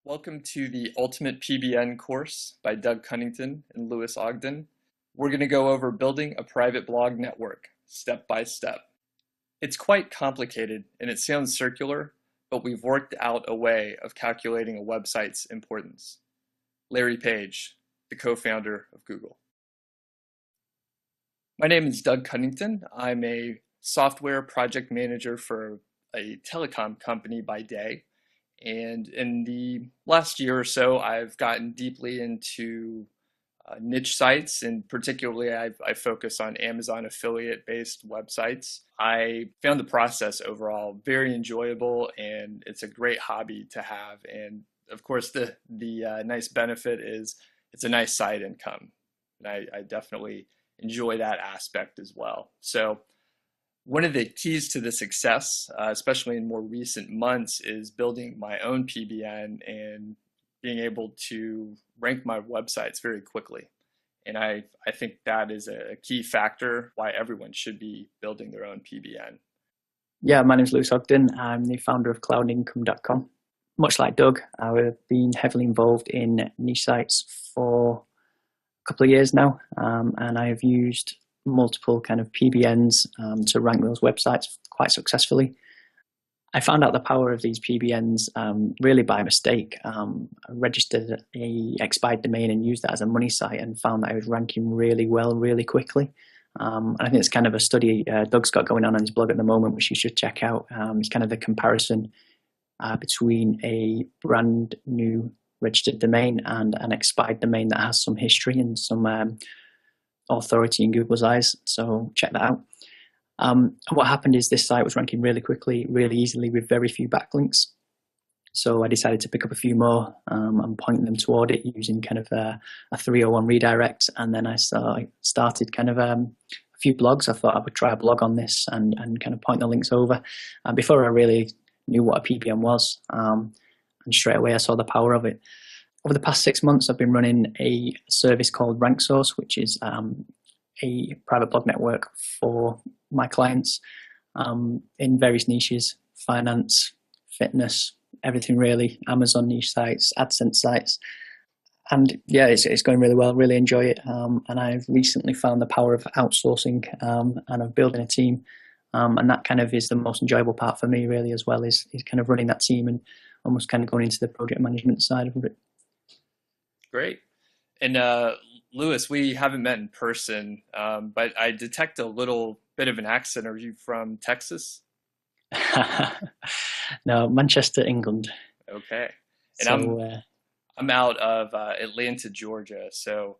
Welcome to the Ultimate PBN course by Doug Cunnington and Lewis Ogden. We're going to go over building a private blog network step by step. It's quite complicated and it sounds circular, but we've worked out a way of calculating a website's importance. Larry Page, the co-founder of Google. My name is Doug Cunnington. I'm a software project manager for a telecom company by day. And in the last year or so, I've gotten deeply into niche sites, and particularly I focus on Amazon affiliate-based websites. I found the process overall very enjoyable, and it's a great hobby to have. And of course, the nice benefit is it's a nice side income, and I definitely enjoy that aspect as well. So one of the keys to the success, especially in more recent months, is building my own PBN and being able to rank my websites very quickly. And I think that is a key factor why everyone should be building their own PBN. Yeah, my name is Lewis Ogden. I'm the founder of cloudincome.com. Much like Doug, I've been heavily involved in niche sites for a couple of years now, and I have used multiple kind of PBNs to rank those websites quite successfully. I found out the power of these PBNs really by mistake. I registered a expired domain and used that as a money site and found that I was ranking really well, really quickly. And I think it's kind of a study Doug's got going on his blog at the moment, which you should check out. It's kind of the comparison between a brand new registered domain and an expired domain that has some history and some authority in Google's eyes. So check that out. What happened is this site was ranking really quickly, really easily with very few backlinks. So I decided to pick up a few more and point them toward it using kind of a 301 redirect. And then I started kind of a few blogs. I thought I would try a blog on this and kind of point the links over. Before I really knew what a PBN was, and straight away I saw the power of it. Over the past 6 months, I've been running a service called RankSource, which is a private blog network for my clients in various niches: finance, fitness, everything really, Amazon niche sites, AdSense sites. And yeah, it's going really well, really enjoy it. And I've recently found the power of outsourcing and of building a team. And that kind of is the most enjoyable part for me really as well, is kind of running that team and almost kind of going into the project management side of it. Great. And Lewis, we haven't met in person, but I detect a little bit of an accent. Are you from Texas? No, Manchester, England. Okay. And So I'm out of Atlanta, Georgia, so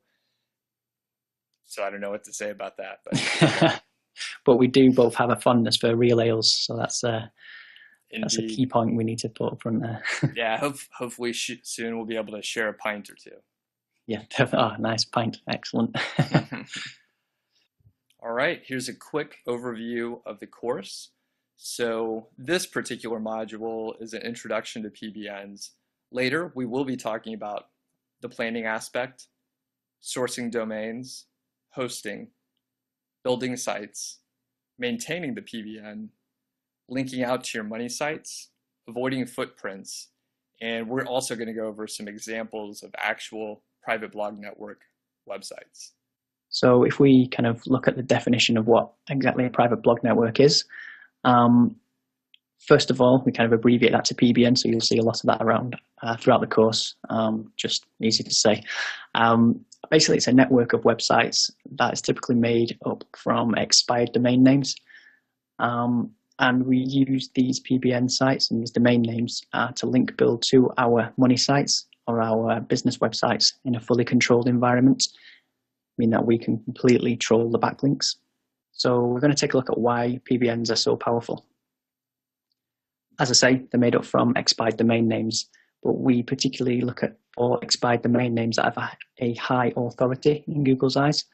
I don't know what to say about that, but but we do both have a fondness for real ales, so that's a key point we need to put up front there. Yeah, hopefully soon we'll be able to share a pint or two. Yeah, oh, nice pint, excellent. All right, here's a quick overview of the course. So this particular module is an introduction to PBNs. Later, we will be talking about the planning aspect, sourcing domains, hosting, building sites, maintaining the PBN, linking out to your money sites, avoiding footprints, and we're also going to go over some examples of actual private blog network websites. So if we kind of look at the definition of what exactly a private blog network is, first of all, we kind of abbreviate that to PBN, so you'll see a lot of that around throughout the course, just easy to say. Basically, it's a network of websites that is typically made up from expired domain names. And we use these PBN sites and these domain names to link build to our money sites or our business websites in a fully controlled environment, meaning that we can completely control the backlinks. So we're going to take a look at why PBNs are so powerful. As I say, they're made up from expired domain names, but we particularly look at all expired domain names that have a high authority in Google's eyes.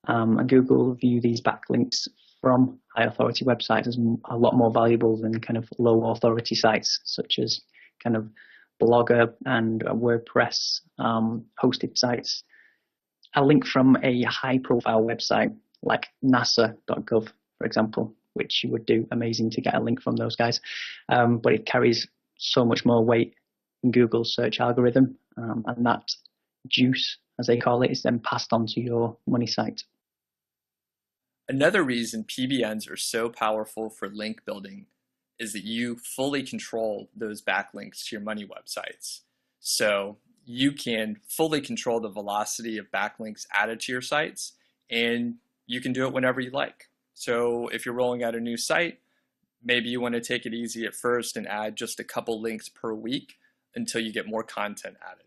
And Google view these backlinks from high authority websites as a lot more valuable than kind of low authority sites, such as kind of Blogger and WordPress hosted sites. A link from a high profile website like nasa.gov, for example, which would do amazing to get a link from those guys. But it carries so much more weight in Google's search algorithm, and that juice, as they call it, is then passed on to your money site. Another reason PBNs are so powerful for link building is that you fully control those backlinks to your money websites. So you can fully control the velocity of backlinks added to your sites, and you can do it whenever you like. So if you're rolling out a new site, maybe you want to take it easy at first and add just a couple links per week until you get more content added.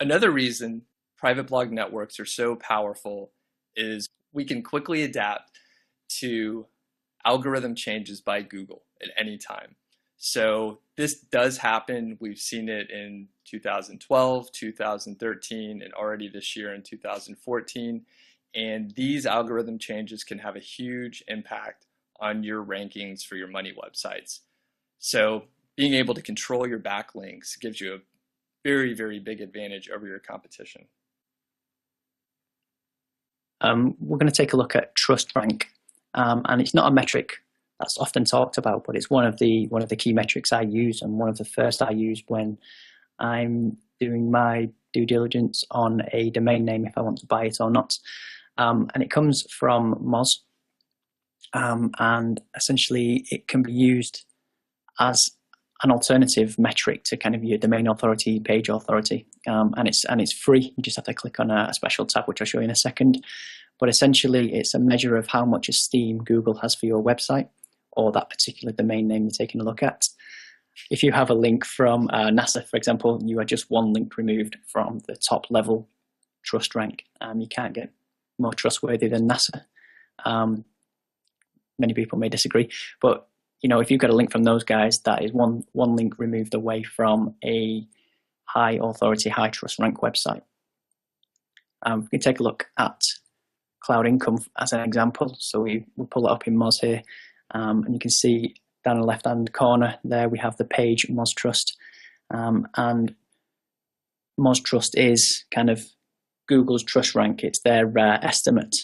Another reason private blog networks are so powerful is we can quickly adapt to algorithm changes by Google at any time. So this does happen. We've seen it in 2012, 2013, and already this year in 2014. And these algorithm changes can have a huge impact on your rankings for your money websites. So being able to control your backlinks gives you a very, very big advantage over your competition. We're going to take a look at trust rank, and it's not a metric that's often talked about, but it's one of the key metrics I use, and one of the first I use when I'm doing my due diligence on a domain name, if I want to buy it or not. And it comes from Moz, and essentially it can be used as an alternative metric to kind of your domain authority, page authority, and it's free. You just have to click on a special tab, which I'll show you in a second. But essentially, it's a measure of how much esteem Google has for your website or that particular domain name you're taking a look at. If you have a link from NASA, for example, you are just one link removed from the top level trust rank. You can't get more trustworthy than NASA. Many people may disagree, but if you've got a link from those guys, that is one link removed away from a high authority, high trust rank website. We can take a look at Cloud Income as an example. So we pull it up in Moz here, and you can see down in the left hand corner there we have the page Moz Trust, and Moz Trust is kind of Google's trust rank. It's their estimate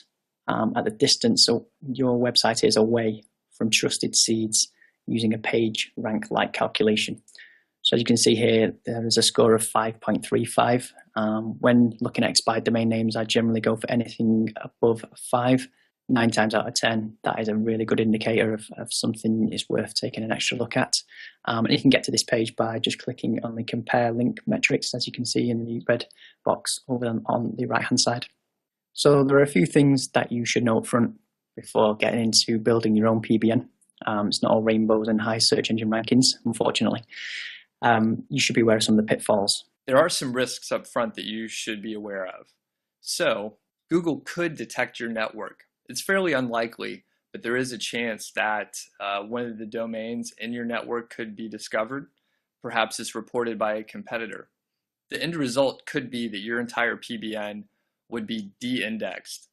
at the distance so your website is away from trusted seeds using a page rank like calculation. So as you can see here, there's a score of 5.35. When looking at expired domain names, I generally go for anything above 5. 9 times out of 10, that is a really good indicator of something is worth taking an extra look at. And you can get to this page by just clicking on the compare link metrics, as you can see in the red box over on the right hand side. So there are a few things that you should know up front before getting into building your own PBN. It's not all rainbows and high search engine rankings, unfortunately. You should be aware of some of the pitfalls. There are some risks up front that you should be aware of. So Google could detect your network. It's fairly unlikely, but there is a chance that one of the domains in your network could be discovered. Perhaps it's reported by a competitor. The end result could be that your entire PBN would be de-indexed.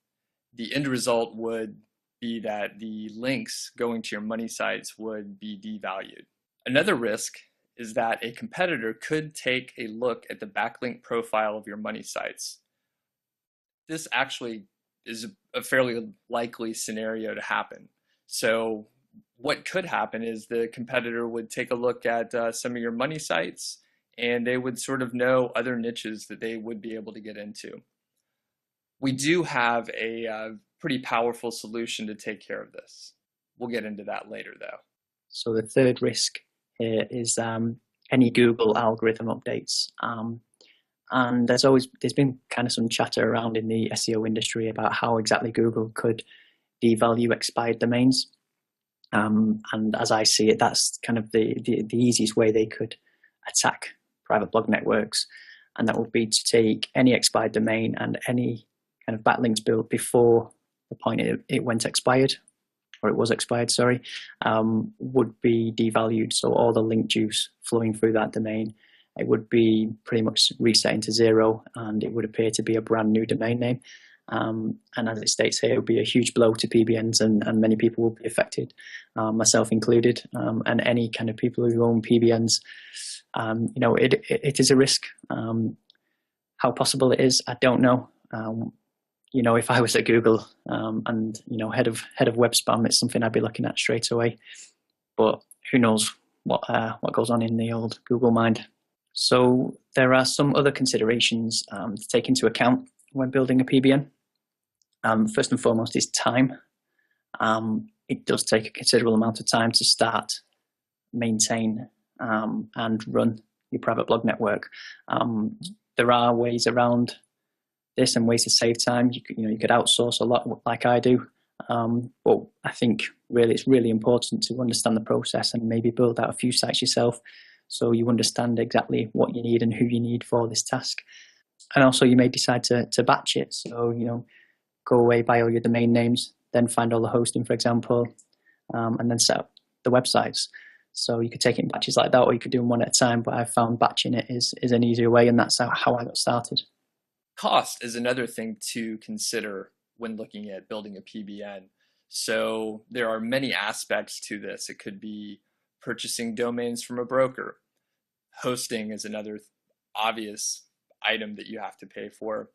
The end result would be that the links going to your money sites would be devalued. Another risk is that a competitor could take a look at the backlink profile of your money sites. This actually is a fairly likely scenario to happen. So what could happen is the competitor would take a look at some of your money sites, and they would sort of know other niches that they would be able to get into. We do have a pretty powerful solution to take care of this. We'll get into that later, though. So the third risk here is any Google algorithm updates. And there's been kind of some chatter around in the SEO industry about how exactly Google could devalue expired domains. And as I see it, that's kind of the easiest way they could attack private blog networks. And that would be to take any expired domain and any kind of backlinks built before the point it went expired, or it was expired, sorry, would be devalued. So all the link juice flowing through that domain, it would be pretty much resetting to zero, and it would appear to be a brand new domain name. And as it states here, it would be a huge blow to PBNs, and many people will be affected, myself included, and any kind of people who own PBNs. It is a risk. How possible it is, I don't know. If I was at Google and head of web spam, it's something I'd be looking at straight away. But who knows what goes on in the old Google mind. So there are some other considerations to take into account when building a PBN. First and foremost is time. It does take a considerable amount of time to start, maintain, and run your private blog network. There are ways around this and ways to save time. You could outsource a lot, like I do. But I think really it's really important to understand the process and maybe build out a few sites yourself, so you understand exactly what you need and who you need for this task. And also, you may decide to batch it. So go away, buy all your domain names, then find all the hosting, for example, and then set up the websites. So you could take it in batches like that, or you could do them one at a time. But I've found batching it is an easier way, and that's how I got started. Cost is another thing to consider when looking at building a PBN. So there are many aspects to this. It could be purchasing domains from a broker. Hosting is another obvious item that you have to pay for.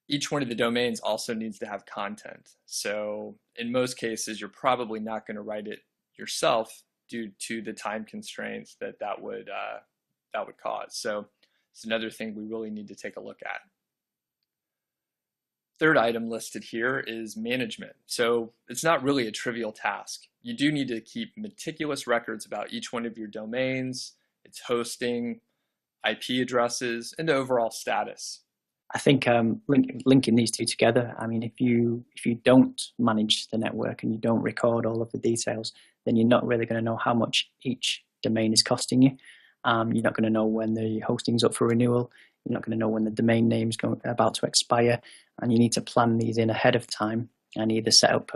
Each one of the domains also needs to have content. So in most cases, you're probably not going to write it yourself due to the time constraints that would cause. So it's another thing we really need to take a look at. Third item listed here is management. So it's not really a trivial task. You do need to keep meticulous records about each one of your domains, its hosting, IP addresses, and the overall status. I think linking these two together, I mean, if you don't manage the network and you don't record all of the details, then you're not really going to know how much each domain is costing you. You're not going to know when the hosting's up for renewal. You're not going to know when the domain name's about to expire, and you need to plan these in ahead of time and either set up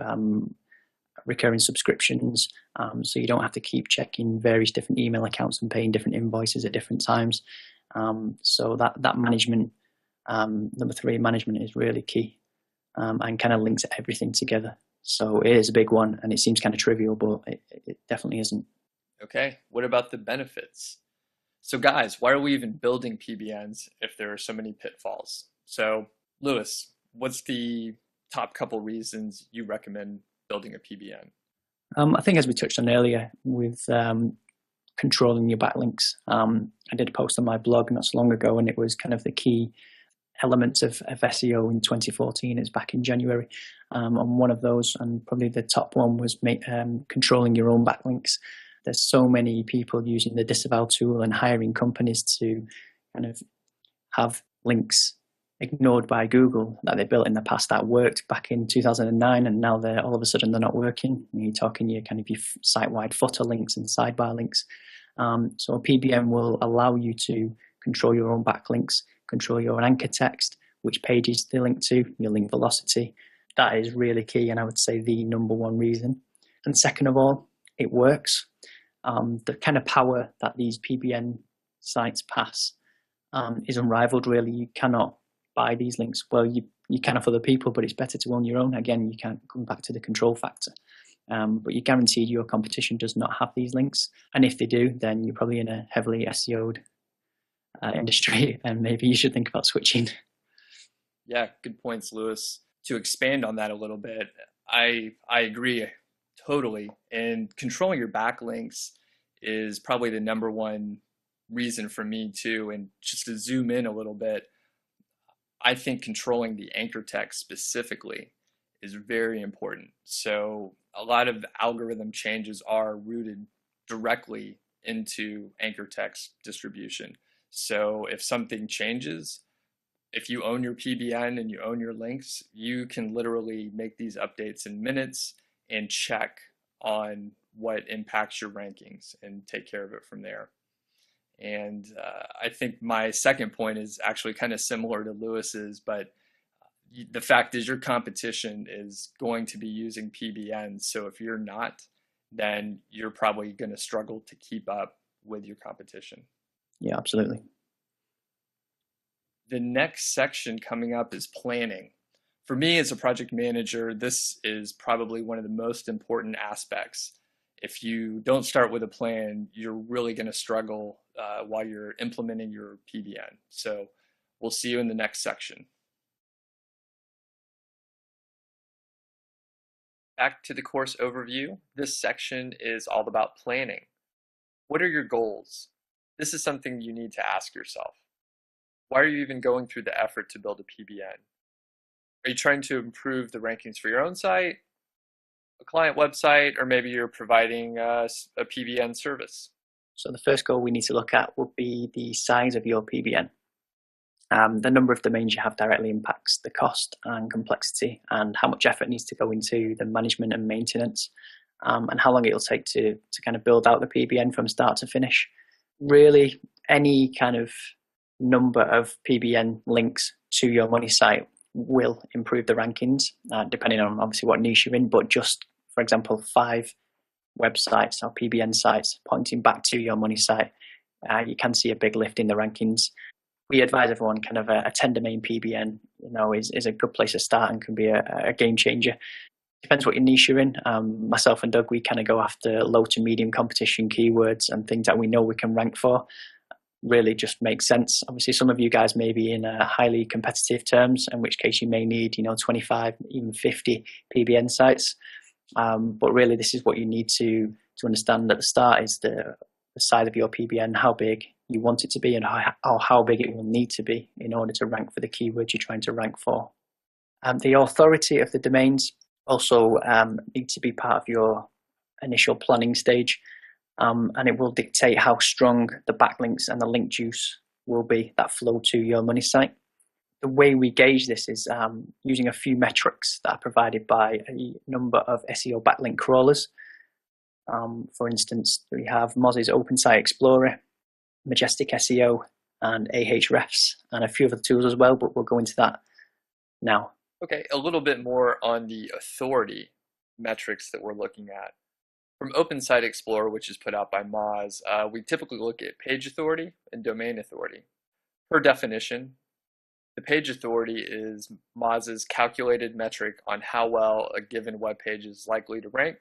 recurring subscriptions, so you don't have to keep checking various different email accounts and paying different invoices at different times. So that management, number three, management is really key, and kind of links everything together. So it is a big one, and it seems kind of trivial, but it definitely isn't. Okay, what about the benefits? So guys, why are we even building PBNs if there are so many pitfalls? So Lewis, what's the top couple reasons you recommend building a PBN? I think, as we touched on earlier, with controlling your backlinks, I did a post on my blog not so long ago, and it was kind of the key elements of SEO in 2014. It's back in January, on one of those, and probably the top one was controlling your own backlinks. There's so many people using the disavow tool and hiring companies to kind of have links ignored by Google that they built in the past that worked back in 2009, and now they're all of a sudden they're not working. You're talking your kind of your site-wide footer links and sidebar links. So a PBN will allow you to control your own backlinks, control your own anchor text, which pages they link to, your link velocity. That is really key, and I would say the number one reason. And second of all, it works. The kind of power that these PBN sites pass is unrivaled, really. You cannot buy these links. Well, you can for other people, but it's better to own your own. Again, you can't come back to the control factor. But you're guaranteed your competition does not have these links. And if they do, then you're probably in a heavily SEO'd industry, and maybe you should think about switching. Yeah, good points, Lewis. To expand on that a little bit, I agree totally. And controlling your backlinks is probably the number one reason for me too. And just to zoom in a little bit, I think controlling the anchor text specifically is very important. So a lot of algorithm changes are rooted directly into anchor text distribution. So if something changes, if you own your PBN and you own your links, you can literally make these updates in minutes and check on what impacts your rankings and take care of it from there. And I think my second point is actually kind of similar to Lewis's, but the fact is your competition is going to be using PBN. So if you're not, then you're probably going to struggle to keep up with your competition. Yeah, absolutely. The next section coming up is planning. For me as a project manager, this is probably one of the most important aspects. If you don't start with a plan, you're really going to struggle while you're implementing your PBN. So we'll see you in the next section. Back to the course overview. This section is all about planning. What are your goals? This is something you need to ask yourself. Why are you even going through the effort to build a PBN? Are you trying to improve the rankings for your own site, a client website, or maybe you're providing a PBN service? So the first goal we need to look at would be the size of your PBN. The number of domains you have directly impacts the cost and complexity and how much effort needs to go into the management and maintenance, and how long it'll take to kind of build out the PBN from start to finish. Really, any kind of number of PBN links to your money site will improve the rankings, depending on obviously what niche you're in, but just, for example, 5 websites or PBN sites pointing back to your money site, you can see a big lift in the rankings. We advise everyone kind of a 10 domain PBN, is a good place to start and can be a game changer. Depends what your niche you're in. Myself and Doug, we kind of go after low to medium competition keywords and things that we know we can rank for. Really just makes sense. Obviously, some of you guys may be in highly competitive terms, in which case you may need, 25, even 50 PBN sites. But really, this is what you need to understand at the start is the size of your PBN, how big you want it to be, and how big it will need to be in order to rank for the keywords you're trying to rank for. The authority of the domains also need to be part of your initial planning stage, and it will dictate how strong the backlinks and the link juice will be that flow to your money site. The way we gauge this is using a few metrics that are provided by a number of SEO backlink crawlers. For instance, we have Moz's Open Site Explorer, Majestic SEO, and Ahrefs, and a few other tools as well, but we'll go into that now. Okay, a little bit more on the authority metrics that we're looking at. From Open Site Explorer, which is put out by Moz, we typically look at page authority and domain authority. Per definition, the page authority is Moz's calculated metric on how well a given web page is likely to rank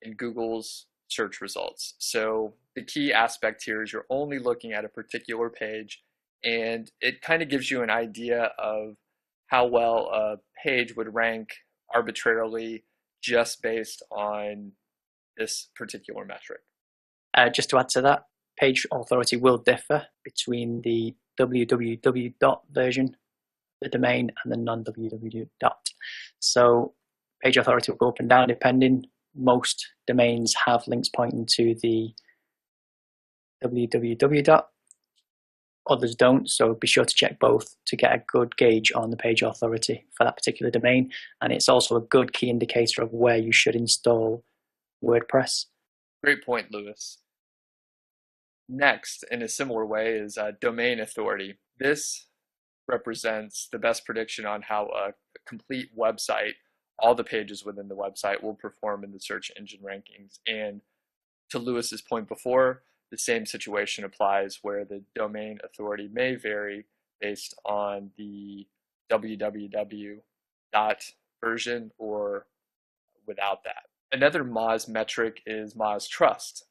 in Google's search results. So the key aspect here is you're only looking at a particular page, and it kind of gives you an idea of how well a page would rank arbitrarily just based on this particular metric. Just to add to that, page authority will differ between the www version, the domain, and the non-www. So page authority will go up and down depending. Most domains have links pointing to the www. Others don't, so be sure to check both to get a good gauge on the page authority for that particular domain. And it's also a good key indicator of where you should install WordPress. Great point, Lewis. Next, in a similar way, is domain authority. This represents the best prediction on how a complete website, all the pages within the website, will perform in the search engine rankings. And to Lewis's point before, the same situation applies where the domain authority may vary based on the www version or without that. Another Moz metric is Moz Trust.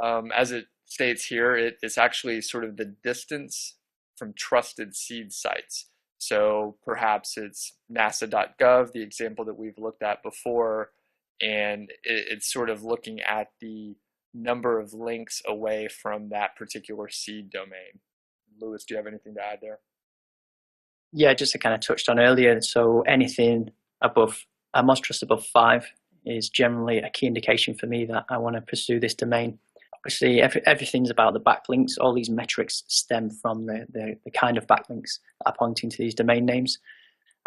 As it states here, it's actually sort of the distance from trusted seed sites. So perhaps it's nasa.gov, the example that we've looked at before, and it's sort of looking at the number of links away from that particular seed domain. Lewis, do you have anything to add there? Yeah, just I kind of touched on earlier. So anything above, Moz Trust above 5 is generally a key indication for me that I want to pursue this domain. Obviously, everything's about the backlinks. All these metrics stem from the kind of backlinks that are pointing to these domain names.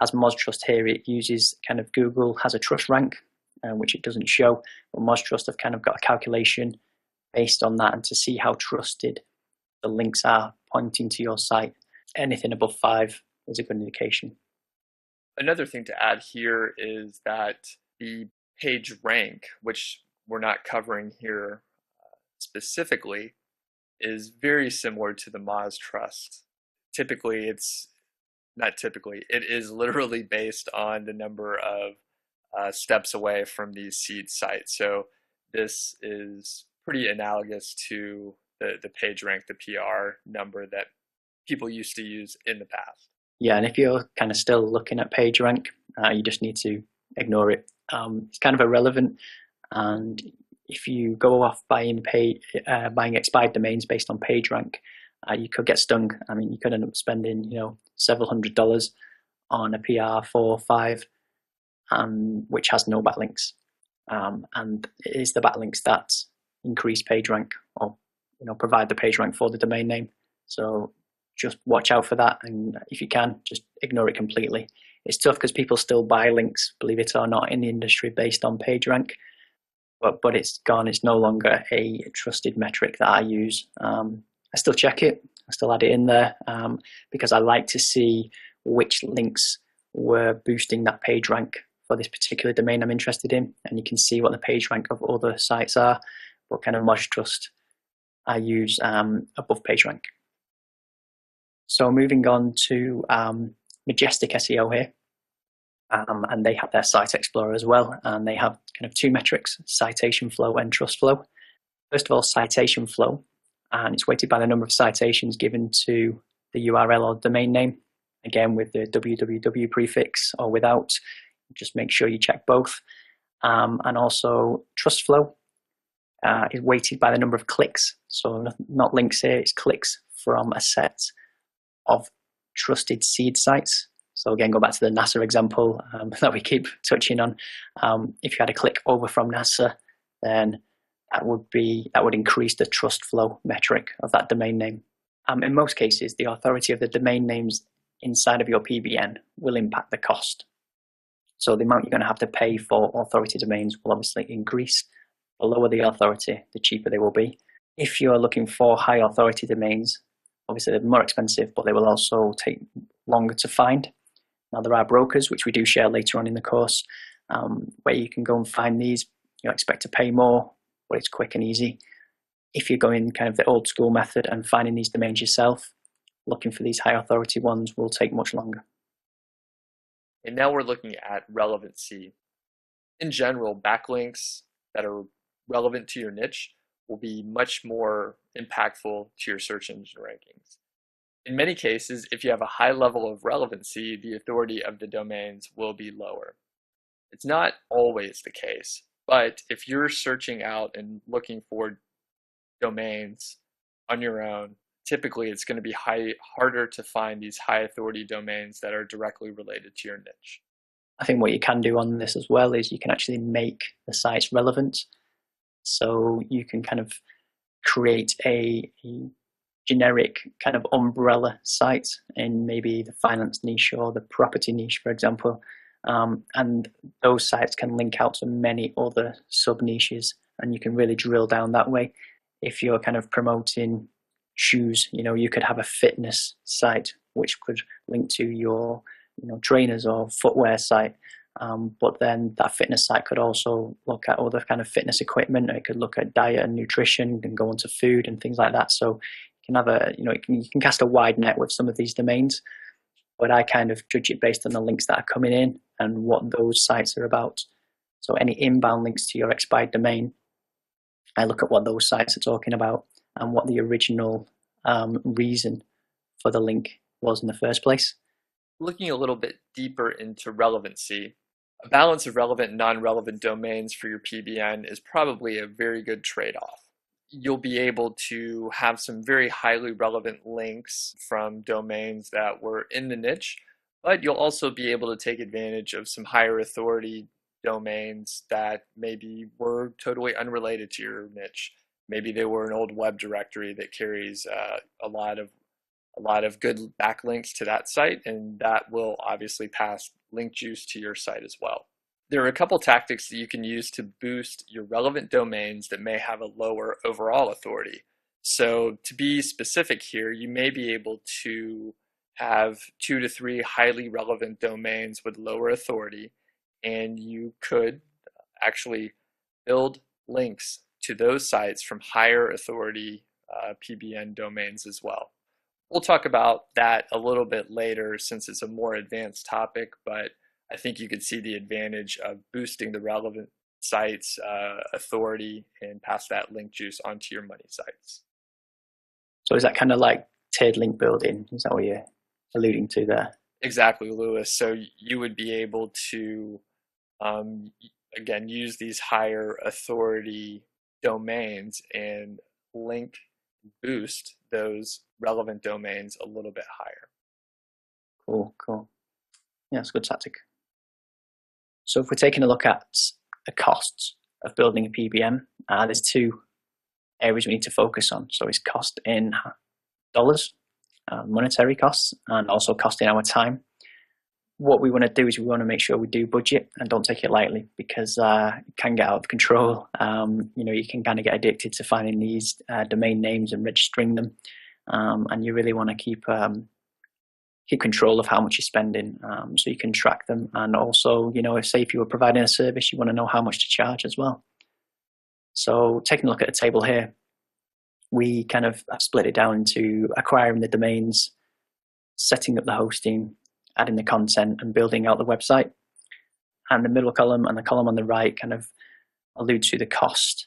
As Moz Trust here, it uses kind of Google has a trust rank, which it doesn't show, but Moz Trust have kind of got a calculation based on that and to see how trusted the links are pointing to your site. Anything above 5 is a good indication. Another thing to add here is that the page rank, which we're not covering here specifically, is very similar to the Moz Trust. Typically, it is literally based on the number of steps away from these seed sites. So this is pretty analogous to the page rank, the PR number that people used to use in the past. Yeah, and if you're kind of still looking at page rank, you just need to ignore it. It's kind of irrelevant, and if you go off buying expired domains based on PageRank, you could get stung. I mean, you could end up spending several $100s on a PR 4 or 5, which has no backlinks, and it is the backlinks that increase PageRank, or provide the PageRank for the domain name. So just watch out for that, and if you can, just ignore it completely. It's tough because people still buy links, believe it or not, in the industry based on PageRank, but it's gone. It's no longer a trusted metric that I use. I still check it. I still add it in there because I like to see which links were boosting that page rank for this particular domain I'm interested in, and you can see what the page rank of other sites are, what kind of merge trust I use above page rank. So moving on to Majestic SEO here, and they have their Site Explorer as well, and they have kind of 2 metrics: citation flow and trust flow. First of all, citation flow, and it's weighted by the number of citations given to the URL or domain name, again with the www prefix or without. Just make sure you check both. And also trust flow is weighted by the number of clicks, so not links here, it's clicks from a set of trusted seed sites. So again, go back to the NASA example that we keep touching on. If you had a click over from NASA, then that would increase the trust flow metric of that domain name. In most cases, the authority of the domain names inside of your PBN will impact the cost. So the amount you're going to have to pay for authority domains will obviously increase. The lower the authority, the cheaper they will be. If you're looking for high authority domains, obviously they're more expensive, but they will also take longer to find. Now there are brokers, which we do share later on in the course, where you can go and find these. You expect to pay more, but it's quick and easy. If you're going kind of the old school method and finding these domains yourself, looking for these high authority ones will take much longer. And now we're looking at relevancy. In general, backlinks that are relevant to your niche will be much more impactful to your search engine rankings. In many cases, if you have a high level of relevancy, the authority of the domains will be lower. It's not always the case, but if you're searching out and looking for domains on your own, typically it's going to be harder to find these high authority domains that are directly related to your niche. I think what you can do on this as well is you can actually make the sites relevant. So you can kind of create a generic kind of umbrella site in maybe the finance niche or the property niche, for example. And those sites can link out to many other sub niches, and you can really drill down that way. If you're kind of promoting shoes, you could have a fitness site which could link to your trainers or footwear site, but then that fitness site could also look at other kind of fitness equipment. It could look at diet and nutrition and go into food and things like that. So you can have you can cast a wide net with some of these domains, but I kind of judge it based on the links that are coming in and what those sites are about. So any inbound links to your expired domain, I look at what those sites are talking about and what the original reason for the link was in the first place. Looking a little bit deeper into relevancy, a balance of relevant and non-relevant domains for your PBN is probably a very good trade-off. You'll be able to have some very highly relevant links from domains that were in the niche, but you'll also be able to take advantage of some higher authority domains that maybe were totally unrelated to your niche. Maybe they were an old web directory that carries a lot of good backlinks to that site, and that will obviously pass link juice to your site as well. There are a couple tactics that you can use to boost your relevant domains that may have a lower overall authority. So to be specific here, you may be able to have 2 to 3 highly relevant domains with lower authority, and you could actually build links to those sites from higher authority PBN domains as well. We'll talk about that a little bit later since it's a more advanced topic, but I think you could see the advantage of boosting the relevant sites' authority and pass that link juice onto your money sites. So is that kind of like tiered link building? Is that what you're alluding to there? Exactly, Lewis. So you would be able to, again, use these higher authority domains and link boost those relevant domains a little bit higher. Cool. Yeah, it's a good tactic. So if we're taking a look at the costs of building a PBN, there's two areas we need to focus on. So it's cost in dollars, monetary costs, and also cost in our time. What we want to do is we want to make sure we do budget and don't take it lightly, because it can get out of control. You can kind of get addicted to finding these domain names and registering them, and you really want to keep control of how much you're spending, so you can track them. And also, if you were providing a service, you want to know how much to charge as well. So taking a look at the table here, we kind of split it down into acquiring the domains, setting up the hosting, adding the content, and building out the website. And the middle column and the column on the right kind of allude to the cost.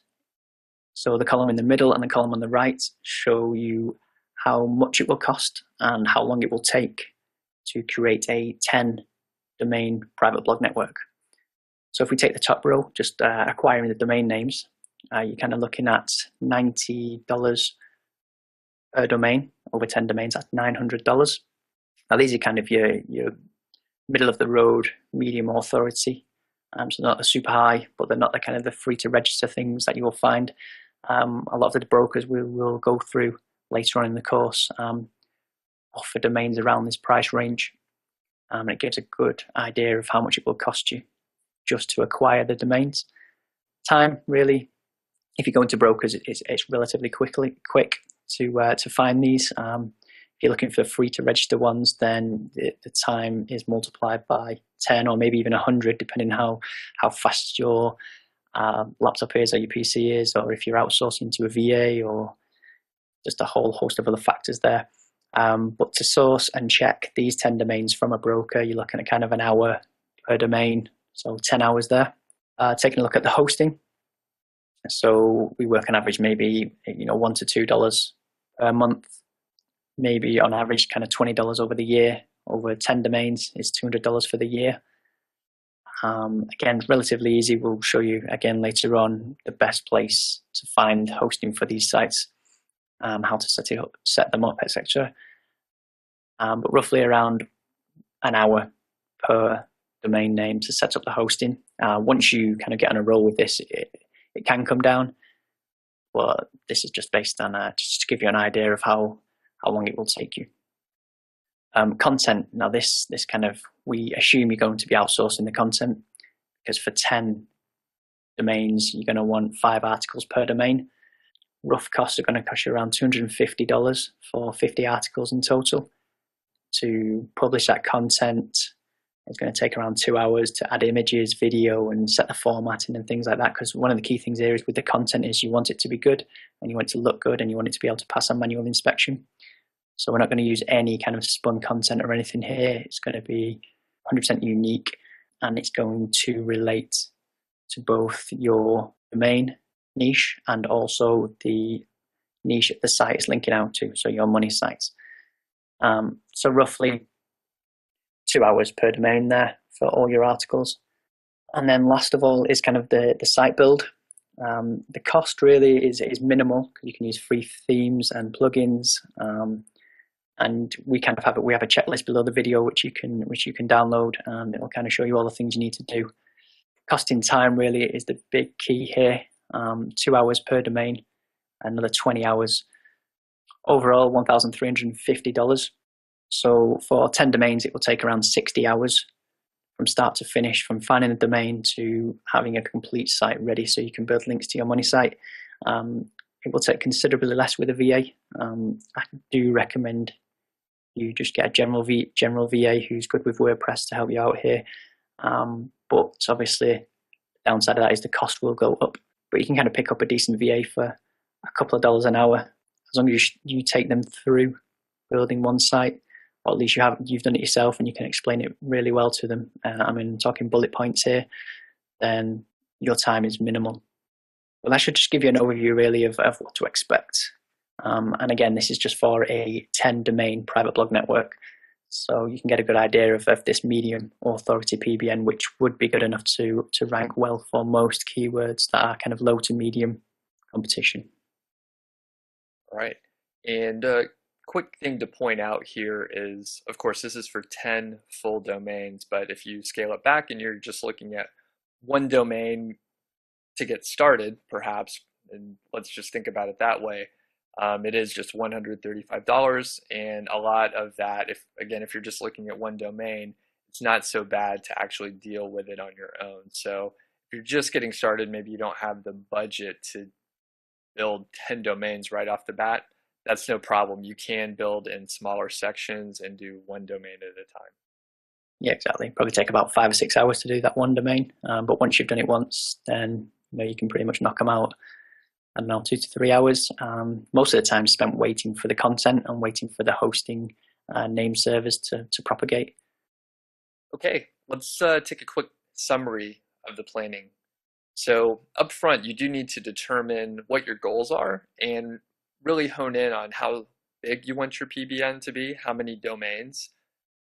So the column in the middle and the column on the right show you how much it will cost and how long it will take to create a 10 domain private blog network. So if we take the top row, just acquiring the domain names, you're kind of looking at $90 per domain. Over 10 domains, that's $900. Now these are kind of your middle of the road, medium authority. So not the super high, but they're not the kind of the free to register things that you will find. A lot of the brokers we will go through later on in the course offer domains around this price range. It gives a good idea of how much it will cost you just to acquire the domains. Time, really, if you go into brokers, it's relatively quick to find these. If you're looking for free to register ones, then the time is multiplied by 10 or maybe even 100, depending how fast your laptop is or your PC is, or if you're outsourcing to a VA, or just a whole host of other factors there. But to source and check these 10 domains from a broker, you're looking at kind of an hour per domain, so 10 hours there. Taking a look at the hosting. So we work on average maybe $1 to $2 per month, maybe on average kind of $20 over the year. Over 10 domains is $200 for the year. Again, relatively easy. We'll show you again later on the best place to find hosting for these sites, how to set them up, etc. But roughly around an hour per domain name to set up the hosting. Once you kind of get on a roll with this, it can come down, but this is just based on just to give you an idea of how long it will take you. Content. Now this kind of, we assume you're going to be outsourcing the content, because for 10 domains, you're going to want 5 articles per domain. Rough costs are going to cost you around $250 for 50 articles in total. To publish that content, it's going to take around 2 hours to add images, video, and set the formatting and things like that. Because one of the key things here is with the content is you want it to be good, and you want it to look good, and you want it to be able to pass a manual inspection. So we're not going to use any kind of spun content or anything here. It's going to be 100% unique, and it's going to relate to both your domain niche and also the niche that the site is linking out to, so your money sites. So roughly 2 hours per domain there for all your articles. And then last of all is kind of the site build. The cost really is minimal. You can use free themes and plugins. And we kind of have we have a checklist below the video which you can download, and it will kind of show you all the things you need to do. Costing time really is the big key here. 2 hours per domain, another 20 hours. Overall, $1,350. So for 10 domains, it will take around 60 hours from start to finish, from finding a domain to having a complete site ready so you can build links to your money site. It will take considerably less with a VA. I do recommend you just get a general VA who's good with WordPress to help you out here. But obviously, the downside of that is the cost will go up. But you can kind of pick up a decent VA for a couple of dollars an hour, as long as you take them through building one site, or at least you've done it yourself and you can explain it really well to them. I'm talking bullet points here. Then your time is minimal. Well, that should just give you an overview really of what to expect. And again, this is just for a 10 domain private blog network. So you can get a good idea of this medium authority PBN, which would be good enough to rank well for most keywords that are kind of low to medium competition. All right. And a quick thing to point out here is, of course, this is for 10 full domains, but if you scale it back and you're just looking at one domain to get started, perhaps, and let's just think about it that way, it is just $135. And a lot of that, if you're just looking at one domain, it's not so bad to actually deal with it on your own. So if you're just getting started, maybe you don't have the budget to build 10 domains right off the bat, that's no problem. You can build in smaller sections and do one domain at a time. Yeah, exactly. Probably take about 5 or 6 hours to do that one domain. But once you've done it once, then you can pretty much knock them out. I don't know, 2 to 3 hours. Most of the time spent waiting for the content and waiting for the hosting name servers to propagate. Okay, let's take a quick summary of the planning. So up front, you do need to determine what your goals are and really hone in on how big you want your PBN to be, how many domains,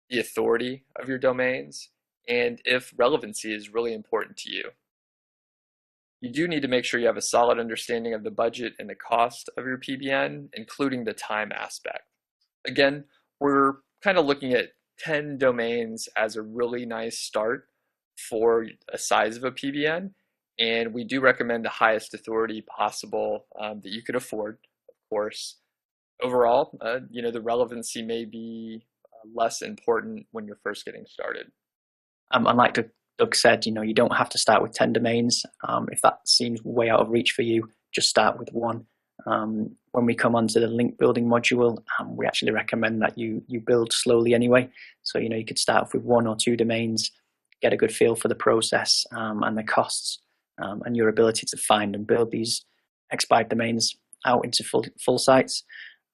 the authority of your domains, and if relevancy is really important to you. You do need to make sure you have a solid understanding of the budget and the cost of your PBN, including the time aspect. Again, we're kind of looking at 10 domains as a really nice start for a size of a PBN, and we do recommend the highest authority possible that you could afford, of course. Overall, the relevancy may be less important when you're first getting started. And like Doug said, you don't have to start with 10 domains. If that seems way out of reach for you, just start with one. When we come onto the link building module, we actually recommend that you build slowly anyway. So, you could start off with 1 or 2 domains, get a good feel for the process and the costs and your ability to find and build these expired domains out into full sites,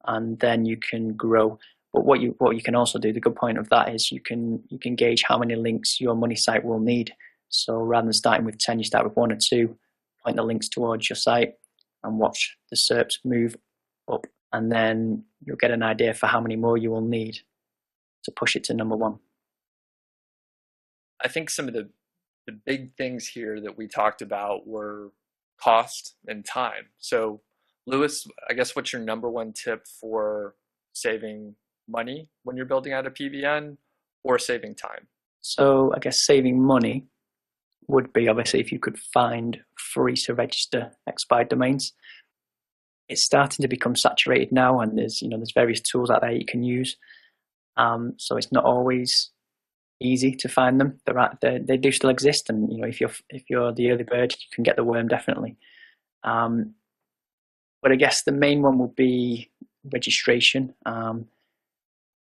and then you can grow. But what you can also do, the good point of that is you can gauge how many links your money site will need. So rather than starting with 10, you start with 1 or 2, point the links towards your site and watch the SERPs move up, and then you'll get an idea for how many more you will need to push it to number 1. I think some of the big things here that we talked about were cost and time. So Lewis, I guess what's your number one tip for saving money when you're building out a PBN or saving time? So I guess saving money would be obviously if you could find free to register expired domains. It's starting to become saturated now, and there's various tools out there you can use. So it's not always easy to find them. They do still exist, and if you're the early bird, you can get the worm definitely. But I guess the main one will be registration.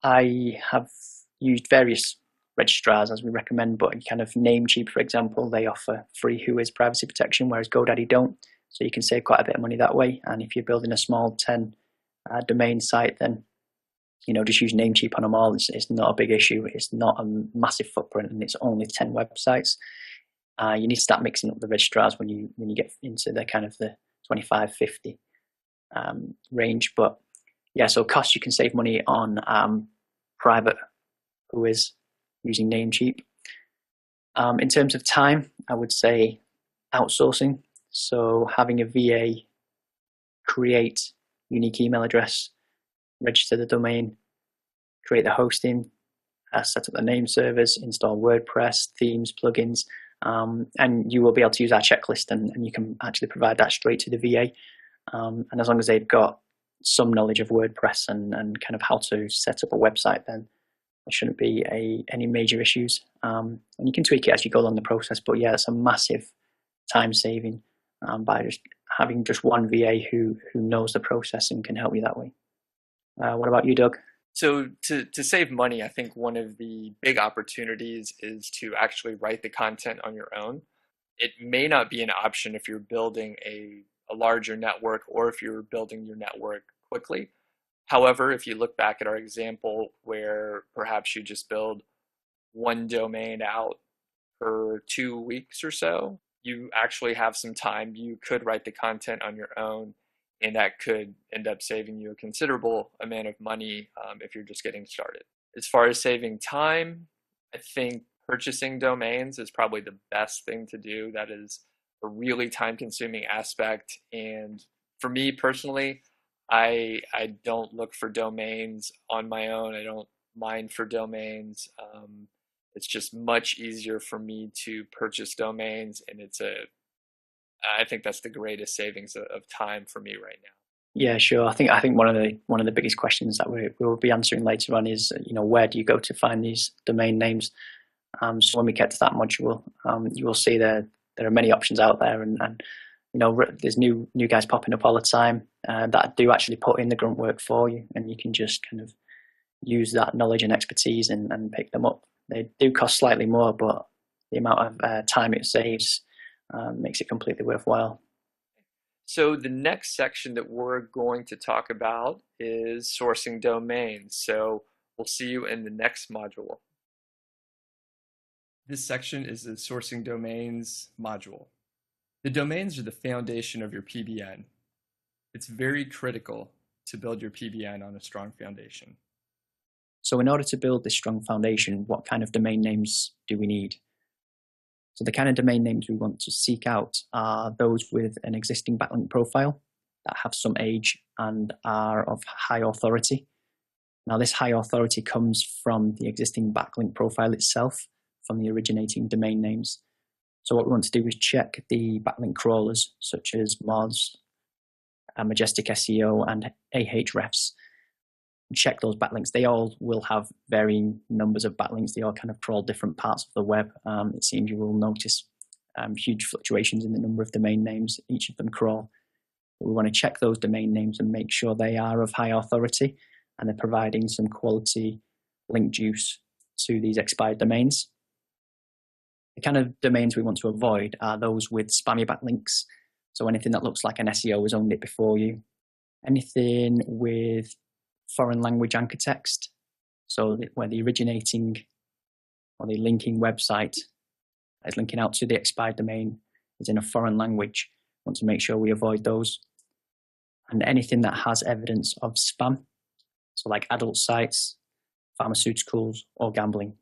I have used various registrars as we recommend, but kind of Namecheap, for example, they offer free Whois privacy protection, whereas GoDaddy don't. So you can save quite a bit of money that way. And if you're building a small 10 domain site, then just use Namecheap on them all. It's not a big issue. It's not a massive footprint, and it's only 10 websites. You need to start mixing up the registrars when you get into the kind of the 25, 50 range. But yeah, so cost, you can save money on private Whois using Namecheap. In terms of time, I would say outsourcing. So having a VA create unique email address, register the domain, create the hosting, set up the name servers, install WordPress, themes, plugins, and you will be able to use our checklist, and you can actually provide that straight to the VA. And as long as they've got some knowledge of WordPress and kind of how to set up a website, then there shouldn't be any major issues. And you can tweak it as you go along the process, but yeah, it's a massive time saving by just having just one VA who knows the process and can help you that way. What about you, Doug? So to save money, I think one of the big opportunities is to actually write the content on your own. It may not be an option if you're building a larger network or if you're building your network quickly. However, if you look back at our example where perhaps you just build one domain out for 2 weeks or so, you actually have some time. You could write the content on your own, and that could end up saving you a considerable amount of money if you're just getting started. As far as saving time, I think purchasing domains is probably the best thing to do. That is a really time-consuming aspect. And for me personally, I don't look for domains on my own. I don't mine for domains. It's just much easier for me to purchase domains, and I think that's the greatest savings of time for me right now. Yeah, sure. I think one of the biggest questions that we'll be answering later on is, where do you go to find these domain names? So when we get to that module, you will see there are many options out there, and there's new guys popping up all the time that do actually put in the grunt work for you, and you can just kind of use that knowledge and expertise and pick them up. They do cost slightly more, but the amount of time it saves makes it completely worthwhile. So the next section that we're going to talk about is sourcing domains. So we'll see you in the next module. This section is the sourcing domains module. The domains are the foundation of your PBN. It's very critical to build your PBN on a strong foundation. So in order to build this strong foundation, what kind of domain names do we need? So the kind of domain names we want to seek out are those with an existing backlink profile that have some age and are of high authority. Now this high authority comes from the existing backlink profile itself, from the originating domain names. So what we want to do is check the backlink crawlers such as Moz, Majestic SEO, and Ahrefs. Check those backlinks. They all will have varying numbers of backlinks. They all kind of crawl different parts of the web. It seems you will notice huge fluctuations in the number of domain names each of them crawl. But we want to check those domain names and make sure they are of high authority and they're providing some quality link juice to these expired domains. The kind of domains we want to avoid are those with spammy backlinks. So anything that looks like an SEO has owned it before you. Anything with foreign language anchor text. So where the originating or the linking website is linking out to the expired domain is in a foreign language. We want to make sure we avoid those. And anything that has evidence of spam. So like adult sites, pharmaceuticals, or gambling.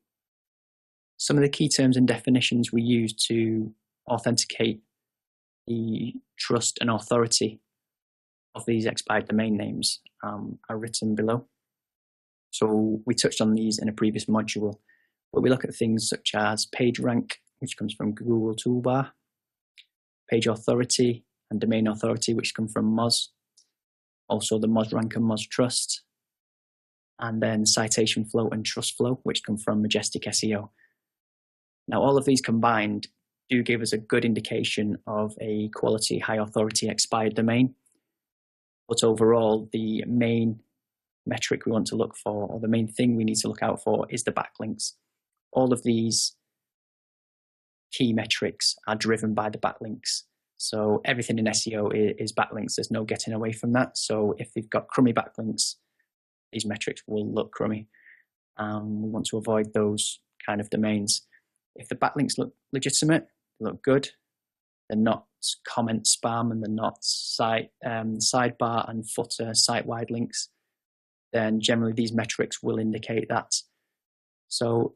Some of the key terms and definitions we use to authenticate the trust and authority of these expired domain names are written below. So we touched on these in a previous module, where we look at things such as page rank, which comes from Google Toolbar, page authority and domain authority, which come from Moz, also the Moz rank and Moz trust, and then citation flow and trust flow, which come from Majestic SEO. Now, all of these combined do give us a good indication of a quality, high authority expired domain. But overall, the main metric we want to look for, or the main thing we need to look out for, is the backlinks. All of these key metrics are driven by the backlinks. So everything in SEO is backlinks. There's no getting away from that. So if they've got crummy backlinks, these metrics will look crummy. We want to avoid those kind of domains. If the backlinks look legitimate, they look good, they're not comment spam and they're not sidebar and footer site-wide links, then generally these metrics will indicate that. So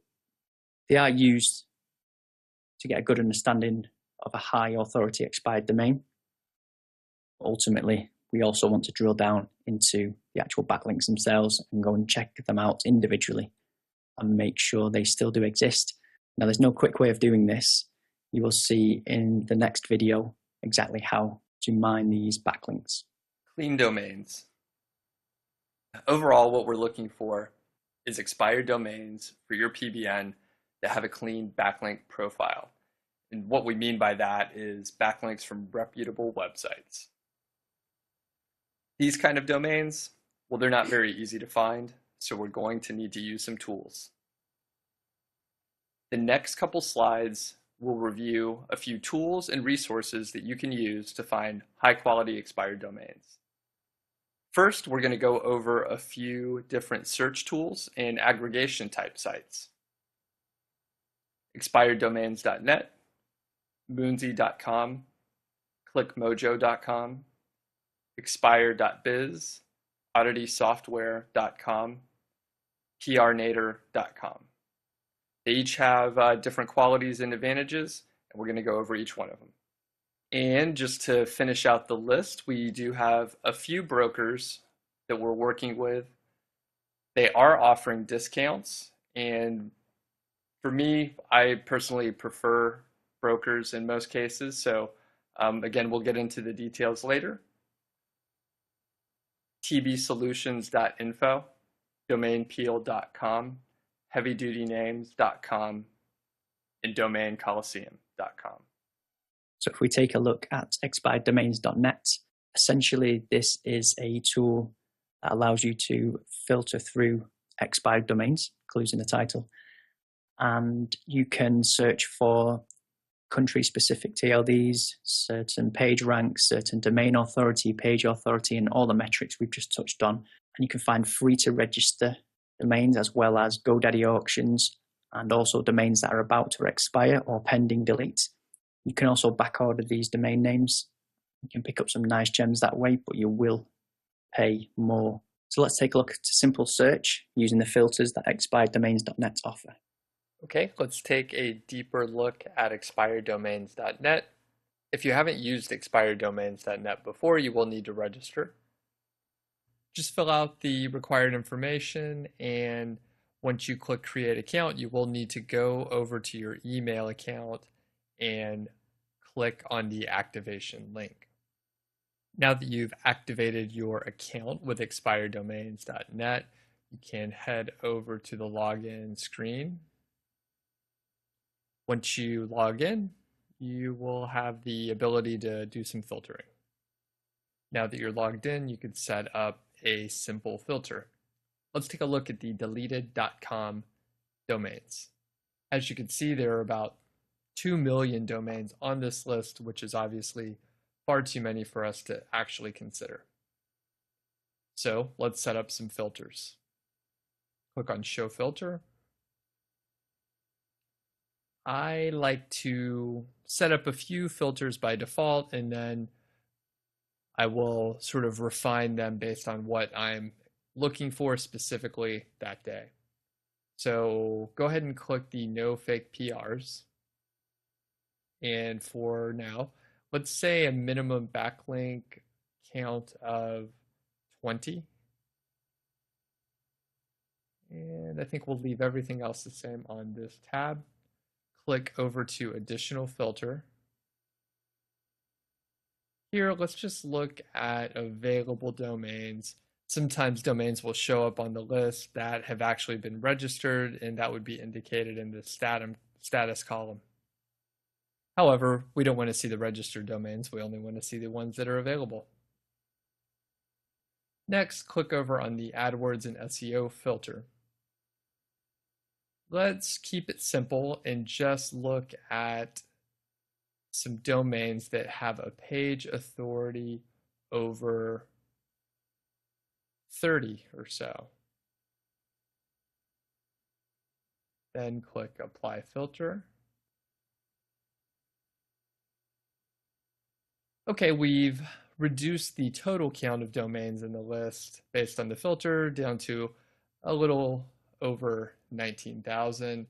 they are used to get a good understanding of a high authority expired domain. Ultimately, we also want to drill down into the actual backlinks themselves and go and check them out individually and make sure they still do exist. Now, there's no quick way of doing this. You will see in the next video exactly how to mine these backlinks. Clean domains. Overall, what we're looking for is expired domains for your PBN that have a clean backlink profile. And what we mean by that is backlinks from reputable websites. These kind of domains, well, they're not very easy to find, so we're going to need to use some tools. The next couple slides will review a few tools and resources that you can use to find high-quality expired domains. First, we're going to go over a few different search tools and aggregation type sites. Expireddomains.net, moonsy.com, clickmojo.com, expire.biz, odditysoftware.com, prnator.com. They each have different qualities and advantages, and we're going to go over each one of them. And just to finish out the list, we do have a few brokers that we're working with. They are offering discounts, and for me, I personally prefer brokers in most cases. So, again, we'll get into the details later. tbsolutions.info, domainpeel.com, heavydutynames.com, and domaincoliseum.com. So if we take a look at expireddomains.net, essentially this is a tool that allows you to filter through expired domains, including the title, and you can search for country-specific TLDs, certain page ranks, certain domain authority, page authority, and all the metrics we've just touched on. And you can find free-to-register domains as well as GoDaddy auctions, and also domains that are about to expire or pending delete. You can also backorder these domain names. You can pick up some nice gems that way, but you will pay more. So let's take a look at a simple search using the filters that expireddomains.net offer. Okay, let's take a deeper look at expireddomains.net. If you haven't used expireddomains.net before, you will need to register. Just fill out the required information, and once you click Create Account, you will need to go over to your email account and click on the activation link. Now that you've activated your account with expireddomains.net, you can head over to the login screen. Once you log in, you will have the ability to do some filtering. Now that you're logged in, you can set up a simple filter. Let's take a look at the deleted.com domains. As you can see, there are about 2 million domains on this list, which is obviously far too many for us to actually consider. So let's set up some filters. Click on Show Filter. I like to set up a few filters by default, and then I will sort of refine them based on what I'm looking for specifically that day. So go ahead and click the No Fake PRs. And for now, let's say a minimum backlink count of 20. And I think we'll leave everything else the same on this tab. Click over to Additional Filter. Here, let's just look at available domains. Sometimes domains will show up on the list that have actually been registered, and that would be indicated in the status column. However, we don't want to see the registered domains. We only want to see the ones that are available. Next, click over on the AdWords and SEO filter. Let's keep it simple and just look at some domains that have a page authority over 30 or so. Then click Apply Filter. Okay, we've reduced the total count of domains in the list based on the filter down to a little over 19,000.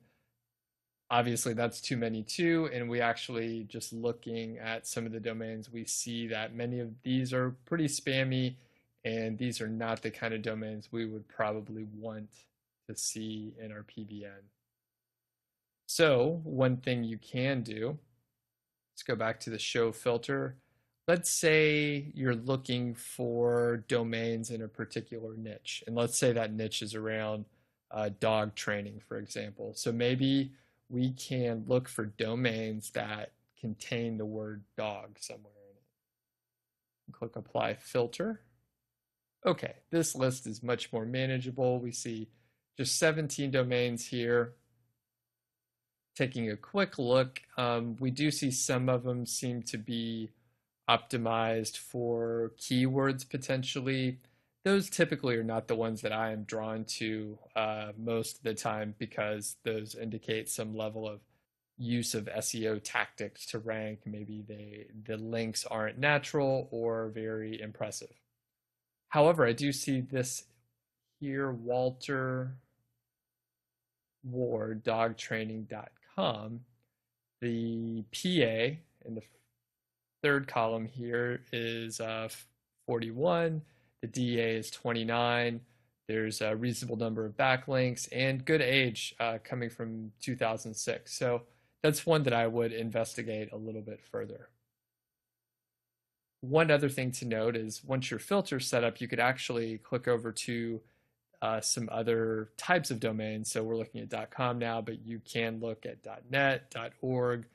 Obviously, that's too many too, and we actually, just looking at some of the domains, we see that many of these are pretty spammy, and these are not the kind of domains we would probably want to see in our PBN. So one thing you can do, let's go back to the show filter. Let's say you're looking for domains in a particular niche, and let's say that niche is around dog training, for example. So maybe we can look for domains that contain the word dog somewhere in it. Click Apply Filter. Okay, this list is much more manageable. We see just 17 domains here. Taking a quick look, we do see some of them seem to be optimized for keywords potentially. Those typically are not the ones that I am drawn to most of the time, because those indicate some level of use of SEO tactics to rank. Maybe the links aren't natural or very impressive. However, I do see this here, Walter Ward, dogtraining.com. The PA and the third column here is 41. The DA is 29. There's a reasonable number of backlinks and good age coming from 2006. So that's one that I would investigate a little bit further. One other thing to note is once your filter's set up, you could actually click over to some other types of domains. So we're looking at .com now, but you can look at .net, .org,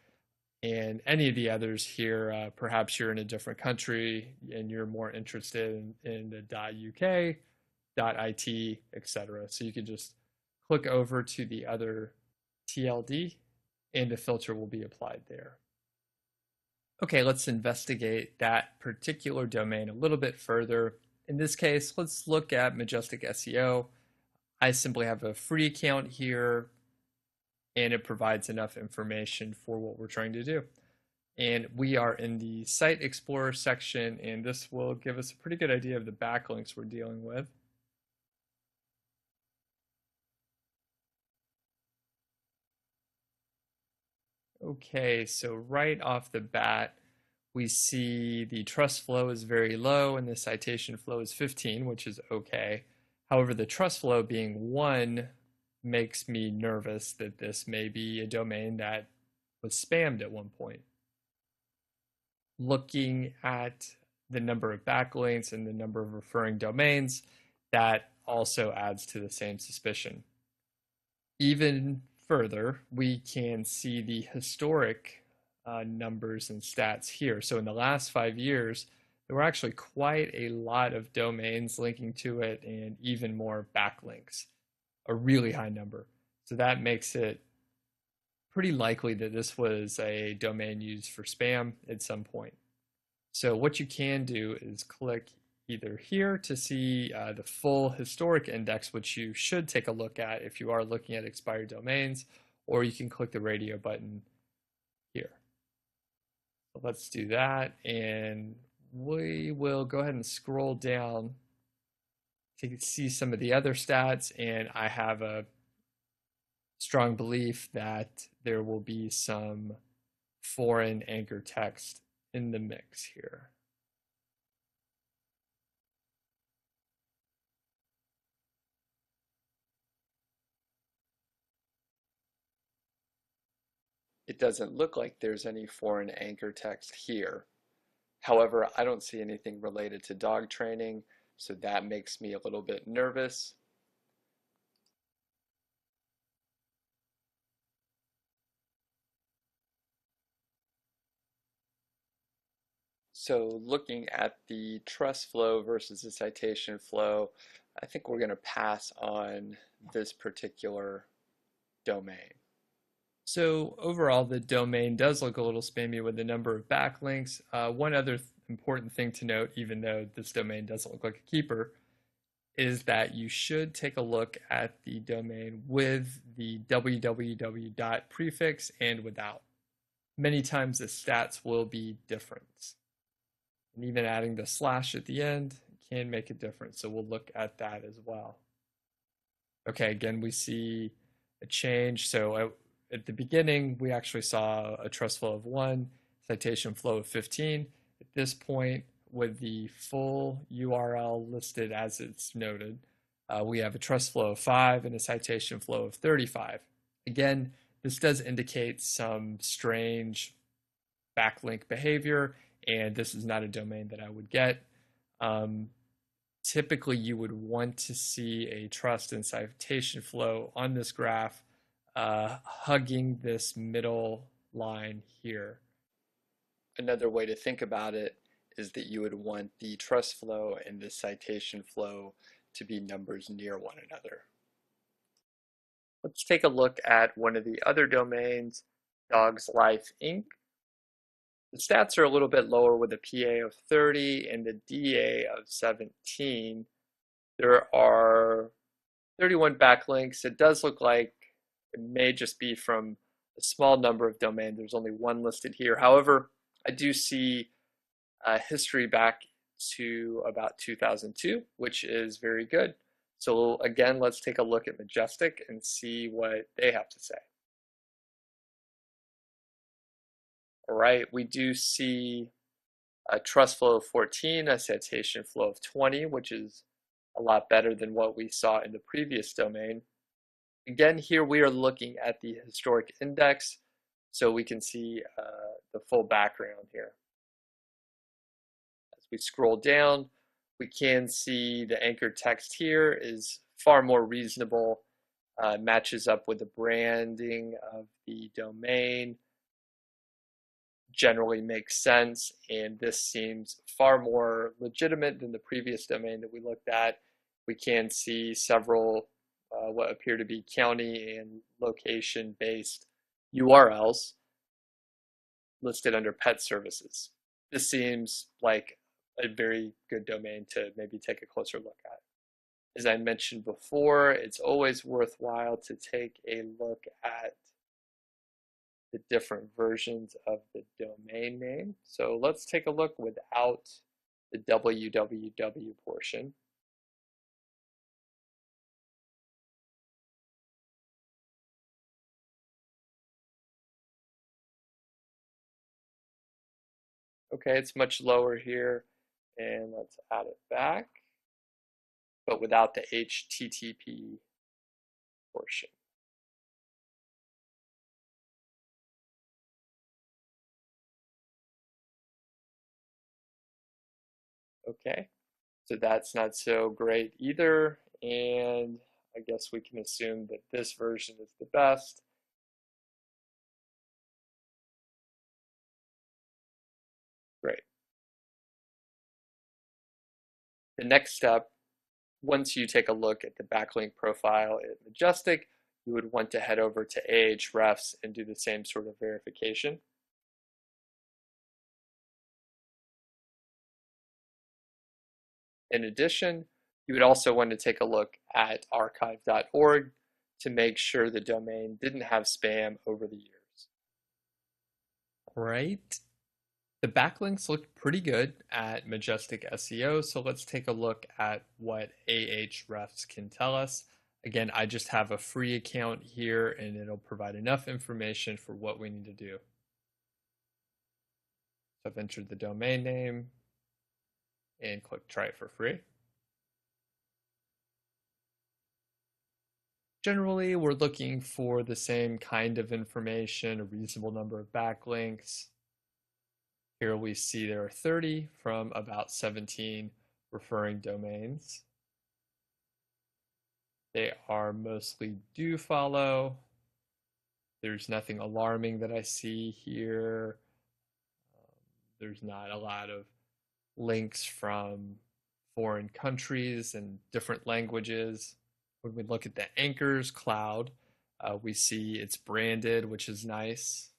and any of the others here. Perhaps you're in a different country and you're more interested in the .uk, .it, etc. So you can just click over to the other TLD and the filter will be applied there. Okay, let's investigate that particular domain a little bit further. In this case, let's look at Majestic SEO. I simply have a free account here and it provides enough information for what we're trying to do. And we are in the Site Explorer section, and this will give us a pretty good idea of the backlinks we're dealing with. Okay, so right off the bat, we see the trust flow is very low and the citation flow is 15, which is okay. However, the trust flow being 1 makes me nervous that this may be a domain that was spammed at one point. Looking at the number of backlinks and the number of referring domains, that also adds to the same suspicion. Even further, we can see the historic numbers and stats here. So in the last 5 years, there were actually quite a lot of domains linking to it and even more backlinks, a really high number. So that makes it pretty likely that this was a domain used for spam at some point. So what you can do is click either here to see the full historic index, which you should take a look at if you are looking at expired domains, or you can click the radio button here. So let's do that, and we will go ahead and scroll down to see some of the other stats, and I have a strong belief that there will be some foreign anchor text in the mix here. It doesn't look like there's any foreign anchor text here. However, I don't see anything related to dog training, so that makes me a little bit nervous. So looking at the trust flow versus the citation flow, I think we're going to pass on this particular domain. So overall, the domain does look a little spammy with the number of backlinks. One other important thing to note, even though this domain doesn't look like a keeper, is that you should take a look at the domain with the www prefix and without. Many times the stats will be different. And even adding the slash at the end can make a difference, so we'll look at that as well. Okay, again, we see a change. So at the beginning, we actually saw a trust flow of 1, citation flow of 15. At this point, with the full URL listed as it's noted, we have a trust flow of 5 and a citation flow of 35. Again, this does indicate some strange backlink behavior, and this is not a domain that I would get. Typically, you would want to see a trust and citation flow on this graph hugging this middle line here. Another way to think about it is that you would want the trust flow and the citation flow to be numbers near one another. Let's take a look at one of the other domains, Dogs Life Inc. The stats are a little bit lower with a PA of 30 and the DA of 17. There are 31 backlinks. It does look like it may just be from a small number of domains. There's only one listed here. However, I do see history back to about 2002, which is very good. So again, let's take a look at Majestic and see what they have to say. All right, we do see a trust flow of 14, a citation flow of 20, which is a lot better than what we saw in the previous domain. Again, here we are looking at the historic index, so we can see the full background here. As we scroll down, we can see the anchor text here is far more reasonable, matches up with the branding of the domain, generally makes sense, and this seems far more legitimate than the previous domain that we looked at. We can see several what appear to be county and location based URLs listed under pet services. This seems like a very good domain to maybe take a closer look at. As I mentioned before, it's always worthwhile to take a look at the different versions of the domain name. So let's take a look without the www portion. Okay, it's much lower here, and let's add it back, but without the HTTP portion. Okay, so that's not so great either, and I guess we can assume that this version is the best. Great. The next step, once you take a look at the backlink profile at Majestic, you would want to head over to Ahrefs and do the same sort of verification. In addition, you would also want to take a look at archive.org to make sure the domain didn't have spam over the years. Right. The backlinks looked pretty good at Majestic SEO, so let's take a look at what Ahrefs can tell us. Again, I just have a free account here, and it'll provide enough information for what we need to do. So I've entered the domain name and click try it for free. Generally, we're looking for the same kind of information, a reasonable number of backlinks. Here we see there are 30 from about 17 referring domains. They are mostly do follow. There's nothing alarming that I see here. There's not a lot of links from foreign countries and different languages. When we look at the anchors cloud, we see it's branded, which is nice.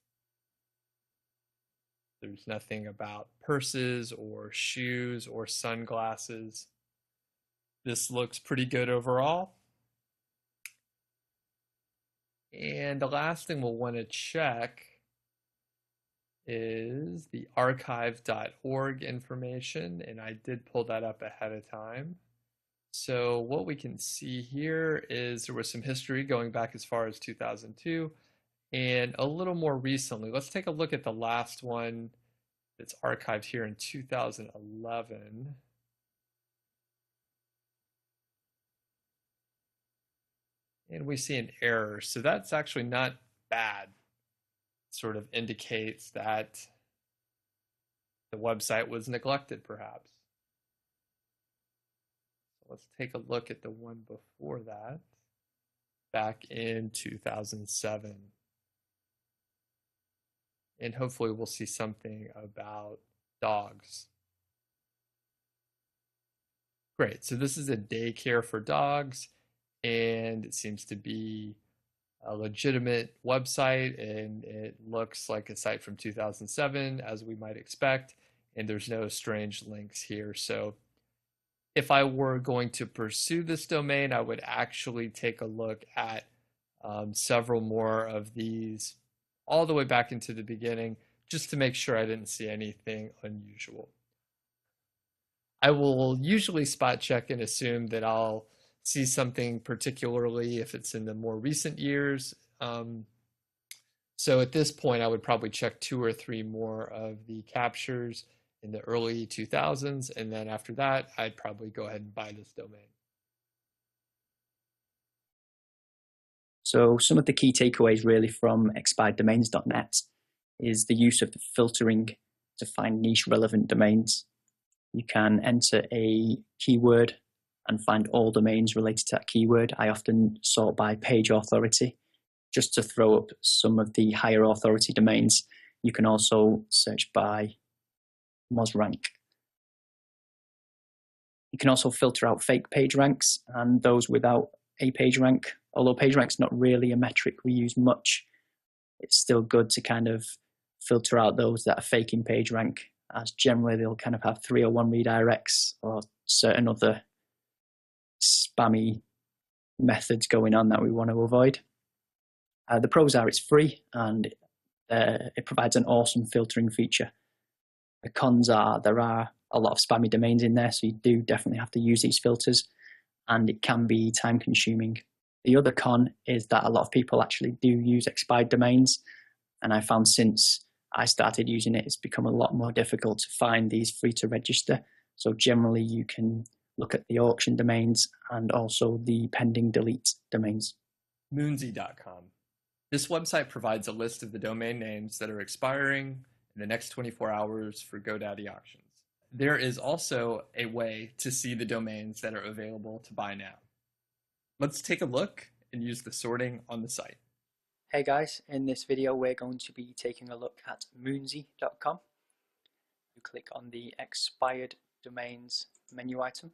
There's nothing about purses or shoes or sunglasses. This looks pretty good overall. And the last thing we'll want to check is the archive.org information, and I did pull that up ahead of time. So what we can see here is there was some history going back as far as 2002, and a little more recently. Let's take a look at the last one that's archived here in 2011. And we see an error, so that's actually not bad. It sort of indicates that the website was neglected, perhaps. So let's take a look at the one before that, back in 2007. And hopefully we'll see something about dogs. Great, so this is a daycare for dogs, and it seems to be a legitimate website, and it looks like a site from 2007, as we might expect, and there's no strange links here. So if I were going to pursue this domain, I would actually take a look at several more of these all the way back into the beginning, just to make sure I didn't see anything unusual. I will usually spot check and assume that I'll see something, particularly if it's in the more recent years. So at this point, I would probably check 2 or 3 more of the captures in the early 2000s, and then after that, I'd probably go ahead and buy this domain. So some of the key takeaways really from expireddomains.net is the use of the filtering to find niche relevant domains. You can enter a keyword and find all domains related to that keyword. I often sort by page authority just to throw up some of the higher authority domains. You can also search by MozRank. You can also filter out fake page ranks and those without a page rank. Although page rank's not really a metric we use much, it's still good to kind of filter out those that are faking page rank, as generally they'll kind of have 301 redirects or certain other spammy methods going on that we want to avoid. The pros are it's free and it provides an awesome filtering feature. The cons are there are a lot of spammy domains in there, so you do definitely have to use these filters, and it can be time consuming. The other con is that a lot of people actually do use expired domains, and I found since I started using it, it's become a lot more difficult to find these free to register. So generally you can look at the auction domains and also the pending delete domains. Moonsy.com. This website provides a list of the domain names that are expiring in the next 24 hours for GoDaddy auctions. There is also a way to see the domains that are available to buy now. Let's take a look and use the sorting on the site. Hey guys, in this video we're going to be taking a look at moonsy.com. You click on the expired domains menu item.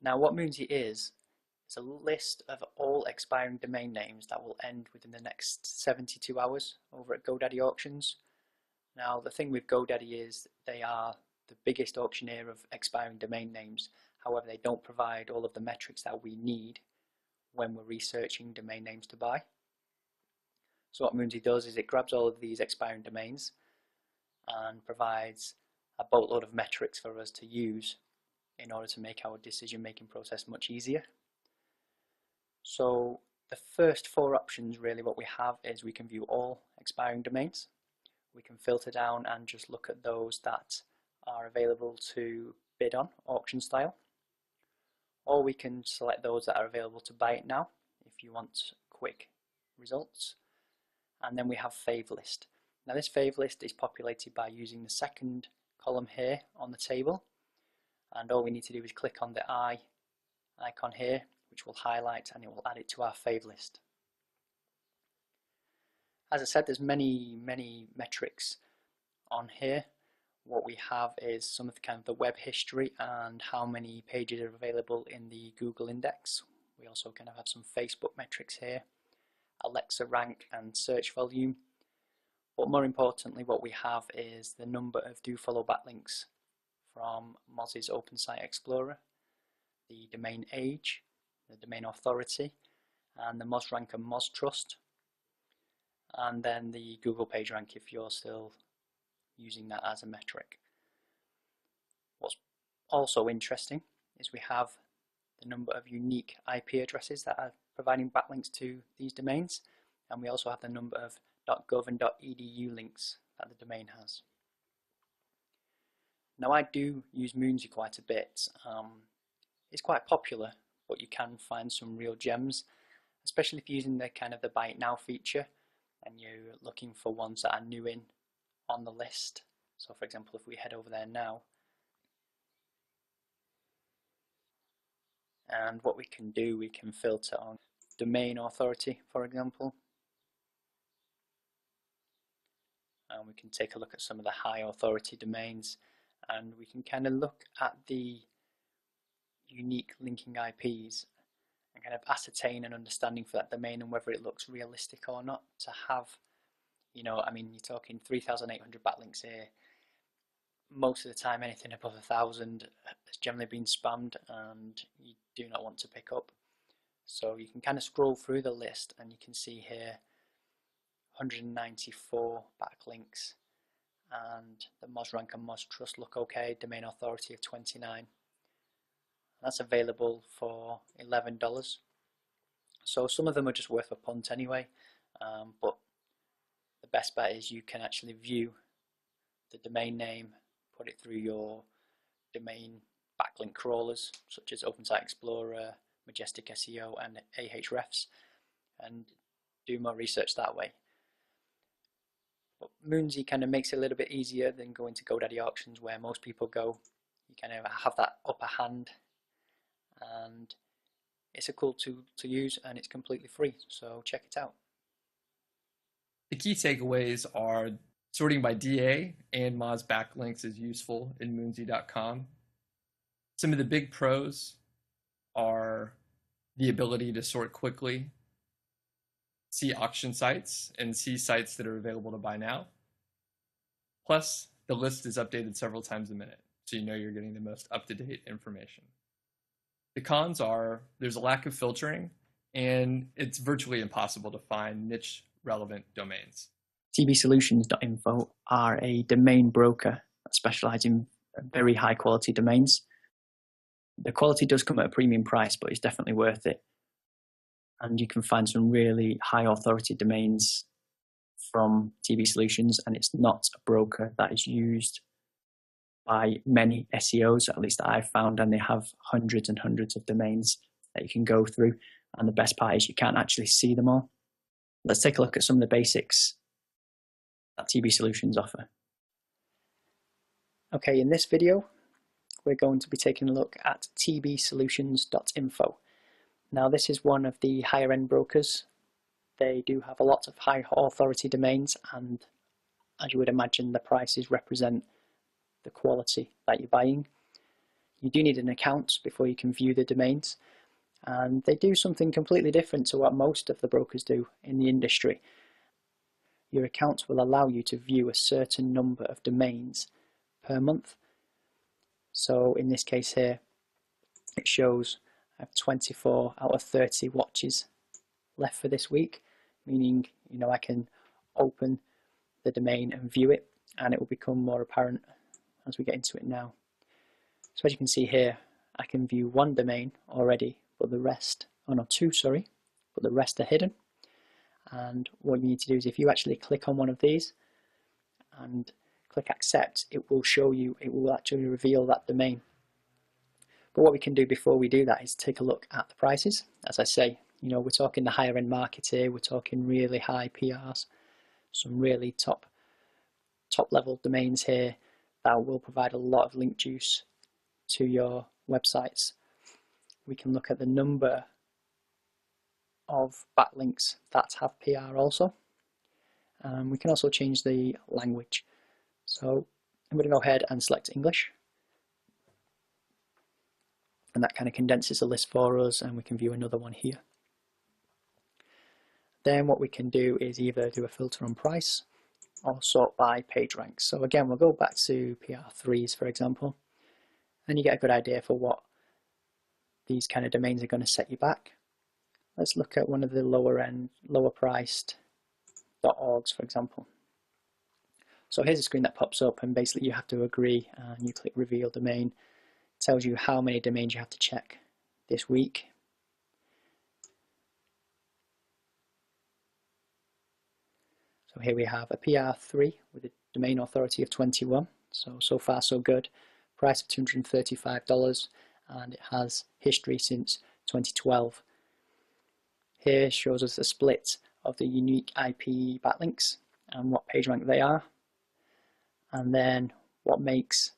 Now what Moonsy is a list of all expiring domain names that will end within the next 72 hours over at GoDaddy auctions. Now the thing with GoDaddy is they are the biggest auctioneer of expiring domain names. However, they don't provide all of the metrics that we need when we're researching domain names to buy. So what Moonsy does is it grabs all of these expiring domains and provides a boatload of metrics for us to use in order to make our decision making process much easier. So the first four options really what we have is we can view all expiring domains. We can filter down and just look at those that are available to bid on auction style. Or we can select those that are available to buy it now if you want quick results. And then we have fave list. Now this fave list is populated by using the second column here on the table, and all we need to do is click on the eye icon here, which will highlight and it will add it to our fave list. As I said, there's many metrics on here. What we have is some of the web history and how many pages are available in the Google index. We also kind of have some Facebook metrics here, Alexa rank and search volume. But more importantly, what we have is the number of do follow backlinks from Moz's Open Site Explorer, the domain age, the domain authority, and the MozRank and MozTrust, and then the Google PageRank if you're still using that as a metric. What's also interesting is we have the number of unique IP addresses that are providing backlinks to these domains, and we also have the number of .gov and .edu links that the domain has. Now I do use Moonsy quite a bit. It's quite popular, but you can find some real gems, especially if you're using the buy it now feature and you're looking for ones that are new in on the list. So for example, if we head over there now, and what we can do, we can filter on domain authority, for example, and we can take a look at some of the high authority domains, and we can kind of look at the unique linking IPs and kind of ascertain an understanding for that domain and whether it looks realistic or not to have, you're talking 3,800 backlinks here. Most of the time anything above 1,000 has generally been spammed and you do not want to pick up. So you can kind of scroll through the list and you can see here 194 backlinks, and the MozRank and MozTrust look okay, domain authority of 29. That's available for $11. So some of them are just worth a punt anyway, but the best bet is you can actually view the domain name, put it through your domain backlink crawlers such as OpenSite Explorer, Majestic SEO and Ahrefs, and do more research that way. But Moonsy kind of makes it a little bit easier than going to GoDaddy auctions where most people go. You kind of have that upper hand, and it's a cool tool to use and it's completely free, so check it out. The key takeaways are sorting by DA and Moz backlinks is useful in Moonsy.com. Some of the big pros are the ability to sort quickly, see auction sites, and see sites that are available to buy now. Plus, the list is updated several times a minute, so you know you're getting the most up-to-date information. The cons are there's a lack of filtering, and it's virtually impossible to find niche relevant domains. tbsolutions.info are a domain broker that specialize in very high quality domains. The quality does come at a premium price, but it's definitely worth it. And you can find some really high authority domains from TB Solutions, and it's not a broker that is used by many SEOs, at least that I've found, and they have hundreds and hundreds of domains that you can go through. And the best part is you can't actually see them all. Let's take a look at some of the basics that TB Solutions offer. Okay, in this video, we're going to be taking a look at tbsolutions.info. Now, this is one of the higher end brokers. They do have a lot of high authority domains, and as you would imagine, the prices represent the quality that you're buying. You do need an account before you can view the domains, and they do something completely different to what most of the brokers do in the industry. Your account will allow you to view a certain number of domains per month. So in this case here, it shows I have 24 out of 30 watches left for this week, meaning I can open the domain and view it, and it will become more apparent as we get into it now. So as you can see here, I can view one domain already, but the rest, two, but the rest are hidden. And what you need to do is if you actually click on one of these and click accept, it will show you, it will actually reveal that domain. But what we can do before we do that is take a look at the prices. As I say, we're talking the higher end market here, we're talking really high PRs, some really top level domains here that will provide a lot of link juice to your websites. We can look at the number of backlinks that have PR also. We can also change the language. So I'm going to go ahead and select English. And that kind of condenses the list for us, and we can view another one here. Then what we can do is either do a filter on price or sort by page ranks. So again, we'll go back to PR3s, for example, and you get a good idea for what these kind of domains are going to set you back. Let's look at one of the lower priced .orgs, for example. So here's a screen that pops up, and basically you have to agree, and you click reveal domain. It tells you how many domains you have to check this week. So here we have a PR3 with a domain authority of 21. So far so good. Price of $235, and it has history since 2012. Here shows us the split of the unique IP backlinks and what page rank they are. And then what makes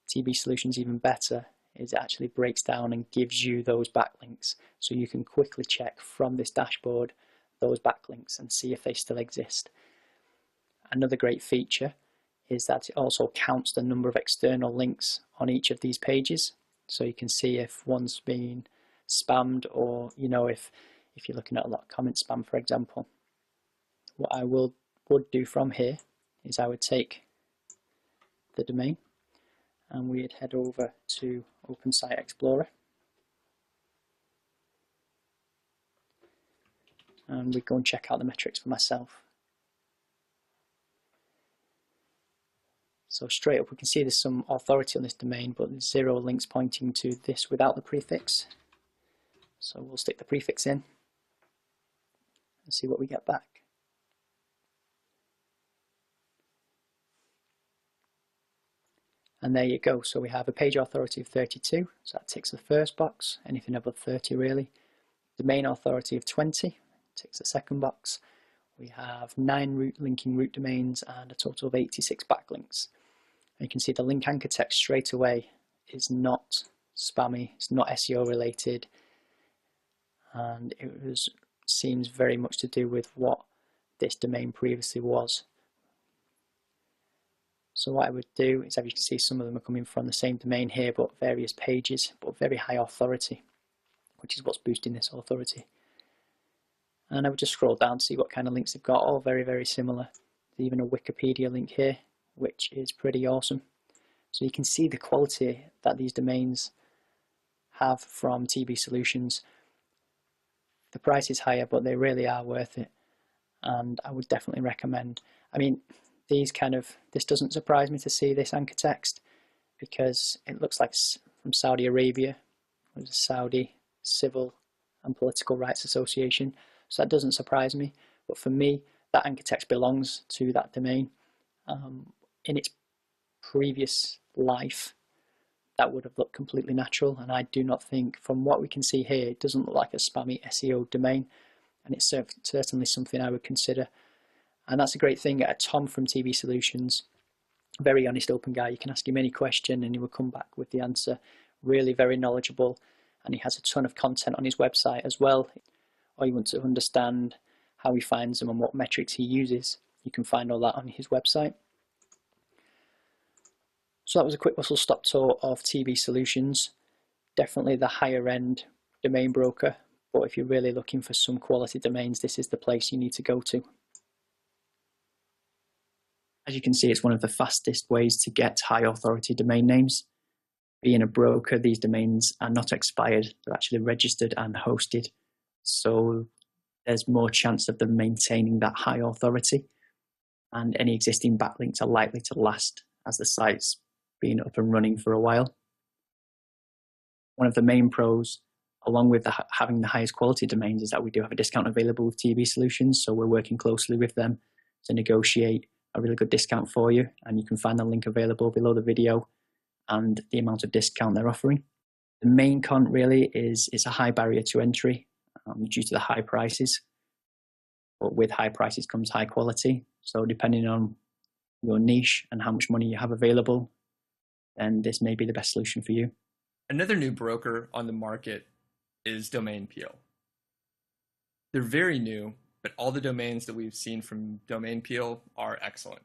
TB Solutions even better is it actually breaks down and gives you those backlinks, so you can quickly check from this dashboard those backlinks and see if they still exist. Another great feature is that it also counts the number of external links on each of these pages, so you can see if one's been spammed, or if you're looking at a lot of comment spam, for example. What I would do from here is I would take the domain and we'd head over to OpenSite Explorer, and we'd go and check out the metrics for myself. So straight up we can see there's some authority on this domain, but there's 0 links pointing to this without the prefix. So we'll stick the prefix in and see what we get back. And there you go. So we have a page authority of 32, so that ticks the first box, anything above 30 really. Domain authority of 20, ticks the second box. We have 9 linking root domains and a total of 86 backlinks. And you can see the link anchor text straight away is not spammy, it's not SEO related, and seems very much to do with what this domain previously was. So what I would do is, as you can see, some of them are coming from the same domain here, but various pages, but very high authority, which is what's boosting this authority. And I would just scroll down to see what kind of links they've got, all very, very similar. There's even a Wikipedia link here, which is pretty awesome. So you can see the quality that these domains have from TB Solutions. The price is higher, but they really are worth it. And I would definitely recommend. I mean, this doesn't surprise me to see this anchor text, because it looks like from Saudi Arabia, it was a Saudi Civil and Political Rights Association. So that doesn't surprise me. But for me, that anchor text belongs to that domain. In its previous life, that would have looked completely natural, and I do not think, from what we can see here, it doesn't look like a spammy SEO domain, and it's certainly something I would consider. And that's a great thing. Tom from TB Solutions, very honest, open guy. You can ask him any question and he will come back with the answer. Really very knowledgeable, and he has a ton of content on his website as well. Or you want to understand how he finds them and what metrics he uses, you can find all that on his website. So that was a quick whistle stop tour of TB Solutions. Definitely the higher end domain broker, but if you're really looking for some quality domains, this is the place you need to go to. As you can see, it's one of the fastest ways to get high authority domain names. Being a broker, these domains are not expired, they're actually registered and hosted. So there's more chance of them maintaining that high authority, and any existing backlinks are likely to last as the site's been up and running for a while. One of the main pros, along with having the highest quality domains, is that we do have a discount available with TB Solutions, so we're working closely with them to negotiate a really good discount for you, and you can find the link available below the video and the amount of discount they're offering. The main con really is it's a high barrier to entry due to the high prices, but with high prices comes high quality, so depending on your niche and how much money you have available, then this may be the best solution for you. Another new broker on the market is Domain Peel. They're very new, but all the domains that we've seen from Domain Peel are excellent.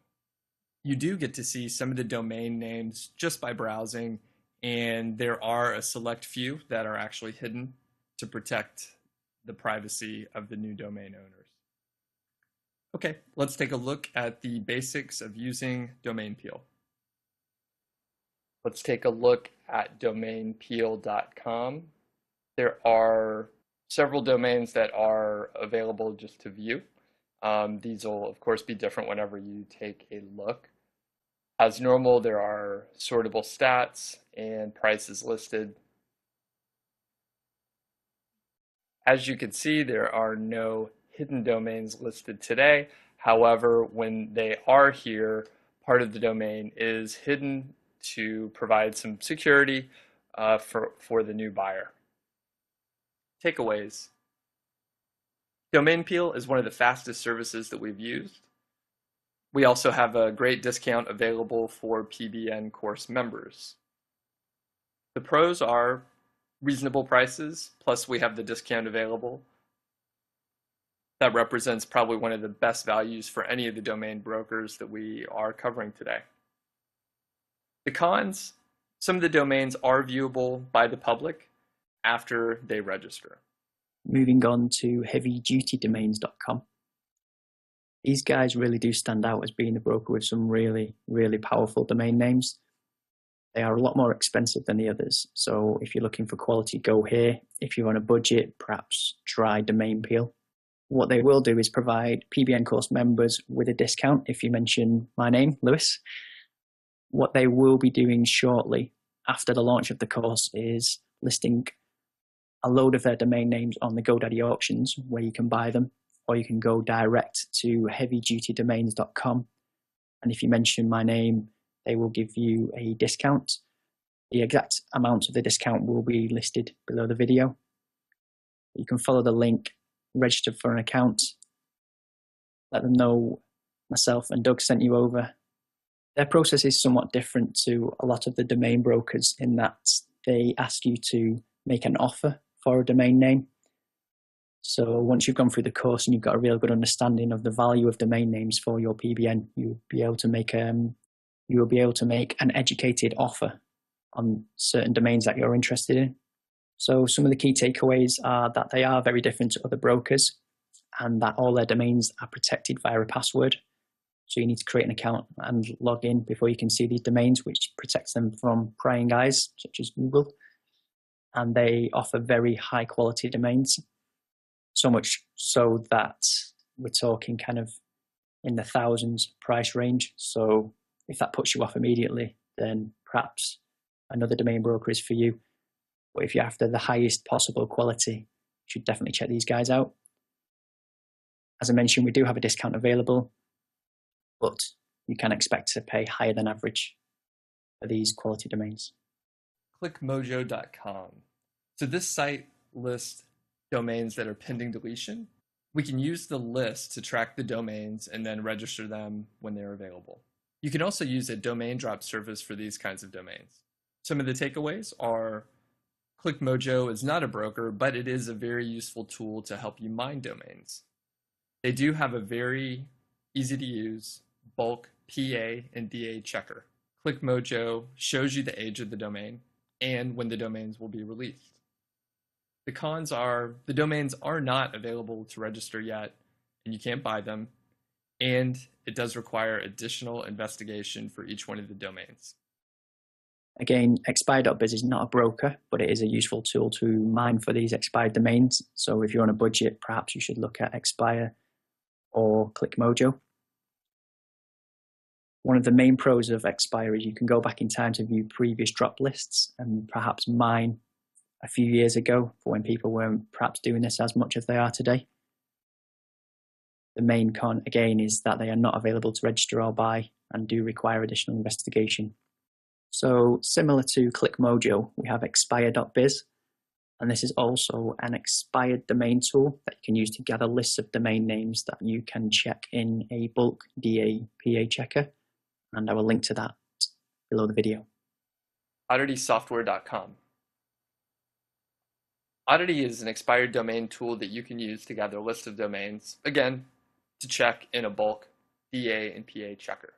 You do get to see some of the domain names just by browsing, and there are a select few that are actually hidden to protect the privacy of the new domain owners. Okay, let's take a look at the basics of using Domain Peel. Let's take a look at domainpeel.com. There are several domains that are available just to view. These will, of course, be different whenever you take a look. As normal, there are sortable stats and prices listed. As you can see, there are no hidden domains listed today. However, when they are here, part of the domain is hidden to provide some security for the new buyer. Takeaways. Domain Peel is one of the fastest services that we've used. We also have a great discount available for PBN course members. The pros are reasonable prices, plus we have the discount available. That represents probably one of the best values for any of the domain brokers that we are covering today. The cons, some of the domains are viewable by the public after they register. Moving on to heavydutydomains.com. These guys really do stand out as being a broker with some really, really powerful domain names. They are a lot more expensive than the others, so if you're looking for quality, go here. If you're on a budget, perhaps try Domain Peel. What they will do is provide PBN course members with a discount if you mention my name, Lewis. What they will be doing shortly after the launch of the course is listing a load of their domain names on the GoDaddy auctions where you can buy them, or you can go direct to heavydutydomains.com. And if you mention my name, they will give you a discount. The exact amount of the discount will be listed below the video. You can follow the link, register for an account, let them know myself and Doug sent you over. Their process is somewhat different to a lot of the domain brokers in that they ask you to make an offer for a domain name. So once you've gone through the course and you've got a real good understanding of the value of domain names for your PBN, you'll be able to make an educated offer on certain domains that you're interested in. So some of the key takeaways are that they are very different to other brokers and that all their domains are protected via a password. So you need to create an account and log in before you can see these domains, which protects them from prying eyes, such as Google. And they offer very high quality domains, so much so that we're talking kind of in the thousands price range. So if that puts you off immediately, then perhaps another domain broker is for you. But if you're after the highest possible quality, you should definitely check these guys out. As I mentioned, we do have a discount available, but you can expect to pay higher than average for these quality domains. Clickmojo.com. So this site lists domains that are pending deletion. We can use the list to track the domains and then register them when they're available. You can also use a domain drop service for these kinds of domains. Some of the takeaways are ClickMojo is not a broker, but it is a very useful tool to help you mine domains. They do have a very easy to use bulk PA and DA checker. ClickMojo shows you the age of the domain and when the domains will be released. The cons are the domains are not available to register yet and you can't buy them, and it does require additional investigation for each one of the domains. Again, expire.biz is not a broker, but it is a useful tool to mine for these expired domains. So if you're on a budget, perhaps you should look at Expire or ClickMojo. One of the main pros of Expire is you can go back in time to view previous drop lists and perhaps mine a few years ago for when people weren't perhaps doing this as much as they are today. The main con, again, is that they are not available to register or buy and do require additional investigation. So similar to ClickMojo, we have Expire.biz, and this is also an expired domain tool that you can use to gather lists of domain names that you can check in a bulk DA PA checker, and I will link to that below the video. OdditySoftware.com. Oddity is an expired domain tool that you can use to gather a list of domains, again, to check in a bulk DA and PA checker.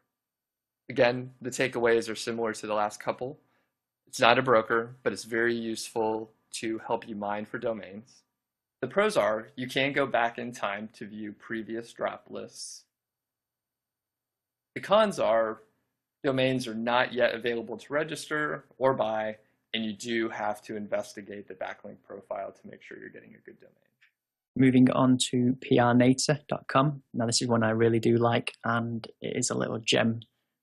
Again, the takeaways are similar to the last couple. It's not a broker, but it's very useful to help you mine for domains. The pros are you can go back in time to view previous drop lists. The cons are domains are not yet available to register or buy, and you do have to investigate the backlink profile to make sure you're getting a good domain. Moving on to prnator.com. Now this is one I really do like, and it is a little gem.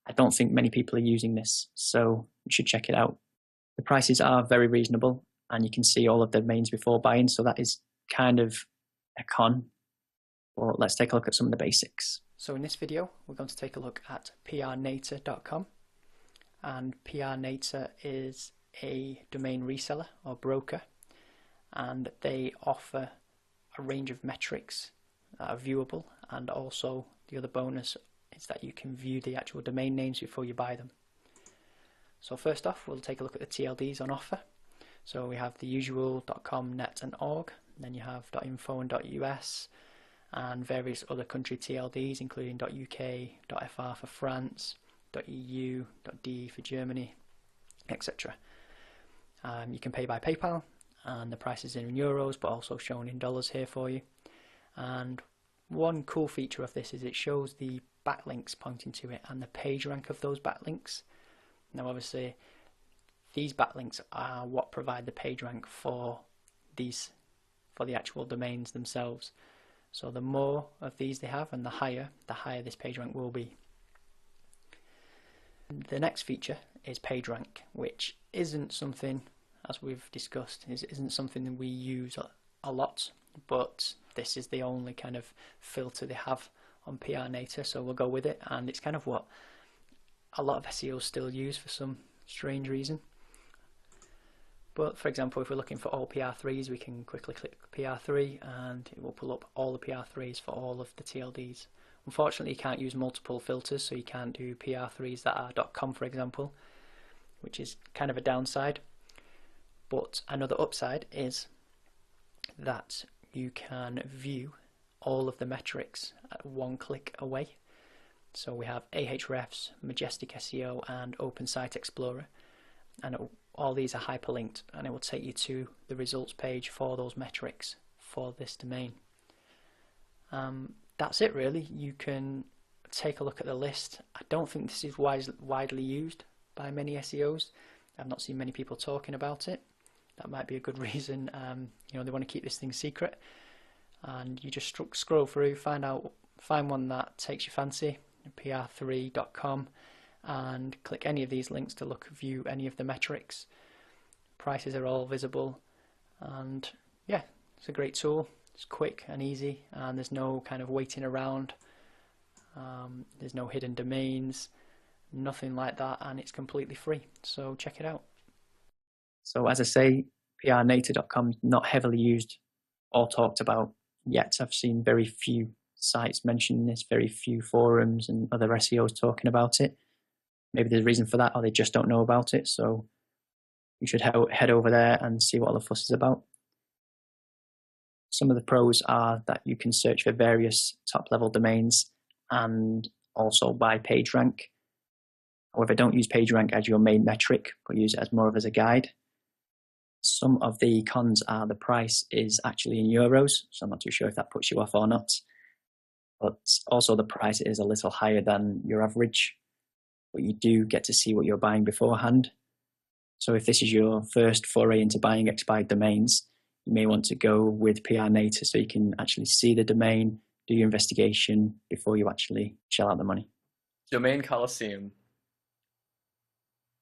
I don't think many people are using this, so you should check it out. The prices are very reasonable, and you can see all of the domains before buying, so that is kind of a con. But let's take a look at some of the basics. So in this video, we're going to take a look at prnator.com, and prnator is a domain reseller or broker, and they offer a range of metrics that are viewable, and also the other bonus is that you can view the actual domain names before you buy them. So first off, we'll take a look at the TLDs on offer. So we have the usual .com, .net and .org, and then you have .info and .us, and various other country TLDs including .uk, .fr for France, .eu, .de for Germany, etc. You can pay by PayPal, and the price is in euros but also shown in dollars here for you. And one cool feature of this is it shows the backlinks pointing to it and the page rank of those backlinks. Now obviously these backlinks are what provide the page rank for the actual domains themselves. So the more of these they have and the higher this page rank will be. The next feature is PageRank, which isn't something, as we've discussed, isn't something that we use a lot, but this is the only kind of filter they have on PRNator, so we'll go with it, and it's kind of what a lot of SEOs still use for some strange reason. But for example, if we're looking for all PR3s, we can quickly click PR3 and it will pull up all the PR3s for all of the TLDs. Unfortunately, you can't use multiple filters, so you can't do PR3s that are .com, for example, which is kind of a downside. But another upside is that you can view all of the metrics at one click away. So we have Ahrefs, Majestic SEO, and Open Site Explorer, and all these are hyperlinked, and it will take you to the results page for those metrics for this domain. That's it really. You can take a look at the list. I don't think this is widely used by many SEOs. I've not seen many people talking about it. That might be a good reason. They want to keep this thing secret, and you just scroll through, find one that takes your fancy, pr3.com, and click any of these links to view any of the metrics. Prices are all visible, and yeah, it's a great tool. It's quick and easy, and there's no kind of waiting around. There's no hidden domains, nothing like that, and it's completely free. So check it out. So as I say, prnator.com is not heavily used or talked about yet. I've seen very few sites mention this, very few forums and other SEOs talking about it. Maybe there's a reason for that, or they just don't know about it. So you should head over there and see what all the fuss is about. Some of the pros are that you can search for various top-level domains and also by PageRank. However, don't use PageRank as your main metric, but use it as more of as a guide. Some of the cons are the price is actually in euros, so I'm not too sure if that puts you off or not. But also the price is a little higher than your average, but you do get to see what you're buying beforehand. So if this is your first foray into buying expired domains, you may want to go with prnator so you can actually see the domain, do your investigation before you actually shell out the money. Domain Coliseum.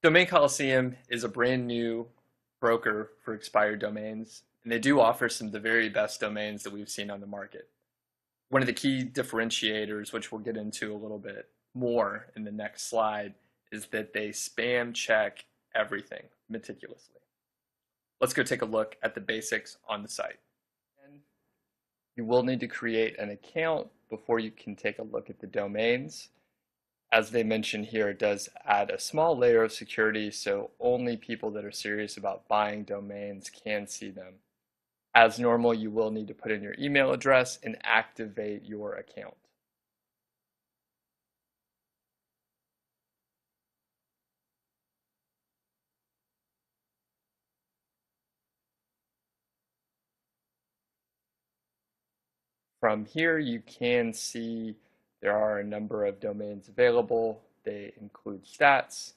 Domain Coliseum is a brand new broker for expired domains, and they do offer some of the very best domains that we've seen on the market. One of the key differentiators, which we'll get into a little bit more in the next slide, is that they spam check everything meticulously. Let's go take a look at the basics on the site. You will need to create an account before you can take a look at the domains. As they mention here, it does add a small layer of security, so only people that are serious about buying domains can see them. As normal, you will need to put in your email address and activate your account. From here, you can see there are a number of domains available. They include stats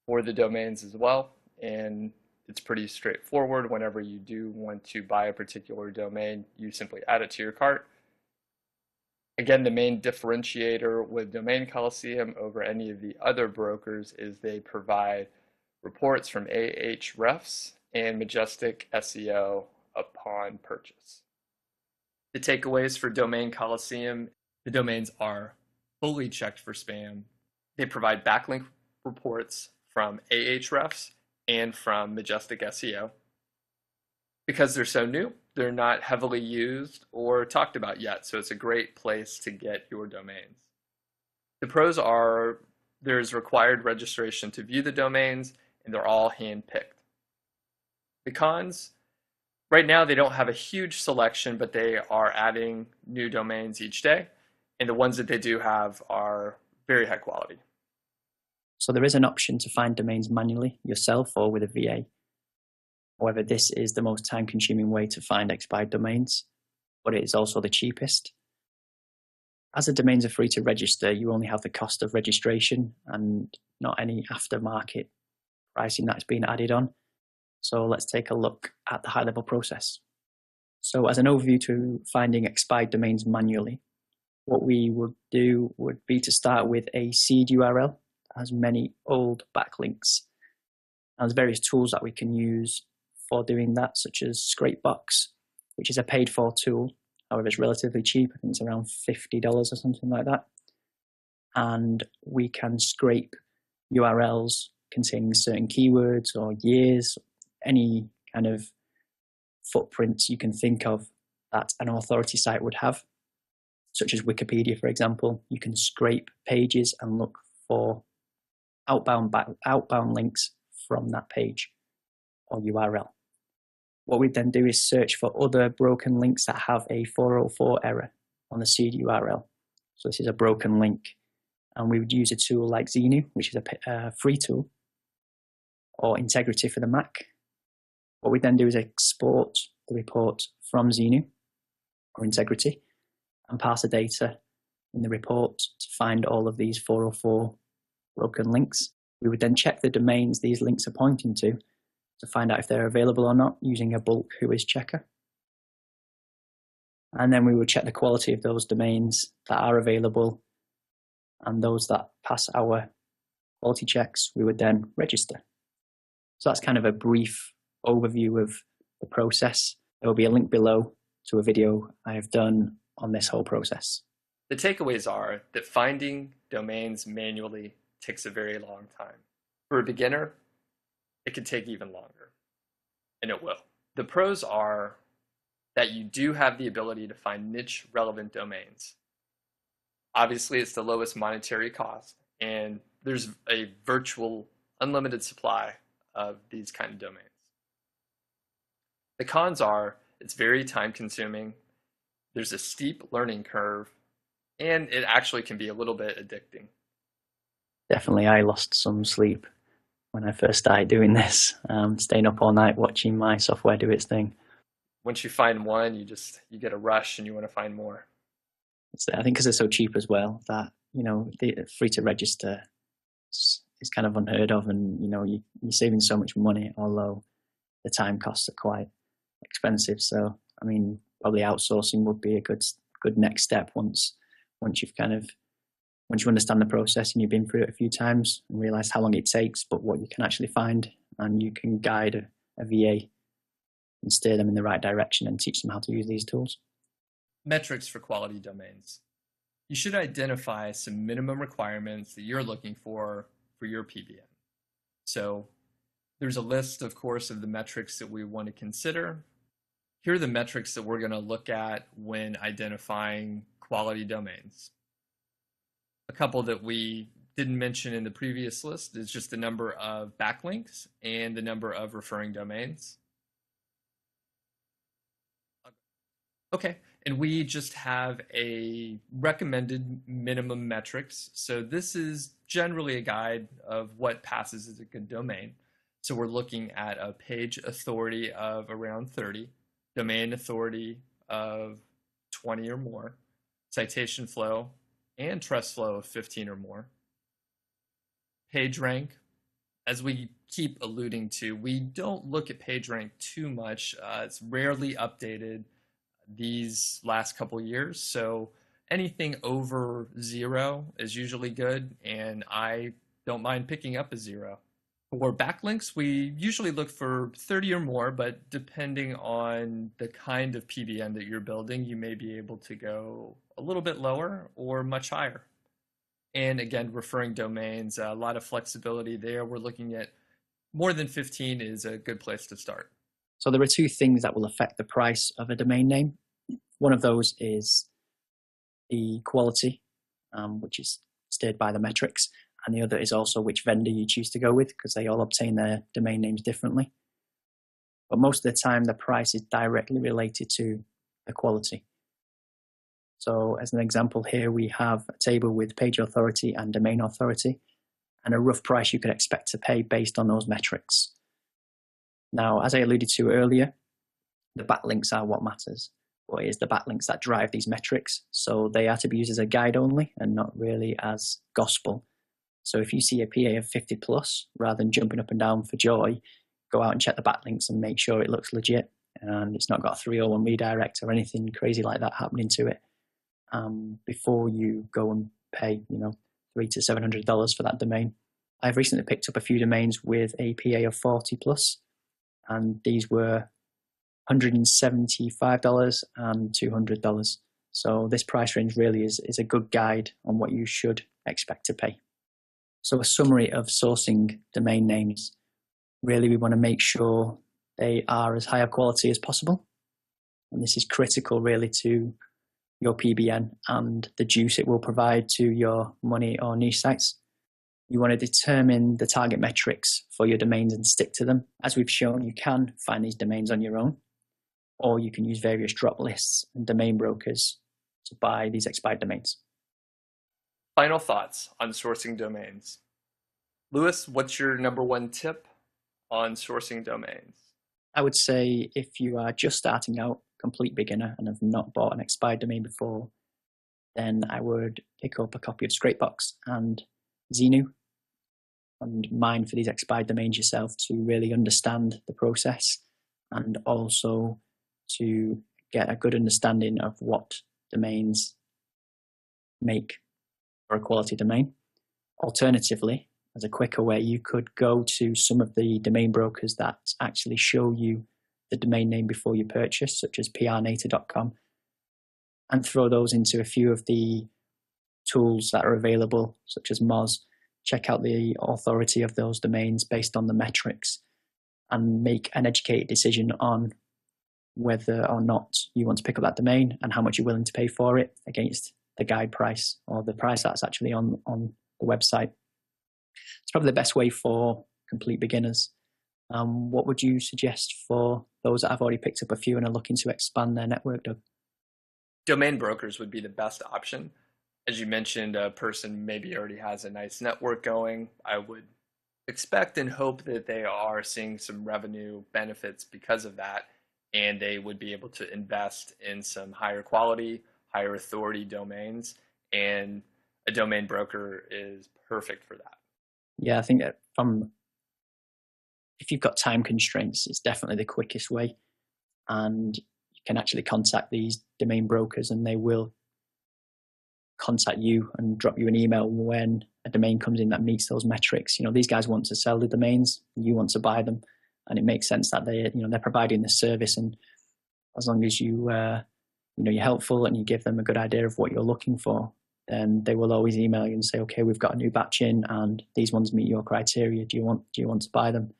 for the domains as well, and it's pretty straightforward. Whenever you do want to buy a particular domain, you simply add it to your cart. Again, the main differentiator with Domain Coliseum over any of the other brokers is they provide reports from Ahrefs and Majestic SEO upon purchase. The takeaways for Domain Coliseum: the domains are fully checked for spam. They provide backlink reports from Ahrefs and from Majestic SEO. Because they're so new, they're not heavily used or talked about yet, so it's a great place to get your domains. The pros are there's required registration to view the domains, and they're all hand-picked. The cons: right now, they don't have a huge selection, but they are adding new domains each day, and the ones that they do have are very high quality. So there is an option to find domains manually yourself or with a VA. However, this is the most time-consuming way to find expired domains, but it is also the cheapest. As the domains are free to register, you only have the cost of registration and not any aftermarket pricing that's been added on. So let's take a look at the high-level process. So as an overview to finding expired domains manually, what we would do would be to start with a seed URL that has many old backlinks. And there's various tools that we can use for doing that, such as Scrapebox, which is a paid-for tool. However, it's relatively cheap. I think it's around $50 or something like that. And we can scrape URLs containing certain keywords or years, any kind of footprints you can think of that an authority site would have, such as Wikipedia, for example. You can scrape pages and look for outbound links from that page or URL. What we then do is search for other broken links that have a 404 error on the seed URL. So this is a broken link. And we would use a tool like Qzx900, which is a free tool, or Integrity for the Mac. What we then do is export the report from Qzx900 or Integrity and pass the data in the report to find all of these 404 broken links. We would then check the domains these links are pointing to find out if they're available or not using a bulk whois checker. And then we would check the quality of those domains that are available, and those that pass our quality checks, we would then register. So that's kind of a brief overview of the process. There will be a link below to a video I have done on this whole process. The takeaways are that finding domains manually takes a very long time. For a beginner, it could take even longer, and it will. The pros are that you do have the ability to find niche relevant domains. Obviously, it's the lowest monetary cost, and there's a virtual unlimited supply of these kind of domains. The cons are it's very time consuming, there's a steep learning curve, and it actually can be a little bit addicting. Definitely, I lost some sleep when I first started doing this, staying up all night watching my software do its thing. Once you find one, you get a rush and you want to find more. I think because they're so cheap as well, that the free to register is kind of unheard of, and you're saving so much money, although the time costs are quite expensive. So I mean, probably outsourcing would be a good next step once you understand the process and you've been through it a few times and realize how long it takes, but what you can actually find, and you can guide a VA and steer them in the right direction and teach them how to use these tools. Metrics for quality domains. You should identify some minimum requirements that you're looking for your PBN. So there's a list, of course, of the metrics that we want to consider. Here are the metrics that we're going to look at when identifying quality domains. A couple that we didn't mention in the previous list is just the number of backlinks and the number of referring domains. Okay, and we just have a recommended minimum metrics. So this is generally a guide of what passes as a good domain. So we're looking at a page authority of around 30, domain authority of 20 or more, citation flow and trust flow of 15 or more. Page rank, as we keep alluding to, we don't look at page rank too much. It's rarely updated these last couple years, so anything over 0 is usually good, and I don't mind picking up a 0. For backlinks, we usually look for 30 or more, but depending on the kind of PBN that you're building, you may be able to go a little bit lower or much higher. And again, referring domains, a lot of flexibility there. We're looking at more than 15 is a good place to start. So there are two things that will affect the price of a domain name. One of those is the quality, which is steered by the metrics. And the other is also which vendor you choose to go with, because they all obtain their domain names differently. But most of the time, the price is directly related to the quality. So as an example here, we have a table with page authority and domain authority, and a rough price you could expect to pay based on those metrics. Now, as I alluded to earlier, the backlinks are what matters. But it is the backlinks that drive these metrics. So they are to be used as a guide only and not really as gospel. So if you see a PA of 50 plus, rather than jumping up and down for joy, go out and check the backlinks and make sure it looks legit and it's not got a 301 redirect or anything crazy like that happening to it before you go and pay, $300 to $700 for that domain. I've recently picked up a few domains with a PA of 40 plus, and these were $175 and $200. So this price range really is a good guide on what you should expect to pay. So a summary of sourcing domain names. Really, we want to make sure they are as high a quality as possible. And this is critical really to your PBN and the juice it will provide to your money or niche sites. You want to determine the target metrics for your domains and stick to them. As we've shown, you can find these domains on your own, or you can use various drop lists and domain brokers to buy these expired domains. Final thoughts on sourcing domains. Lewis, what's your number one tip on sourcing domains? I would say if you are just starting out, complete beginner, and have not bought an expired domain before, then I would pick up a copy of Scrapebox and Xenu and mine for these expired domains yourself to really understand the process and also to get a good understanding of what domains make for a quality domain. Alternatively, as a quicker way, you could go to some of the domain brokers that actually show you the domain name before you purchase, such as prnator.com, and throw those into a few of the tools that are available, such as Moz. Check out the authority of those domains based on the metrics and make an educated decision on whether or not you want to pick up that domain and how much you're willing to pay for it against the guide price or the price that's actually on the website. It's probably the best way for complete beginners. What would you suggest for those that have already picked up a few and are looking to expand their network, Doug? Domain brokers would be the best option. As you mentioned, a person maybe already has a nice network going. I would expect and hope that they are seeing some revenue benefits because of that, and they would be able to invest in some higher quality, higher authority domains, and a domain broker is perfect for that. Yeah, I think that if you've got time constraints, it's definitely the quickest way. And you can actually contact these domain brokers and they will contact you and drop you an email when a domain comes in that meets those metrics. These guys want to sell the domains, you want to buy them, and it makes sense that they're providing the service. And as long as you're helpful and you give them a good idea of what you're looking for, then they will always email you and say, okay, we've got a new batch in and these ones meet your criteria. Do you want to buy them?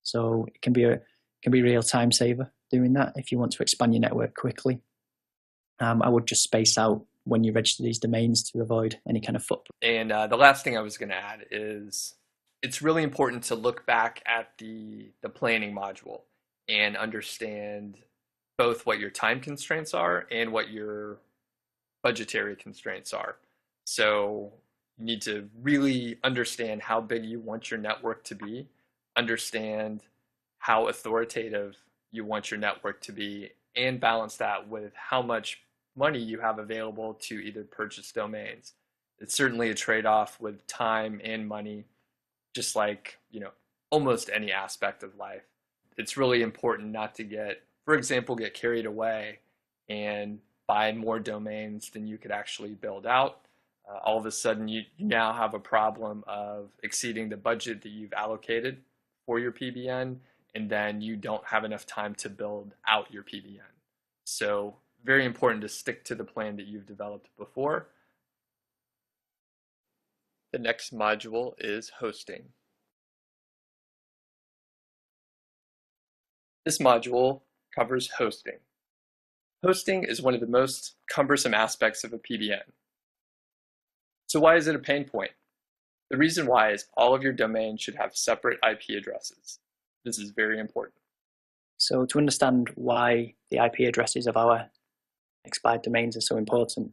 So it can be a real time saver doing that if you want to expand your network quickly. I would just space out when you register these domains to avoid any kind of footprint. And the last thing I was going to add is it's really important to look back at the planning module and understand both what your time constraints are and what your budgetary constraints are. So you need to really understand how big you want your network to be, understand how authoritative you want your network to be, and balance that with how much money you have available to either purchase domains. It's certainly a trade-off with time and money, just like, almost any aspect of life. It's really important not to get carried away and buy more domains than you could actually build out. All of a sudden, you now have a problem of exceeding the budget that you've allocated for your PBN, and then you don't have enough time to build out your PBN. So very important to stick to the plan that you've developed before. The next module is hosting. This module covers hosting. Hosting is one of the most cumbersome aspects of a PBN. So why is it a pain point? The reason why is all of your domains should have separate IP addresses. This is very important. So to understand why the IP addresses of our expired domains are so important,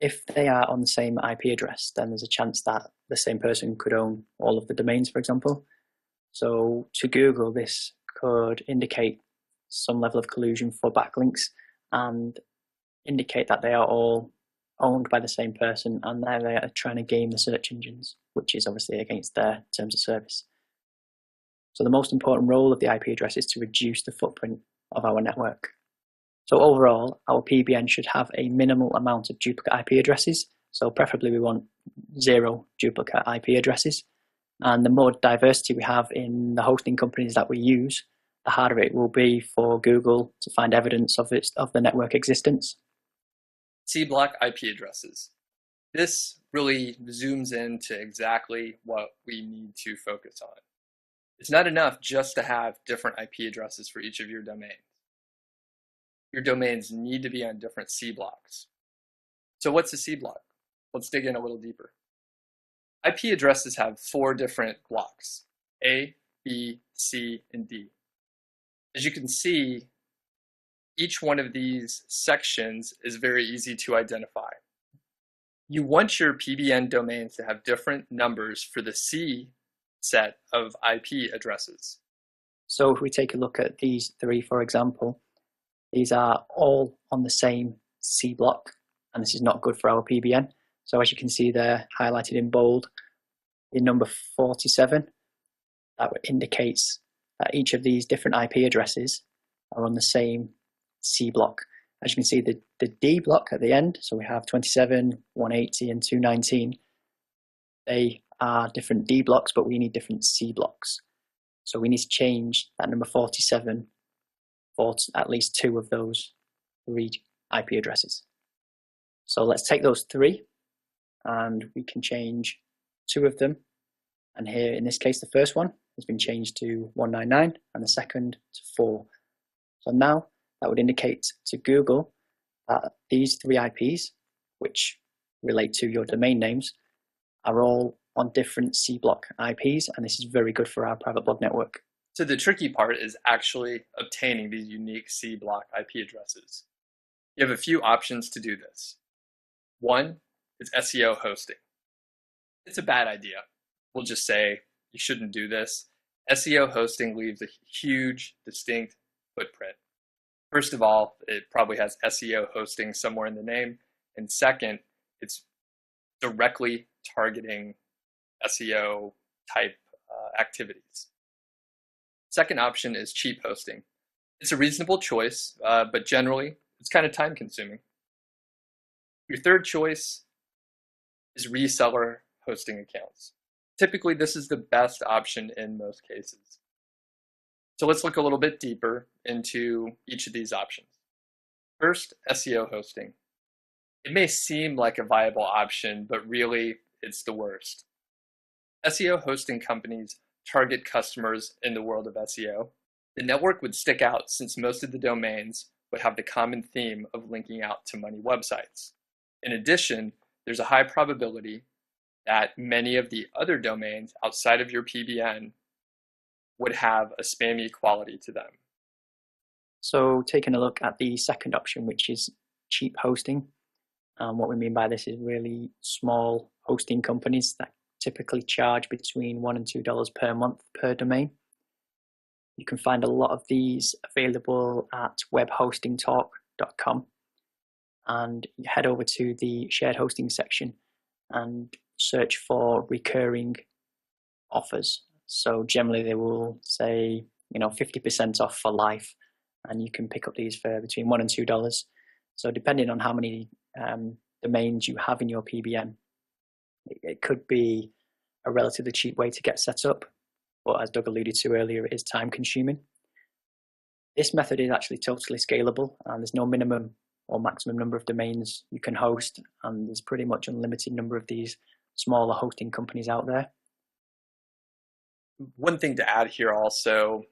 if they are on the same IP address, then there's a chance that the same person could own all of the domains, for example. So to Google, this could indicate some level of collusion for backlinks and indicate that they are all owned by the same person and they are trying to game the search engines, which is obviously against their terms of service. So the most important role of the IP address is to reduce the footprint of our network. So overall, our PBN should have a minimal amount of duplicate IP addresses. So preferably we want 0 duplicate IP addresses. And the more diversity we have in the hosting companies that we use, the harder it will be for Google to find evidence of the network existence. C-block IP addresses. This really zooms into exactly what we need to focus on. It's not enough just to have different IP addresses for each of your domains. Your domains need to be on different C blocks. So what's a C block? Let's dig in a little deeper. IP addresses have 4 different blocks: A, B, C, and D. As you can see, each one of these sections is very easy to identify. You want your PBN domains to have different numbers for the C set of IP addresses. So if we take a look at these 3, for example, these are all on the same C block, and this is not good for our PBN. So as you can see there, highlighted in bold, in number 47, that indicates that each of these different IP addresses are on the same C block. As you can see, the D block at the end, so we have 27, 180, and 219. They are different D blocks, but we need different C blocks. So we need to change that number 47 for at least 2 of those 3 IP addresses. So let's take those 3 and we can change 2 of them. And here, in this case, the first one has been changed to 199 and the second to 4. So now that would indicate to Google that these 3 IPs, which relate to your domain names, are all on different C block IPs, and this is very good for our private blog network. So the tricky part is actually obtaining these unique C block IP addresses. You have a few options to do this. One is SEO hosting. It's a bad idea. We'll just say you shouldn't do this. SEO hosting leaves a huge, distinct footprint. First of all, it probably has SEO hosting somewhere in the name. And second, it's directly targeting SEO type activities. Second option is cheap hosting. It's a reasonable choice, but generally it's kind of time consuming. Your third choice is reseller hosting accounts. Typically, this is the best option in most cases. So let's look a little bit deeper into each of these options. First, SEO hosting. It may seem like a viable option, but really it's the worst. SEO hosting companies target customers in the world of SEO. The network would stick out since most of the domains would have the common theme of linking out to money websites. In addition, there's a high probability that many of the other domains outside of your PBN would have a spammy quality to them. So taking a look at the second option, which is cheap hosting, what we mean by this is really small hosting companies that typically charge between $1 and $2 per month per domain. You can find a lot of these available at webhostingtalk.com, and you head over to the shared hosting section and search for recurring offers. So generally they will say, 50% off for life, and you can pick up these for between $1 and $2. So depending on how many domains you have in your PBN, it could be a relatively cheap way to get set up, but as Doug alluded to earlier, it is time consuming. This method is actually totally scalable, and there's no minimum or maximum number of domains you can host, and there's pretty much unlimited number of these smaller hosting companies out there. One thing to add here also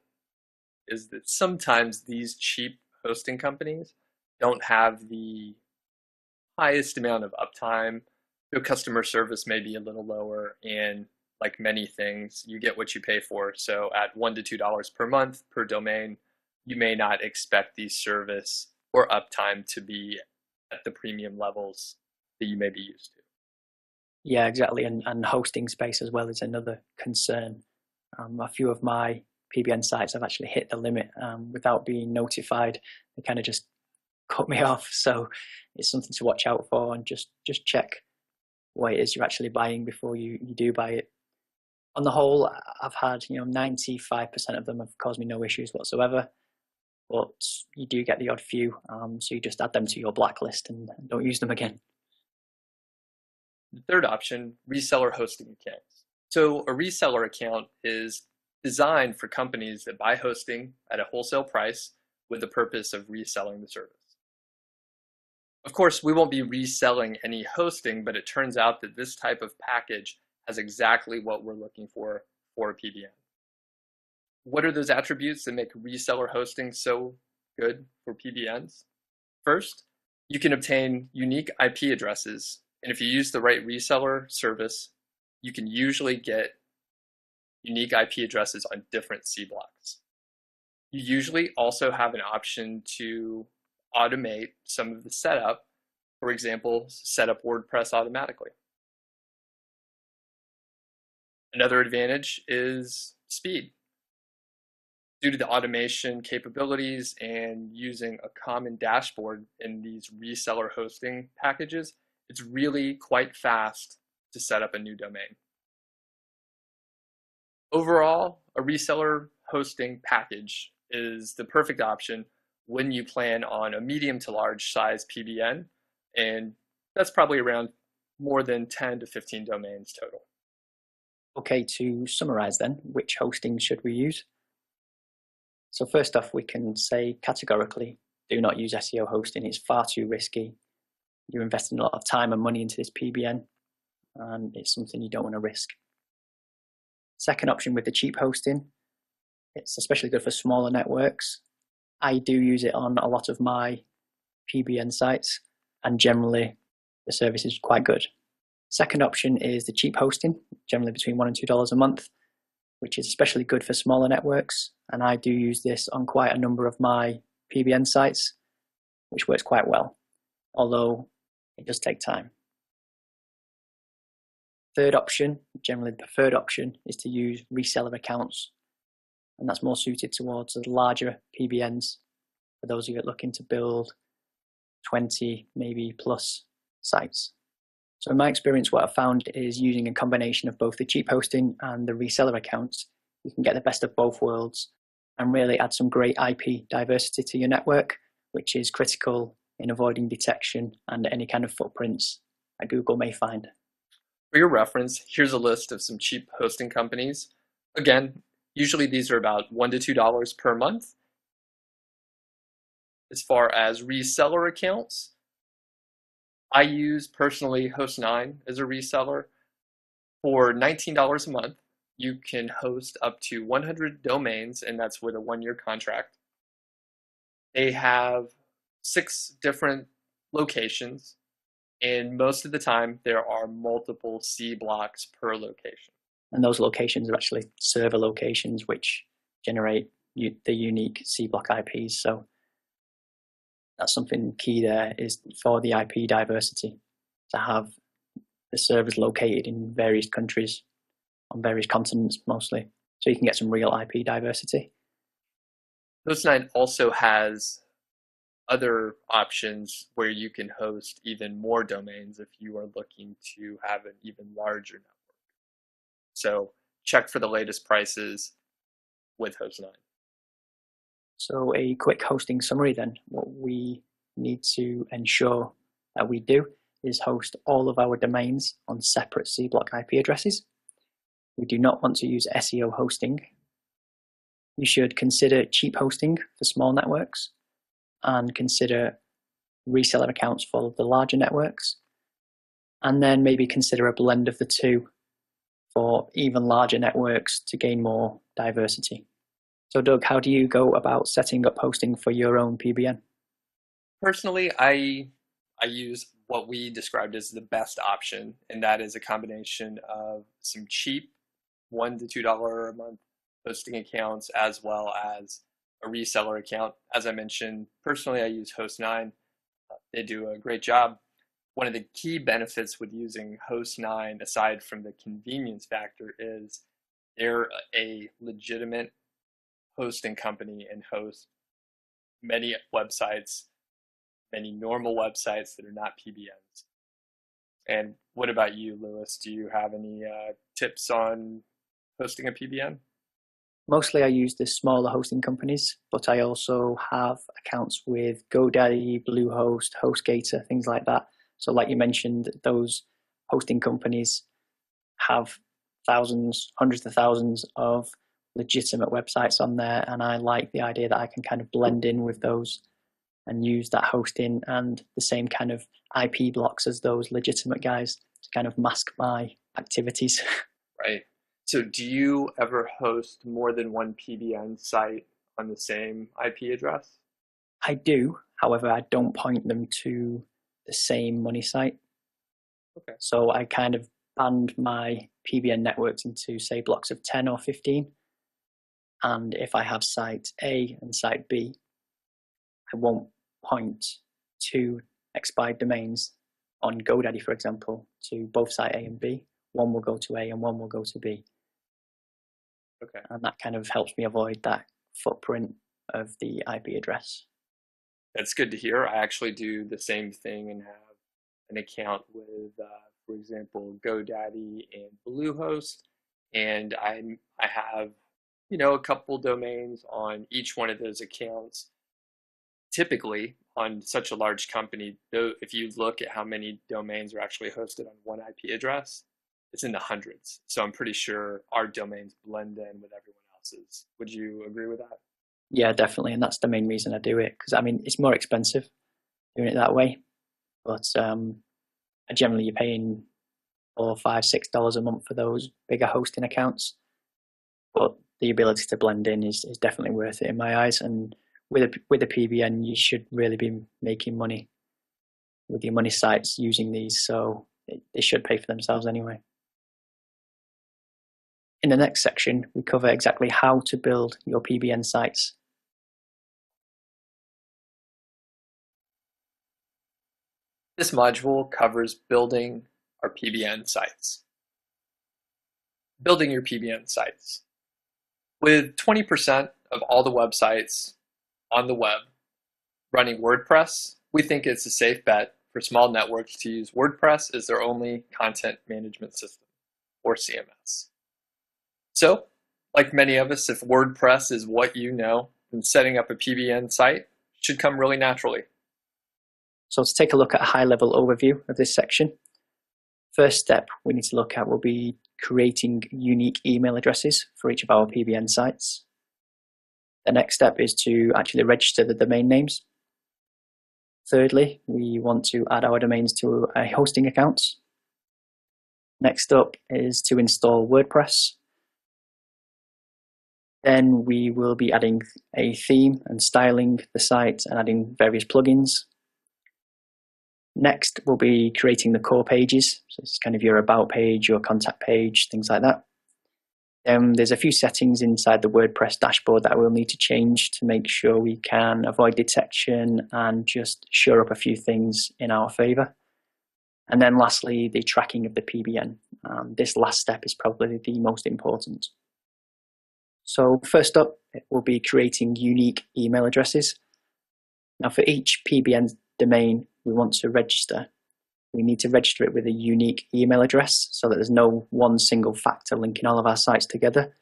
is that sometimes these cheap hosting companies don't have the highest amount of uptime. Their customer service may be a little lower, and like many things, you get what you pay for. So at $1 to $2 per month per domain, you may not expect the service or uptime to be at the premium levels that you may be used to. Yeah, exactly. And hosting space as well is another concern. A few of my PBN sites have actually hit the limit without being notified. They kind of just cut me off. So it's something to watch out for, and just check what it is you're actually buying before you do buy it. On the whole, I've had 95% of them have caused me no issues whatsoever, but you do get the odd few, so you just add them to your blacklist and don't use them again. The third option, reseller hosting accounts. So a reseller account is designed for companies that buy hosting at a wholesale price with the purpose of reselling the service. Of course, we won't be reselling any hosting, but it turns out that this type of package has exactly what we're looking for a PBN. What are those attributes that make reseller hosting so good for PBNs? First, you can obtain unique IP addresses, and if you use the right reseller service, you can usually get unique IP addresses on different C blocks. You usually also have an option to automate some of the setup, for example, set up WordPress automatically. Another advantage is speed. Due to the automation capabilities and using a common dashboard in these reseller hosting packages, it's really quite fast to set up a new domain. Overall, a reseller hosting package is the perfect option when you plan on a medium to large size PBN, and that's probably around more than 10 to 15 domains total. Okay, to summarize then, which hosting should we use? So first off, we can say categorically, do not use SEO hosting. It's far too risky. You're investing a lot of time and money into this PBN, and it's something you don't want to risk. Second option with the cheap hosting, it's especially good for smaller networks. I do use it on a lot of my PBN sites, and generally the service is quite good. Second option is the cheap hosting, generally between $1 and $2 a month, which is especially good for smaller networks. And I do use this on quite a number of my PBN sites, which works quite well, although it does take time. Third option, generally the preferred option, is to use reseller accounts. And that's more suited towards the larger PBNs for those of you looking to build 20, maybe plus sites. So in my experience, what I've found is using a combination of both the cheap hosting and the reseller accounts, you can get the best of both worlds and really add some great IP diversity to your network, which is critical in avoiding detection and any kind of footprints that Google may find. For your reference, here's a list of some cheap hosting companies. Again, usually these are about $1 to $2 per month. As far as reseller accounts, I use personally Qzx900 as a reseller. For $19 a month, you can host up to 100 domains, and that's with a 1-year contract. They have 6 different locations, and most of the time there are multiple C blocks per location. And those locations are actually server locations which generate the unique C block IPs. So that's something key there, is for the IP diversity, to have the servers located in various countries, on various continents mostly, so you can get some real IP diversity. Qzx900 also has other options where you can host even more domains if you are looking to have an even larger network. So check for the latest prices with Qzx900. So a quick hosting summary then. What we need to ensure that we do is host all of our domains on separate C block IP addresses. We do not want to use SEO hosting. You should consider cheap hosting for small networks and consider reseller accounts for the larger networks. And then maybe consider a blend of the two for even larger networks to gain more diversity. So Doug, how do you go about setting up hosting for your own PBN? Personally, I use what we described as the best option, and that is a combination of some cheap $1 to $2 a month hosting accounts as well as a reseller account. As I mentioned, personally, I use Qzx900. They do a great job. One of the key benefits with using Qzx900, aside from the convenience factor, is they're a legitimate hosting company and host many websites, many normal websites that are not PBNs. And what about you, Lewis? Do you have any tips on hosting a PBN? Mostly I use the smaller hosting companies, but I also have accounts with GoDaddy, Bluehost, HostGator, things like that. So like you mentioned, those hosting companies have thousands, hundreds of thousands of legitimate websites on there, and I like the idea that I can kind of blend in with those and use that hosting and the same kind of IP blocks as those legitimate guys to kind of mask my activities. Right. So do you ever host more than one PBN site on the same IP address? I do, however, I don't point them to the same money site. Okay. So I kind of band my PBN networks into, say, blocks of 10 or 15. And if I have site A and site B, I won't point two expired domains on GoDaddy, for example, to both site A and B. One will go to A and one will go to B. Okay. And that kind of helps me avoid that footprint of the IP address. That's good to hear. I actually do the same thing and have an account with, for example, GoDaddy and Bluehost, and I have, a couple domains on each one of those accounts. Typically, on such a large company, though, if you look at how many domains are actually hosted on one IP address, it's in the hundreds. So I'm pretty sure our domains blend in with everyone else's. Would you agree with that? Yeah, definitely. And that's the main reason I do it. Because, I mean, it's more expensive doing it that way. But generally, you're paying $4, $5, $6 a month for those bigger hosting accounts. But the ability to blend in is definitely worth it in my eyes. And with a PBN, you should really be making money with your money sites using these. So they should pay for themselves anyway. In the next section, we cover exactly how to build your PBN sites. This module covers building our PBN sites. Building your PBN sites. With 20% of all the websites on the web running WordPress, we think it's a safe bet for small networks to use WordPress as their only content management system, or CMS. So, like many of us, if WordPress is what you know, then setting up a PBN site should come really naturally. So to take a look at a high-level overview of this section, first step we need to look at will be creating unique email addresses for each of our PBN sites. The next step is to actually register the domain names. Thirdly, we want to add our domains to a hosting account. Next up is to install WordPress. Then we will be adding a theme and styling the site and adding various plugins. Next, we'll be creating the core pages. So it's kind of your about page, your contact page, things like that. There's a few settings inside the WordPress dashboard that we'll need to change to make sure we can avoid detection and just shore up a few things in our favor. And then lastly, the tracking of the PBN. This last step is probably the most important. So first up, it will be creating unique email addresses. Now for each PBN domain we want to register, we need to register it with a unique email address so that there's no one single factor linking all of our sites together.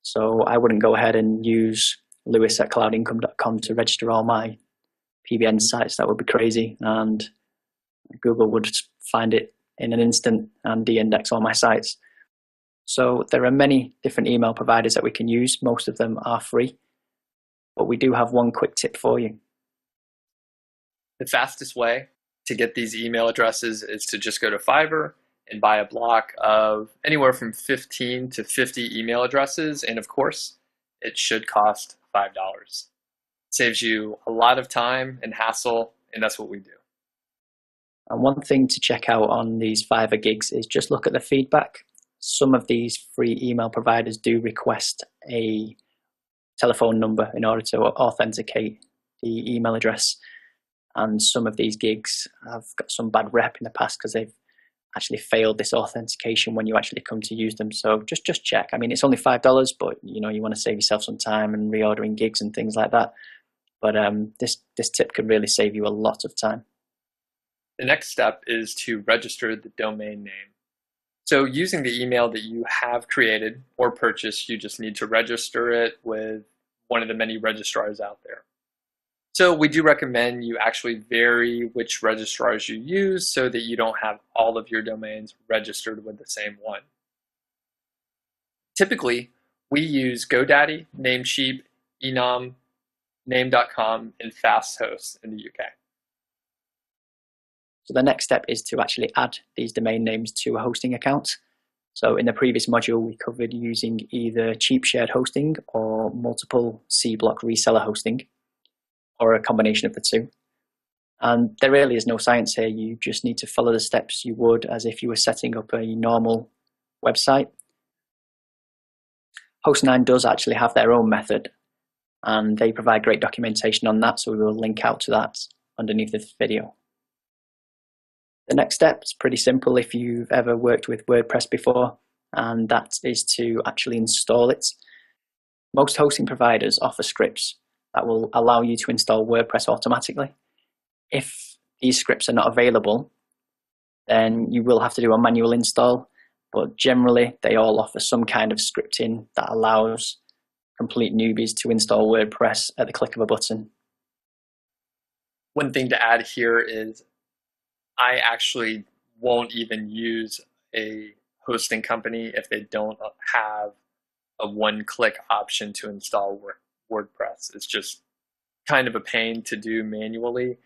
So I wouldn't go ahead and use lewis@cloudincome.com to register all my PBN sites. That would be crazy, and Google would find it in an instant and de-index all my sites. So there are many different email providers that we can use. Most of them are free, but we do have one quick tip for you. The fastest way to get these email addresses is to just go to Fiverr and buy a block of anywhere from 15 to 50 email addresses. And of course, it should cost $5. It saves you a lot of time and hassle, and that's what we do. And one thing to check out on these Fiverr gigs is just look at the feedback. Some of these free email providers do request a telephone number in order to authenticate the email address. And some of these gigs have got some bad rep in the past because they've actually failed this authentication when you actually come to use them. So just check. I mean, it's only $5, but you want to save yourself some time and reordering gigs and things like that. But this tip could really save you a lot of time. The next step is to register the domain name. So using the email that you have created or purchased, you just need to register it with one of the many registrars out there. So we do recommend you actually vary which registrars you use so that you don't have all of your domains registered with the same one. Typically, we use GoDaddy, Namecheap, Enum, name.com, and fasthost in the UK. So the next step is to actually add these domain names to a hosting account. So in the previous module, we covered using either cheap shared hosting or multiple C-block reseller hosting, or a combination of the two. And there really is no science here. You just need to follow the steps you would as if you were setting up a normal website. Host9 does actually have their own method, and they provide great documentation on that, so we will link out to that underneath this video. The next step is pretty simple if you've ever worked with WordPress before, and that is to actually install it. Most hosting providers offer scripts that will allow you to install WordPress automatically. If these scripts are not available, then you will have to do a manual install, but generally they all offer some kind of scripting that allows complete newbies to install WordPress at the click of a button. One thing to add here is I actually won't even use a hosting company if they don't have a one-click option to install WordPress. It's just kind of a pain to do manually,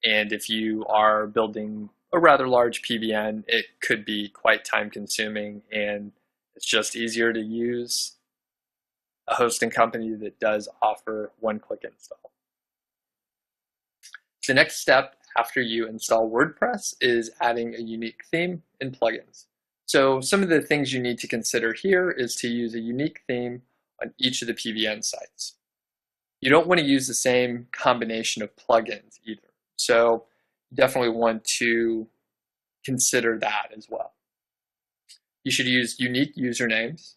and if you are building a rather large PBN, it could be quite time-consuming, and it's just easier to use a hosting company that does offer one-click install. The next step after you install WordPress is adding a unique theme and plugins. So some of the things you need to consider here is to use a unique theme on each of the PBN sites. You don't want to use the same combination of plugins either. So you definitely want to consider that as well. You should use unique usernames,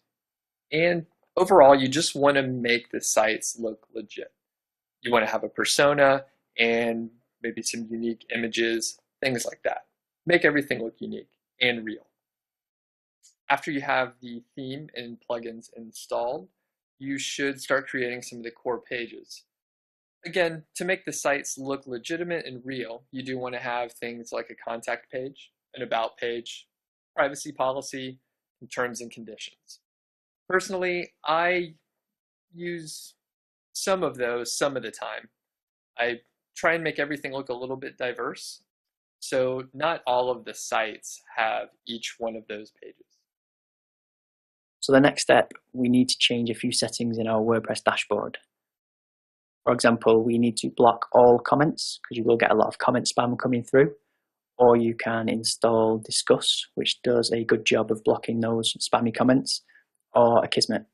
and overall you just want to make the sites look legit. You want to have a persona and maybe some unique images, things like that. Make everything look unique and real. After you have the theme and plugins installed, you should start creating some of the core pages. Again, to make the sites look legitimate and real, you do want to have things like a contact page, an about page, privacy policy, and terms and conditions. Personally, I use some of those some of the time. I try and make everything look a little bit diverse, so not all of the sites have each one of those pages. So the next step, we need to change a few settings in our WordPress dashboard. For example, we need to block all comments because you will get a lot of comment spam coming through, or you can install Discuss, which does a good job of blocking those spammy comments, or Akismet.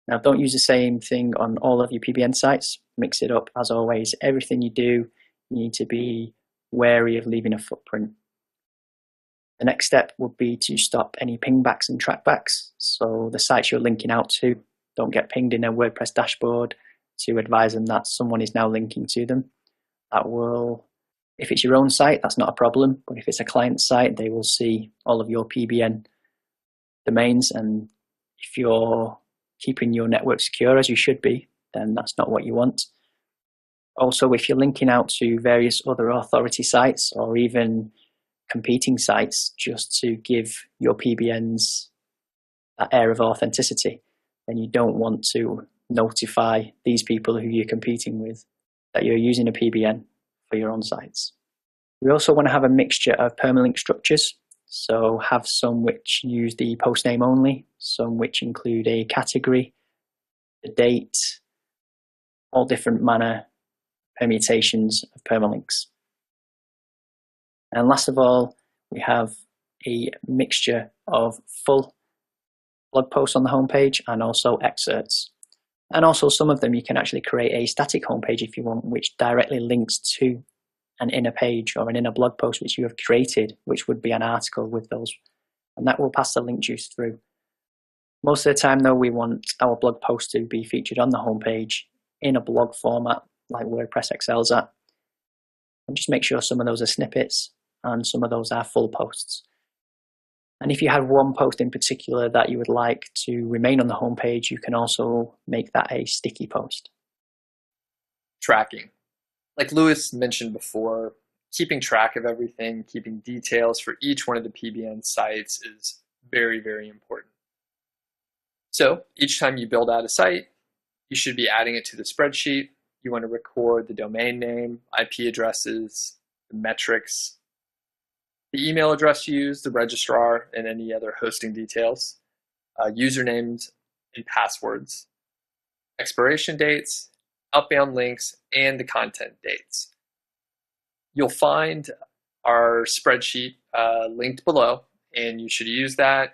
Now, don't use the same thing on all of your PBN sites. Mix it up as always. Everything you do, you need to be wary of leaving a footprint. The next step would be to stop any pingbacks and trackbacks. So the sites you're linking out to don't get pinged in a WordPress dashboard to advise them that someone is now linking to them. That will, if it's your own site, that's not a problem. But if it's a client site, they will see all of your PBN domains, and if you're keeping your network secure as you should be, then that's not what you want. Also, if you're linking out to various other authority sites or even competing sites just to give your PBNs that air of authenticity, then you don't want to notify these people who you're competing with that you're using a PBN for your own sites. We also want to have a mixture of permalink structures. So have some which use the post name only, some which include a category, the date, all different manner permutations of permalinks. And last of all, we have a mixture of full blog posts on the homepage and also excerpts. And also some of them you can actually create a static homepage if you want, which directly links to an inner page or an inner blog post which you have created, which would be an article with those, and that will pass the link juice through. Most of the time though, we want our blog post to be featured on the homepage in a blog format like WordPress excels at, and just make sure some of those are snippets and some of those are full posts. And if you have one post in particular that you would like to remain on the homepage, you can also make that a sticky post. Tracking. Like Lewis mentioned before, keeping track of everything, keeping details for each one of the PBN sites is very, very important. So each time you build out a site, you should be adding it to the spreadsheet. You want to record the domain name, IP addresses, the metrics, the email address used, the registrar, and any other hosting details, usernames and passwords, expiration dates, outbound links, and the content dates. You'll find our spreadsheet linked below, and you should use that.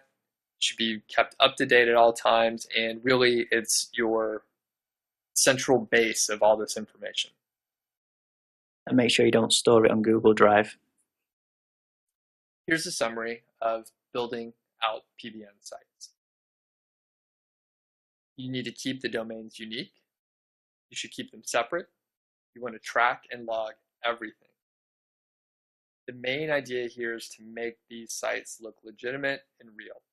It should be kept up to date at all times, and really it's your central base of all this information. And make sure you don't store it on Google Drive. Here's a summary of building out PBN sites. You need to keep the domains unique. You should keep them separate. You want to track and log everything. The main idea here is to make these sites look legitimate and real.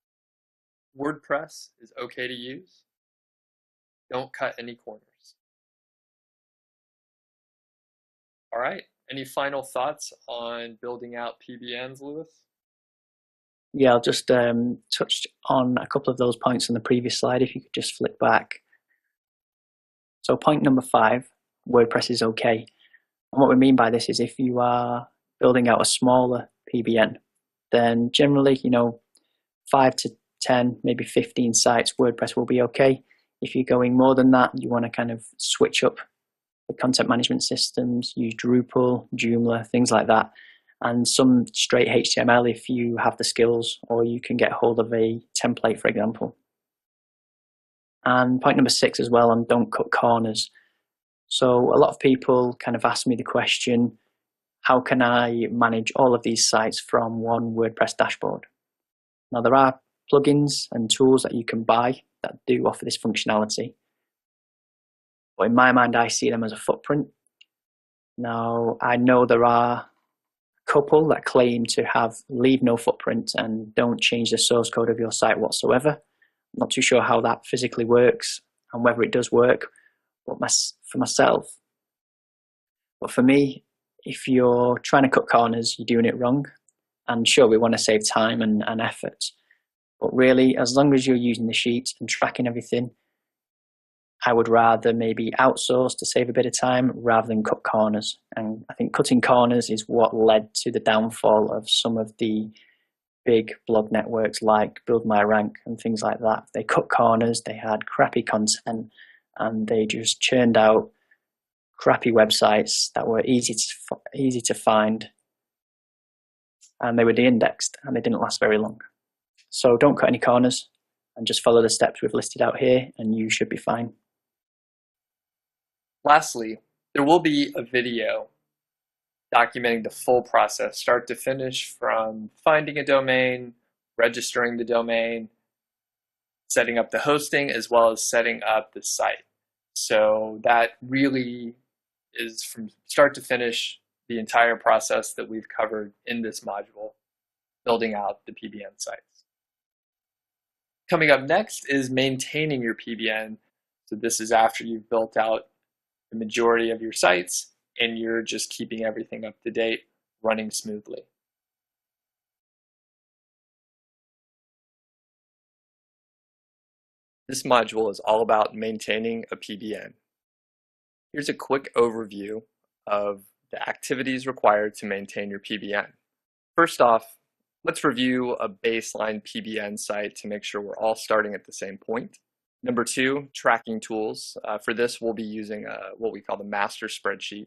WordPress is okay to use. Don't cut any corners. All right, any final thoughts on building out PBNs, Lewis? Yeah, I'll just touch on a couple of those points on the previous slide, if you could just flick back. So point number 5, WordPress is okay. And what we mean by this is if you are building out a smaller PBN, then generally, 5 to 10, maybe 15 sites, WordPress will be okay. If you're going more than that, you want to kind of switch up the content management systems, use Drupal, Joomla, things like that, and some straight HTML if you have the skills, or you can get hold of a template, for example. And point number 6 as well on don't cut corners. So a lot of people kind of ask me the question, how can I manage all of these sites from one WordPress dashboard? Now there are plugins and tools that you can buy that do offer this functionality. But in my mind, I see them as a footprint. Now, I know there are a couple that claim to have leave no footprint and don't change the source code of your site whatsoever. I'm not too sure how that physically works and whether it does work for myself. But for me, if you're trying to cut corners, you're doing it wrong. And sure, we want to save time and effort. But really, as long as you're using the sheet and tracking everything, I would rather maybe outsource to save a bit of time rather than cut corners. And I think cutting corners is what led to the downfall of some of the big blog networks like Build My Rank and things like that. They cut corners, they had crappy content, and they just churned out crappy websites that were easy to find, and they were de-indexed and they didn't last very long. So don't cut any corners and just follow the steps we've listed out here and you should be fine. Lastly, there will be a video documenting the full process, start to finish, from finding a domain, registering the domain, setting up the hosting, as well as setting up the site. So that really is from start to finish the entire process that we've covered in this module, building out the PBN sites. Coming up next is maintaining your PBN. So this is after you've built out the majority of your sites and you're just keeping everything up to date, running smoothly. This module is all about maintaining a PBN. Here's a quick overview of the activities required to maintain your PBN. First off, let's review a baseline PBN site to make sure we're all starting at the same point. Number 2, tracking tools. For this, we'll be using what we call the master spreadsheet.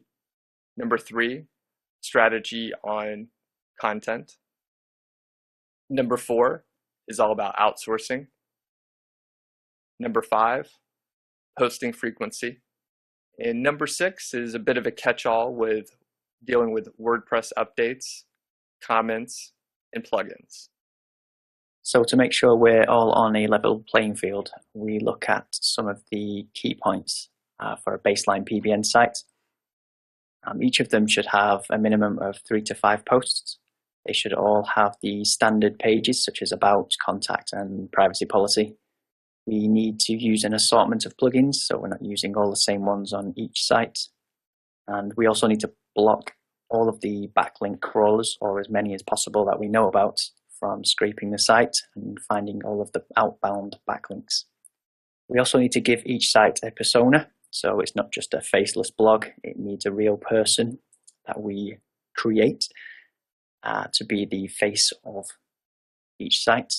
Number 3, strategy on content. Number 4 is all about outsourcing. Number 5, hosting frequency. And number 6 is a bit of a catch-all with dealing with WordPress updates, comments, and plugins. So to make sure we're all on a level playing field, we look at some of the key points for a baseline PBN site. Each of them should have a minimum of 3 to 5 posts. They should all have the standard pages such as about, contact, and privacy policy. We need to use an assortment of plugins, so we're not using all the same ones on each site. And we also need to block all of the backlink crawlers, or as many as possible that we know about, from scraping the site and finding all of the outbound backlinks. We also need to give each site a persona So it's not just a faceless blog, it needs a real person that we create to be the face of each site.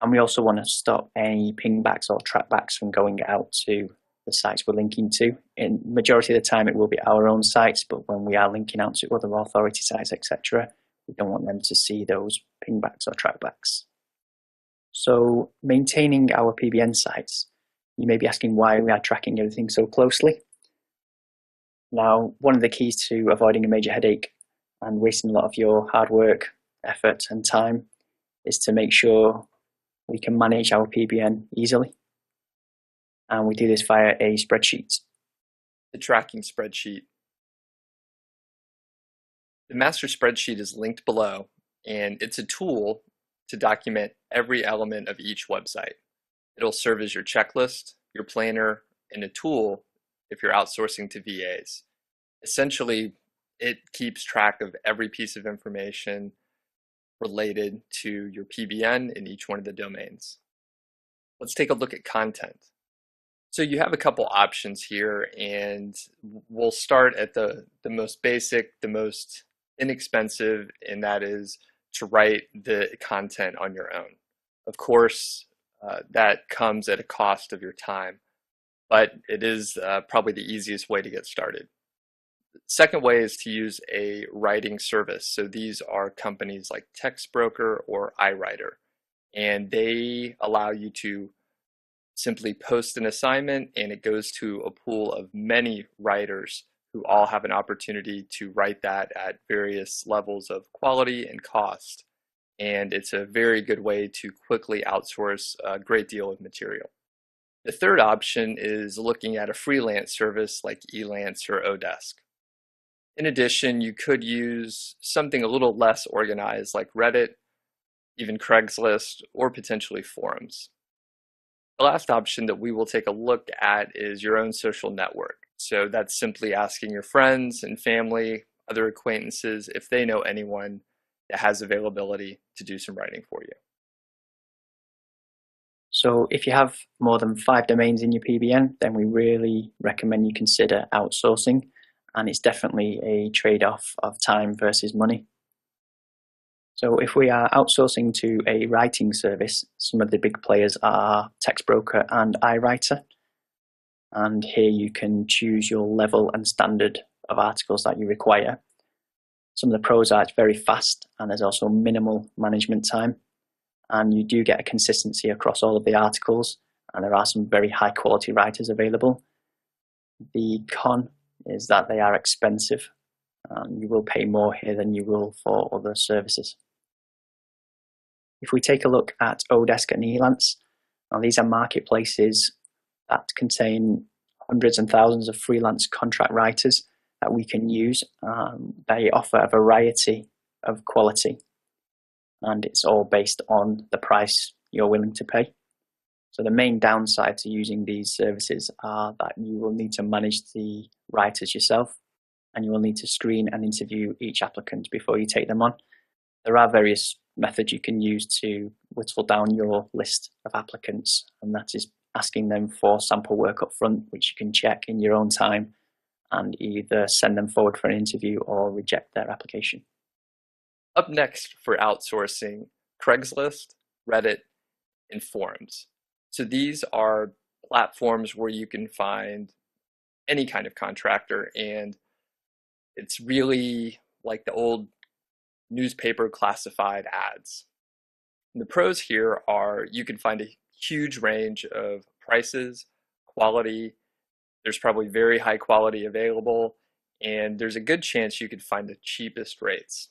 And we also want to stop any pingbacks or trackbacks from going out to the sites we're linking to. In majority of the time, it will be our own sites, but when we are linking out to other authority sites, etc., we don't want them to see those pingbacks or trackbacks. So maintaining our PBN sites, you may be asking why we are tracking everything so closely. Now, one of the keys to avoiding a major headache and wasting a lot of your hard work, effort, and time is to make sure we can manage our PBN easily. And we do this via a spreadsheet. The tracking spreadsheet. The master spreadsheet is linked below, and it's a tool to document every element of each website. It'll serve as your checklist, your planner, and a tool if you're outsourcing to VAs. Essentially, it keeps track of every piece of information related to your PBN in each one of the domains. Let's take a look at content. So you have a couple options here, and we'll start at the most basic, the most inexpensive, and that is to write the content on your own. Of course, that comes at a cost of your time, but it is probably the easiest way to get started. Second way is to use a writing service. So these are companies like TextBroker or iWriter, and they allow you to simply post an assignment and it goes to a pool of many writers who all have an opportunity to write that at various levels of quality and cost. And it's a very good way to quickly outsource a great deal of material. The third option is looking at a freelance service like Elance or Odesk. In addition, you could use something a little less organized like Reddit, even Craigslist, or potentially forums. The last option that we will take a look at is your own social network. So that's simply asking your friends and family, other acquaintances, if they know anyone that has availability to do some writing for you. So if you have more than 5 domains in your PBN, then we really recommend you consider outsourcing, and it's definitely a trade-off of time versus money. So if we are outsourcing to a writing service, some of the big players are TextBroker and iWriter. And here you can choose your level and standard of articles that you require. Some of the pros are it's very fast and there's also minimal management time. And you do get a consistency across all of the articles, and there are some very high quality writers available. The con is that they are expensive, and you will pay more here than you will for other services. If we take a look at Odesk and Elance, now these are marketplaces that contain hundreds and thousands of freelance contract writers that we can use. They offer a variety of quality, and it's all based on the price you're willing to pay. So the main downside to using these services are that you will need to manage the writers yourself, and you will need to screen and interview each applicant before you take them on. There are various methods you can use to whittle down your list of applicants, and that is asking them for sample work up front, which you can check in your own time and either send them forward for an interview or reject their application. Up next for outsourcing, Craigslist, Reddit, and forums. So these are platforms where you can find any kind of contractor, and it's really like the old newspaper classified ads. And the pros here are you can find a huge range of prices, quality. There's probably very high quality available, and there's a good chance you could find the cheapest rates.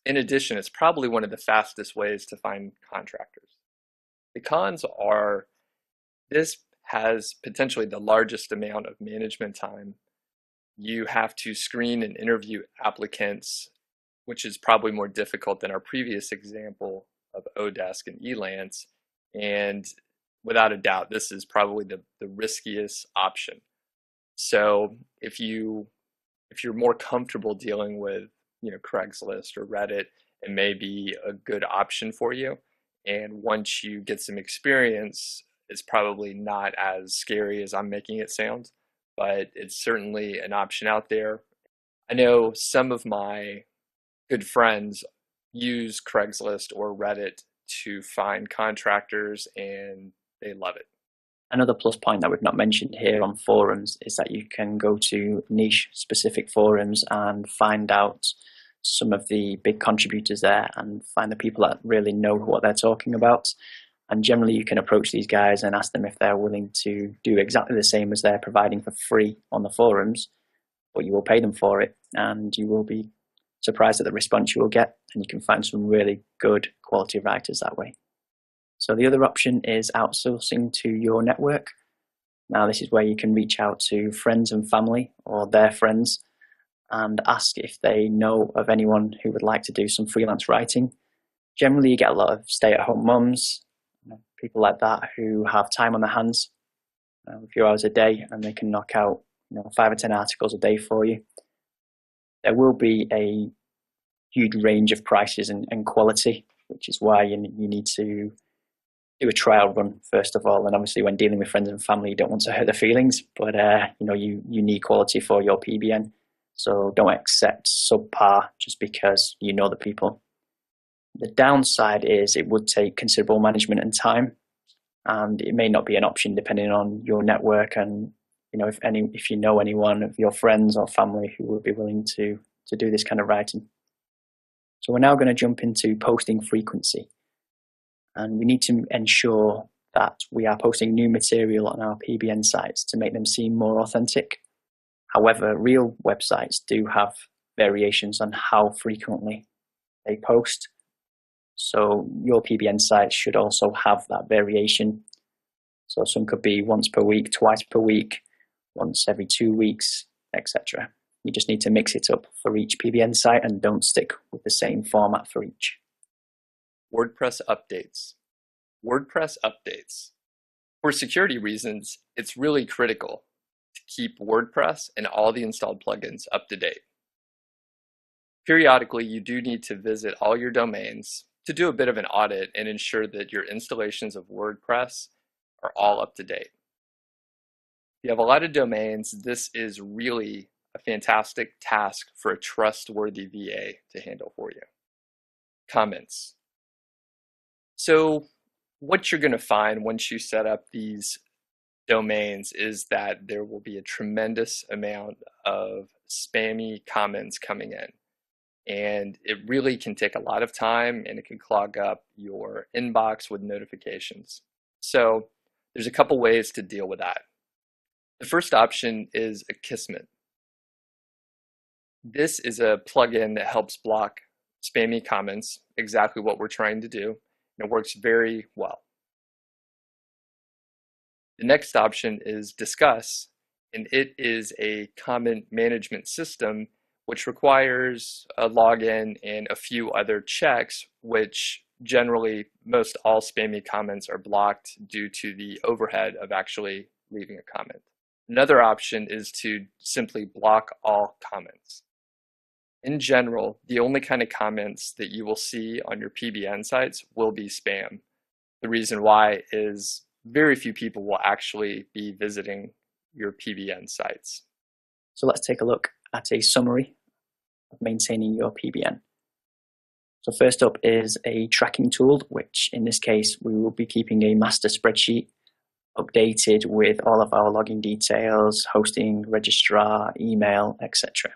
In addition, it's probably one of the fastest ways to find contractors. The cons are this has potentially the largest amount of management time. You have to screen and interview applicants, which is probably more difficult than our previous example of Odesk and Elance. And without a doubt, this is probably the riskiest option. So if you're more comfortable dealing with Craigslist or Reddit, it may be a good option for you. And once you get some experience, is probably not as scary as I'm making it sound, but it's certainly an option out there. I know some of my good friends use Craigslist or Reddit to find contractors, and they love it. Another plus point that we've not mentioned here on forums is that you can go to niche specific forums and find out some of the big contributors there and find the people that really know what they're talking about. And generally you can approach these guys and ask them if they're willing to do exactly the same as they're providing for free on the forums, but you will pay them for it, and you will be surprised at the response you will get, and you can find some really good quality writers that way. So the other option is outsourcing to your network. Now this is where you can reach out to friends and family or their friends and ask if they know of anyone who would like to do some freelance writing. Generally you get a lot of stay-at-home mums, people like that who have time on their hands, a few hours a day, and they can knock out 5 or 10 articles a day for you. There will be a huge range of prices and quality, which is why you need to do a trial run first of all. And obviously when dealing with friends and family, you don't want to hurt their feelings, but you need quality for your PBN. So don't accept subpar just because you know the people. The downside is it would take considerable management and time, and it may not be an option depending on your network and if you know anyone of your friends or family who would be willing to do this kind of writing. So we're now going to jump into posting frequency, and we need to ensure that we are posting new material on our PBN sites to make them seem more authentic. However, real websites do have variations on how frequently they post. So your PBN site should also have that variation. So some could be once per week, twice per week, once every 2 weeks, etc. You just need to mix it up for each PBN site and don't stick with the same format for each. WordPress updates. WordPress updates. For security reasons, it's really critical to keep WordPress and all the installed plugins up to date. Periodically, you do need to visit all your domains to do a bit of an audit and ensure that your installations of WordPress are all up to date. If you have a lot of domains, this is really a fantastic task for a trustworthy VA to handle for you. Comments. So what you're going to find once you set up these domains is that there will be a tremendous amount of spammy comments coming in. And it really can take a lot of time, and it can clog up your inbox with notifications. So there's a couple ways to deal with that. The first option is Akismet. This is a plugin that helps block spammy comments, exactly what we're trying to do, and it works very well. The next option is Discuss, and it is a comment management system which requires a login and a few other checks, which generally most all spammy comments are blocked due to the overhead of actually leaving a comment. Another option is to simply block all comments. In general, the only kind of comments that you will see on your PBN sites will be spam. The reason why is very few people will actually be visiting your PBN sites. So let's take a look at a summary of maintaining your PBN. So first up is a tracking tool, which in this case we will be keeping a master spreadsheet updated with all of our login details, hosting, registrar, email, etc.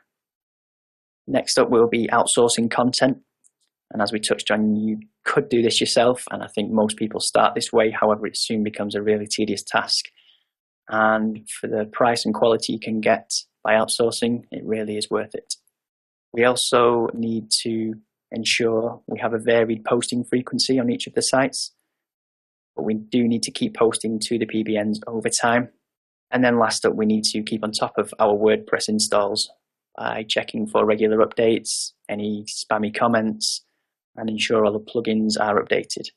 Next up will be outsourcing content. And as we touched on, you could do this yourself, and I think most people start this way. However, it soon becomes a really tedious task. And for the price and quality you can get by outsourcing, it really is worth it. We also need to ensure we have a varied posting frequency on each of the sites, but we do need to keep posting to the PBNs over time. And then last up, we need to keep on top of our WordPress installs by checking for regular updates, any spammy comments, and ensure all the plugins are updated.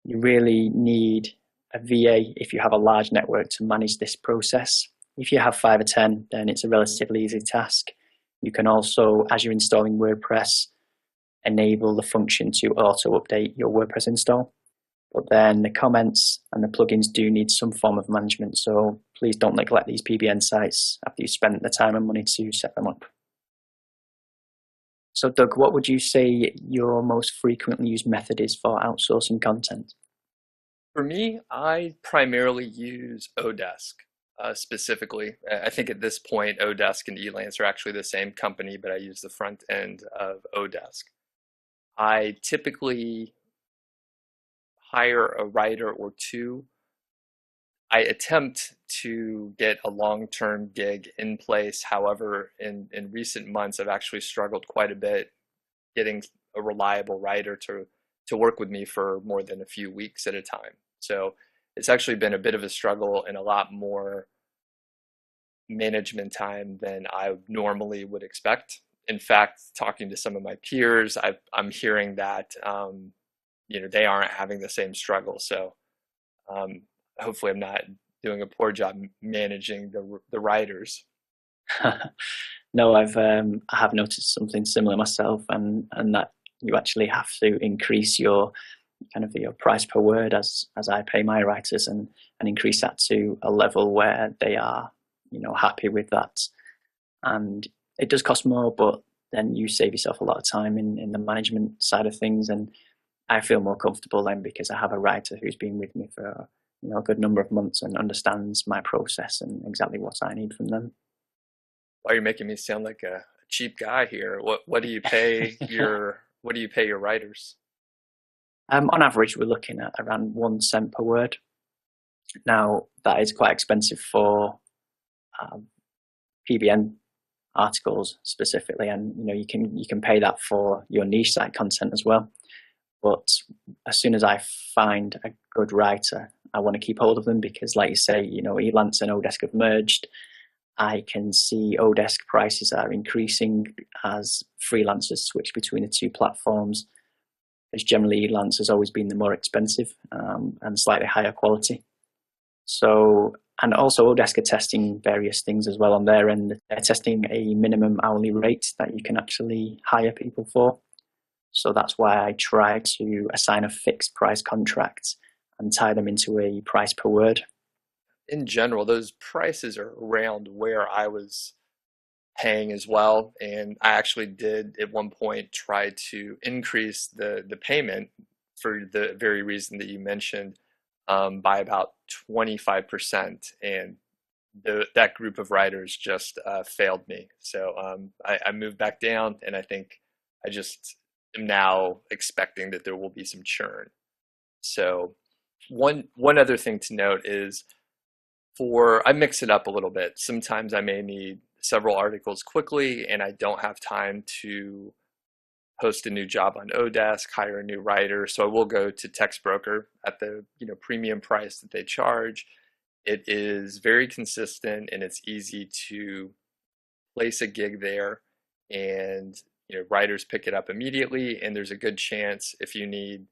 You really need a VA if you have a large network to manage this process. If you have 5 or 10, then it's a relatively easy task. You can also, as you're installing WordPress, enable the function to auto-update your WordPress install. But then the comments and the plugins do need some form of management, so please don't neglect these PBN sites after you've spent the time and money to set them up. So Doug, what would you say your most frequently used method is for outsourcing content? For me, I primarily use Odesk specifically. I think at this point, Odesk and Elance are actually the same company, but I use the front end of Odesk. I typically hire a writer or two. I attempt to get a long-term gig in place. However, in recent months, I've actually struggled quite a bit getting a reliable writer to work with me for more than a few weeks at a time. So it's actually been a bit of a struggle and a lot more management time than I normally would expect. In fact, talking to some of my peers, I'm hearing that they aren't having the same struggle. So um, hopefully, I'm not doing a poor job managing the writers. No, I have noticed something similar myself, and that you actually have to increase your kind of your price per word as I pay my writers, and increase that to a level where they are happy with that. And it does cost more, but then you save yourself a lot of time in the management side of things, and I feel more comfortable then because I have a writer who's been with me for a good number of months and understands my process and exactly what I need from them. Why are you making me sound like a cheap guy here? What do you pay your writers? On average, we're looking at around 1 cent per word. Now, that is quite expensive for um, PBN articles specifically, and you can pay that for your niche site content as well. But as soon as I find a good writer, I want to keep hold of them because, like you say, Elance and Odesk have merged. I can see Odesk prices are increasing as freelancers switch between the two platforms. As generally, Elance has always been the more expensive and slightly higher quality. So, and also Odesk are testing various things as well on their end. They're testing a minimum hourly rate that you can actually hire people for. So that's why I try to assign a fixed price contract and tie them into a price per word. In general, those prices are around where I was paying as well. And I actually did at one point try to increase the payment for the very reason that you mentioned by about 25%. And that group of writers just failed me. So I moved back down, and I think I just am now expecting that there will be some churn. So one other thing to note is I mix it up a little bit. Sometimes I may need several articles quickly and I don't have time to post a new job on Odesk, hire a new writer. So I will go to Text Broker at the premium price that they charge. It is very consistent and it's easy to place a gig there, and writers pick it up immediately, and there's a good chance if you need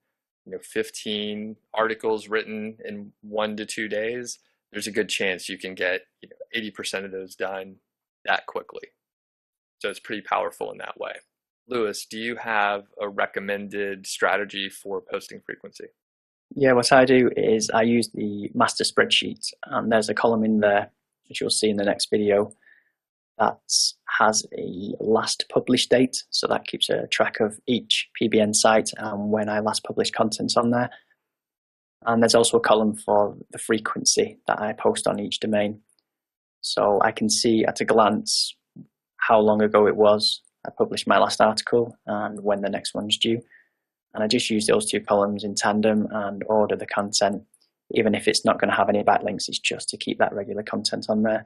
15 articles written in 1 to 2 days, there's a good chance you can get 80% of those done that quickly. So it's pretty powerful in that way. Lewis, do you have a recommended strategy for posting frequency? Yeah, what I do is I use the master spreadsheet, and there's a column in there, which you'll see in the next video, that has a last published date. So that keeps a track of each PBN site and when I last published content on there. And there's also a column for the frequency that I post on each domain. So I can see at a glance how long ago it was I published my last article and when the next one's due. And I just use those two columns in tandem and order the content. Even if it's not going to have any backlinks, it's just to keep that regular content on there.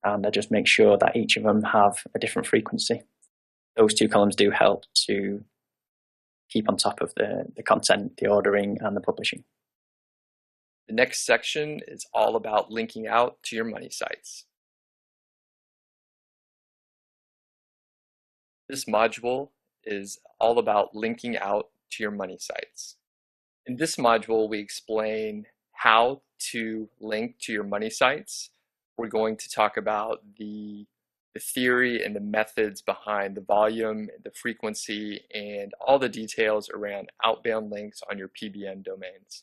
And I just make sure that each of them have a different frequency. Those two columns do help to keep on top of the content, the ordering, and the publishing. The next section is all about linking out to your money sites. This module is all about linking out to your money sites. In this module, we explain how to link to your money sites. We're going to talk about the the theory and the methods behind the volume, the frequency, and all the details around outbound links on your PBN domains.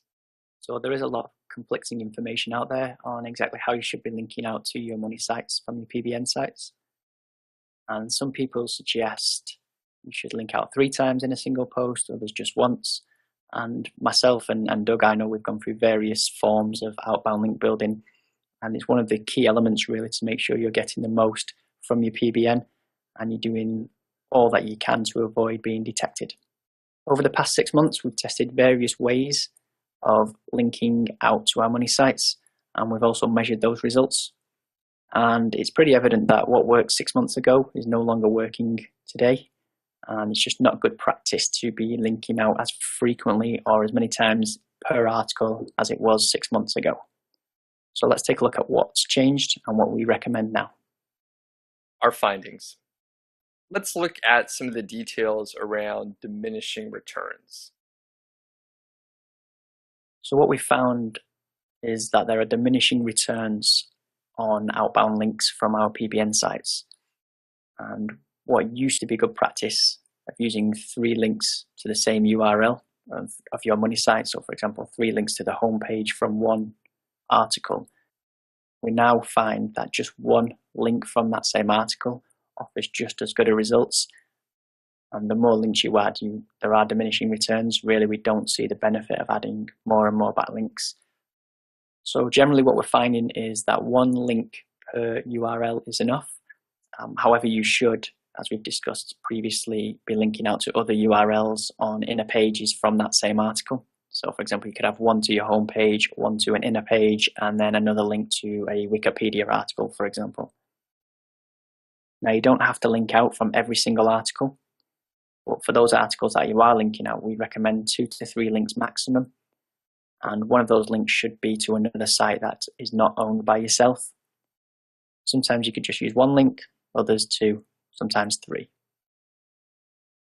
So there is a lot of conflicting information out there on exactly how you should be linking out to your money sites from your PBN sites. And some people suggest you should link out 3 times in a single post, others just once. And myself and Doug, I know we've gone through various forms of outbound link building, and it's one of the key elements really to make sure you're getting the most from your PBN and you're doing all that you can to avoid being detected. Over the past 6 months, we've tested various ways of linking out to our money sites, and we've also measured those results. And it's pretty evident that what worked 6 months ago is no longer working today. And it's just not good practice to be linking out as frequently or as many times per article as it was 6 months ago. So let's take a look at what's changed and what we recommend now. Our findings. Let's look at some of the details around diminishing returns. So what we found is that there are diminishing returns on outbound links from our PBN sites. And what used to be good practice of using 3 links to the same URL of your money site, so for example 3 links to the homepage from one article, we now find that just 1 link from that same article offers just as good a results. And the more links you add, there are diminishing returns. Really, we don't see the benefit of adding more and more backlinks. So generally what we're finding is that 1 link per URL is enough. However, you should, as we've discussed previously, be linking out to other URLs on inner pages from that same article. So for example, you could have 1 to your homepage, 1 to an inner page, and then another link to a Wikipedia article, for example. Now, you don't have to link out from every single article, but for those articles that you are linking out, we recommend 2 to 3 links maximum. And one of those links should be to another site that is not owned by yourself. Sometimes you could just use 1 link, others 2, sometimes 3.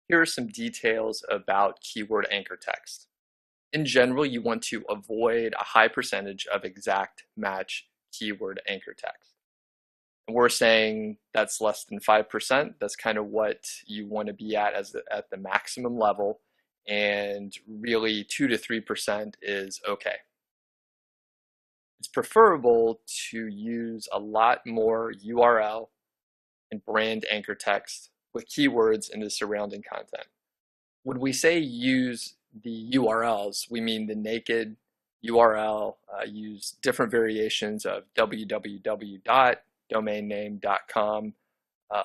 Here are some details about keyword anchor text. In general, you want to avoid a high percentage of exact match keyword anchor text. And we're saying that's less than 5%. That's kind of what you want to be at at the maximum level. And really 2 to 3% is okay. It's preferable to use a lot more URL and brand anchor text with keywords in the surrounding content. When we say use the URLs, we mean the naked URL, use different variations of www.domainname.com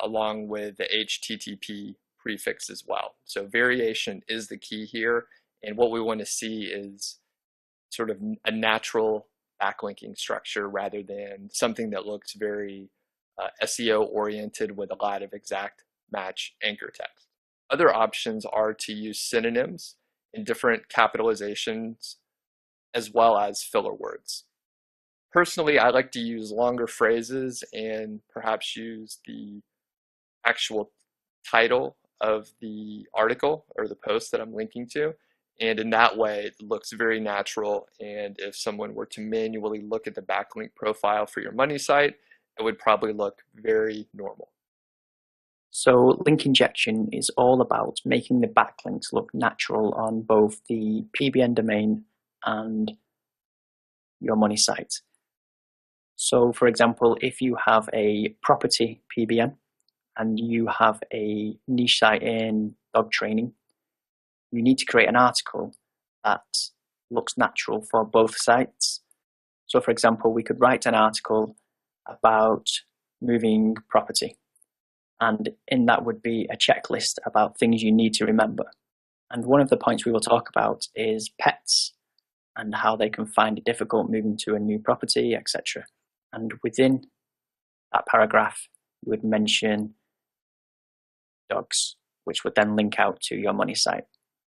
along with the HTTP prefix as well. So variation is the key here, and what we want to see is sort of a natural backlinking structure rather than something that looks very SEO oriented with a lot of exact match anchor text. Other options are to use synonyms in different capitalizations as well as filler words. Personally, I like to use longer phrases and perhaps use the actual title of the article or the post that I'm linking to. And in that way, it looks very natural. And if someone were to manually look at the backlink profile for your money site, it would probably look very normal. So link injection is all about making the backlinks look natural on both the PBN domain and your money site. So for example, if you have a property PBN and you have a niche site in dog training, you need to create an article that looks natural for both sites. So for example, we could write an article about moving property, and in that would be a checklist about things you need to remember. And one of the points we will talk about is pets and how they can find it difficult moving to a new property, etc. And within that paragraph, you would mention dogs, which would then link out to your money site.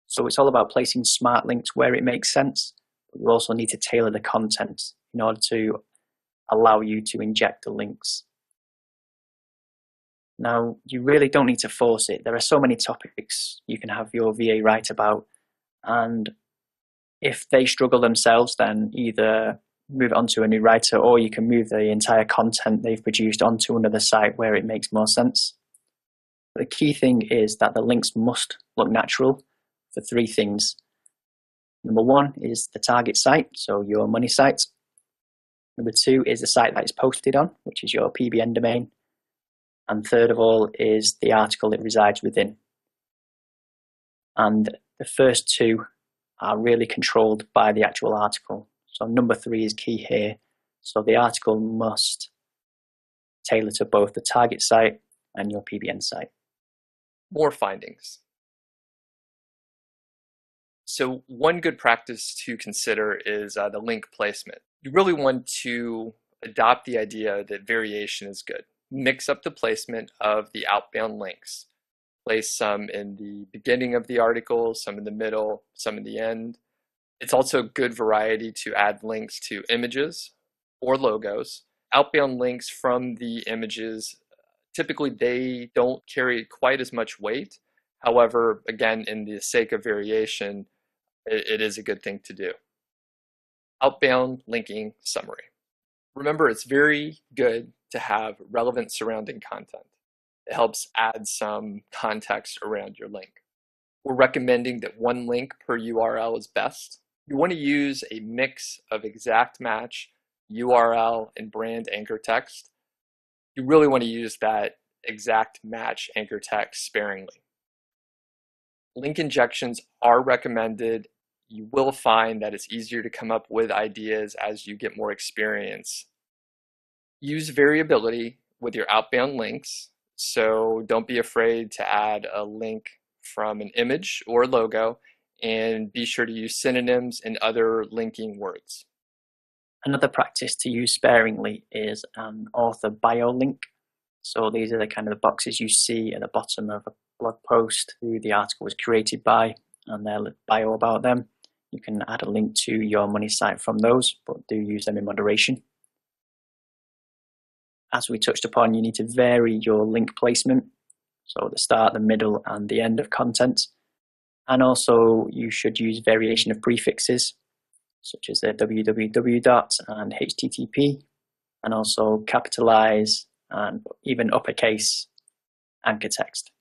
So it's all about placing smart links where it makes sense, but you also need to tailor the content in order to allow you to inject the links. Now, you really don't need to force it. There are so many topics you can have your VA write about, and if they struggle themselves, then either move it onto a new writer, or you can move the entire content they've produced onto another site where it makes more sense. But the key thing is that the links must look natural for three things. Number one is the target site, so your money site. Number two is the site that it's posted on, which is your PBN domain. And third of all is the article it resides within. And the first two are really controlled by the actual article. So number three is key here. So the article must tailor to both the target site and your PBN site. More findings. So one good practice to consider is the link placement. You really want to adopt the idea that variation is good. Mix up the placement of the outbound links. Place some in the beginning of the article, some in the middle, some in the end. It's also good variety to add links to images or logos. Outbound links from the images, typically they don't carry quite as much weight. However, again, in the sake of variation, it is a good thing to do. Outbound linking summary. Remember, it's very good to have relevant surrounding content. It helps add some context around your link. We're recommending that one link per URL is best. You want to use a mix of exact match, URL, and brand anchor text. You really want to use that exact match anchor text sparingly. Link injections are recommended. You will find that it's easier to come up with ideas as you get more experience. Use variability with your outbound links. So don't be afraid to add a link from an image or logo, and be sure to use synonyms and other linking words. Another practice to use sparingly is an author bio link. So these are the kind of the boxes you see at the bottom of a blog post who the article was created by and their bio about them. You can add a link to your money site from those, but do use them in moderation. As we touched upon, you need to vary your link placement. So at the start, the middle, and the end of content. And also you should use variation of prefixes, such as the www dot and http, and also capitalize and even uppercase anchor text.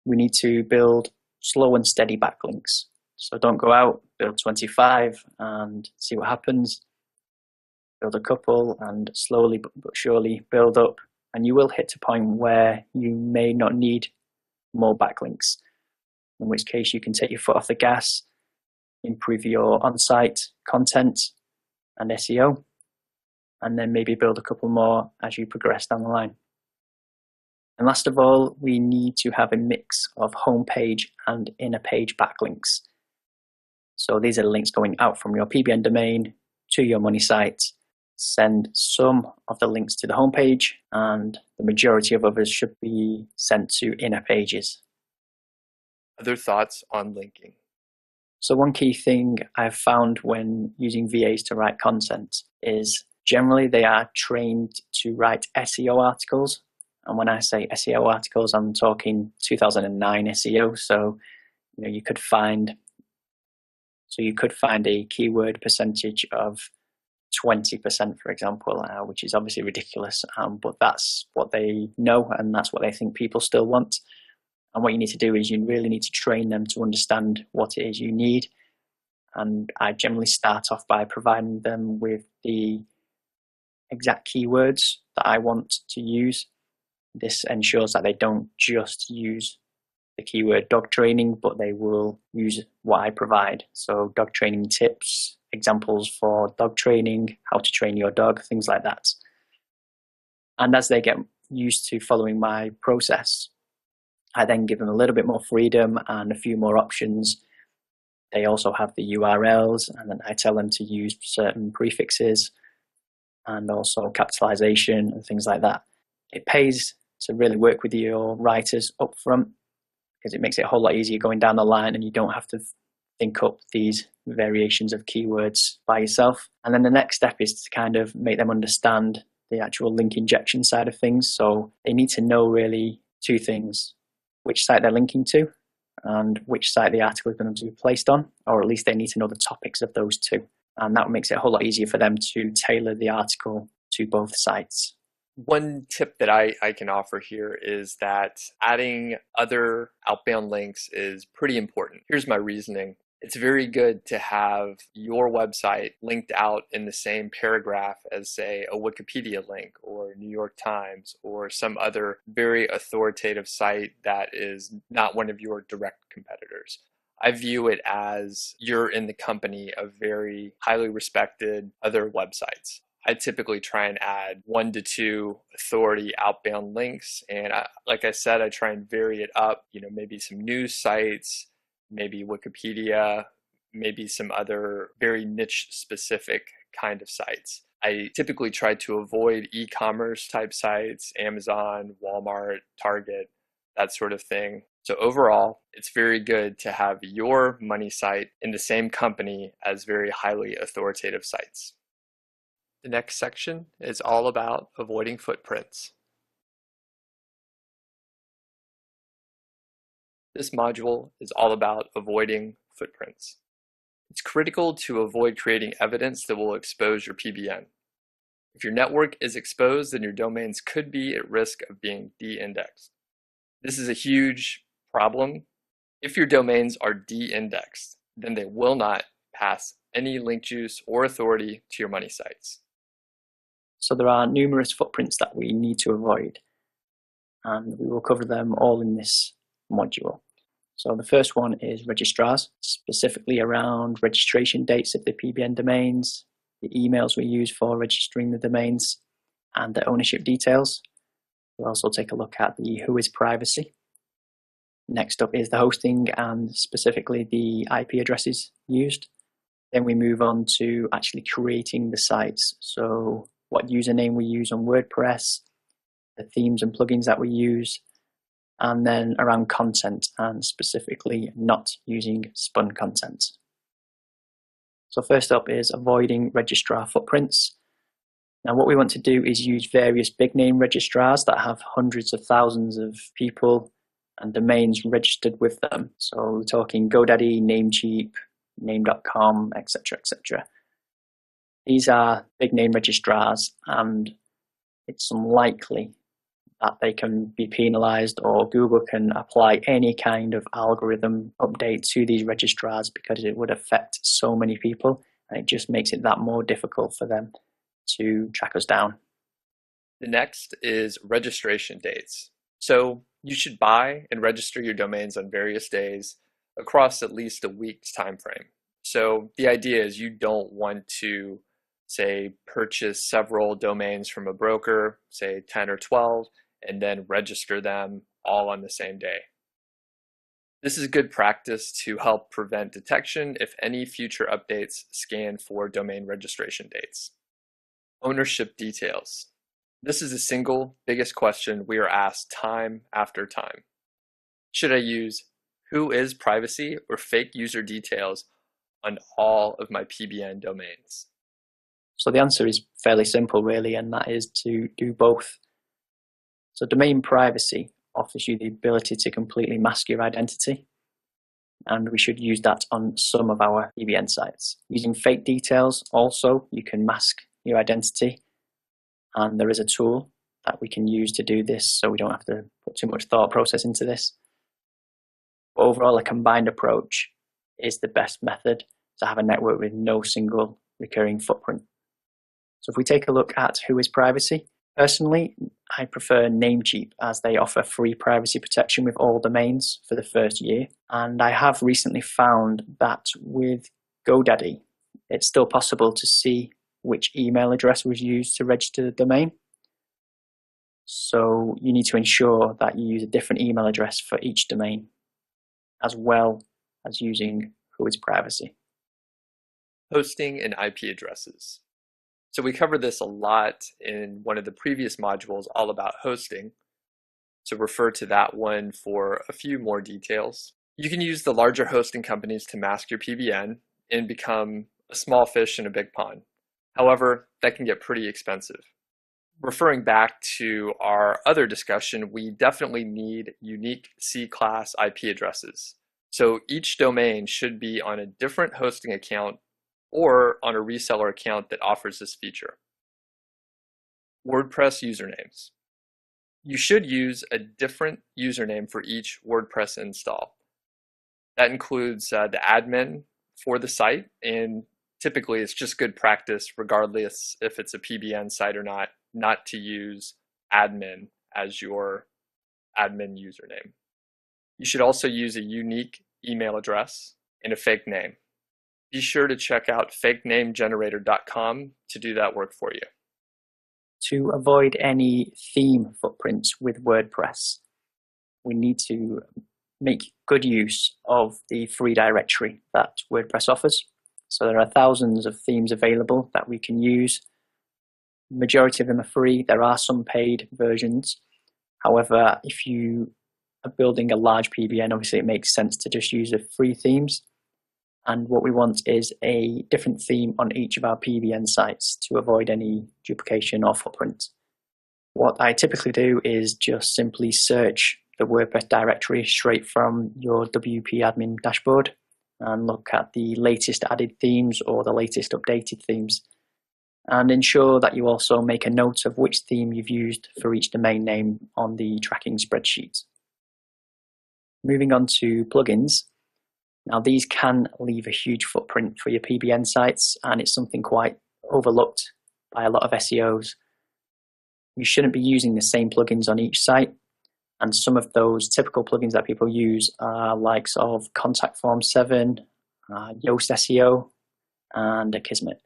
We need to build slow and steady backlinks. So don't go out, build 25 and see what happens. Build a couple and slowly but surely build up, and you will hit a point where you may not need more backlinks, in which case you can take your foot off the gas, improve your on-site content and SEO, and then maybe build a couple more as you progress down the line. And last of all, we need to have a mix of homepage and inner page backlinks. So these are links going out from your PBN domain to your money site. Send some of the links to the homepage, and the majority of others should be sent to inner pages. Other thoughts on linking? So one key thing I've found when using VAs to write content is generally they are trained to write SEO articles. And when I say SEO articles, I'm talking 2009 SEO. So you could find a keyword percentage of 20%, for example, which is obviously ridiculous, but that's what they know and that's what they think people still want. And what you need to do is you really need to train them to understand what it is you need. And I generally start off by providing them with the exact keywords that I want to use. This ensures that they don't just use the keyword dog training, but they will use what I provide. So dog training tips, examples for dog training, how to train your dog, things like that. And as they get used to following my process, I then give them a little bit more freedom and a few more options. They also have the URLs, and then I tell them to use certain prefixes and also capitalization and things like that. It pays to really work with your writers up front, because it makes it a whole lot easier going down the line and you don't have to think up these variations of keywords by yourself. And then the next step is to kind of make them understand the actual link injection side of things. So they need to know really two things: which site they're linking to and which site the article is going to be placed on, or at least they need to know the topics of those two. and that makes it a whole lot easier for them to tailor the article to both sites. One tip that I can offer here is that adding other outbound links is pretty important. Here's my reasoning. It's very good to have your website linked out in the same paragraph as, say, a Wikipedia link or New York Times or some other very authoritative site that is not one of your direct competitors. I view it as you're in the company of very highly respected other websites. I typically try and add 1 to 2 authority outbound links. And like I said, I try and vary it up, maybe some news sites, maybe Wikipedia, maybe some other very niche specific kind of sites. I typically try to avoid e-commerce type sites, Amazon, Walmart, Target, that sort of thing. So overall, it's very good to have your money site in the same company as very highly authoritative sites. The next section is all about avoiding footprints. This module is all about avoiding footprints. It's critical to avoid creating evidence that will expose your PBN. If your network is exposed, then your domains could be at risk of being de-indexed. This is a huge problem. If your domains are de-indexed, then they will not pass any link juice or authority to your money sites. So there are numerous footprints that we need to avoid, and we will cover them all in this module. So the first one is registrars, specifically around registration dates of the PBN domains, the emails we use for registering the domains, and the ownership details. We'll also take a look at the who is privacy. Next up is the hosting and specifically the IP addresses used. Then we move on to actually creating the sites. So what username we use on WordPress, the themes and plugins that we use, and then around content and specifically not using spun content. So first up is avoiding registrar footprints. Now what we want to do is use various big name registrars that have hundreds of thousands of people and domains registered with them. So we're talking GoDaddy, Namecheap, Name.com, etc., etc. These are big name registrars, and it's unlikely that they can be penalized or Google can apply any kind of algorithm update to these registrars because it would affect so many people, and it just makes it that more difficult for them to track us down. The next is registration dates. So you should buy and register your domains on various days across at least a week's time frame. So the idea is you don't want to, say, purchase several domains from a broker, say 10 or 12, and then register them all on the same day. This is good practice to help prevent detection if any future updates scan for domain registration dates. Ownership details. This is the single biggest question we are asked time after time. Should I use who is privacy or fake user details on all of my PBN domains? So the answer is fairly simple really, and that is to do both. So domain privacy offers you the ability to completely mask your identity, and we should use that on some of our PBN sites. Using fake details also, you can mask your identity, and there is a tool that we can use to do this, so we don't have to put too much thought process into this. But overall, a combined approach is the best method to have a network with no single recurring footprint. So if we take a look at who is privacy, personally, I prefer Namecheap as they offer free privacy protection with all domains for the first year. And I have recently found that with GoDaddy, it's still possible to see which email address was used to register the domain. So you need to ensure that you use a different email address for each domain, as well as using who is privacy. Hosting and IP addresses. So we covered this a lot in one of the previous modules all about hosting. So refer to that one for a few more details. You can use the larger hosting companies to mask your PBN and become a small fish in a big pond. However, that can get pretty expensive. Referring back to our other discussion, we definitely need unique C-class IP addresses. So each domain should be on a different hosting account or on a reseller account that offers this feature. WordPress usernames. You should use a different username for each WordPress install. That includes the admin for the site, and typically it's just good practice, regardless if it's a PBN site or not to use admin as your admin username. You should also use a unique email address and a fake name. Be sure to check out fakenamegenerator.com to do that work for you. To avoid any theme footprints with WordPress, we need to make good use of the free directory that WordPress offers. So there are thousands of themes available that we can use. Majority of them are free. There are some paid versions. However, if you are building a large PBN, obviously it makes sense to just use the free themes. And what we want is a different theme on each of our PBN sites to avoid any duplication or footprint. What I typically do is just simply search the WordPress directory straight from your WP admin dashboard and look at the latest added themes or the latest updated themes, and ensure that you also make a note of which theme you've used for each domain name on the tracking spreadsheet. Moving on to plugins. Now, these can leave a huge footprint for your PBN sites, and it's something quite overlooked by a lot of SEOs. You shouldn't be using the same plugins on each site, and some of those typical plugins that people use are likes of Contact Form 7, Yoast SEO, and Akismet.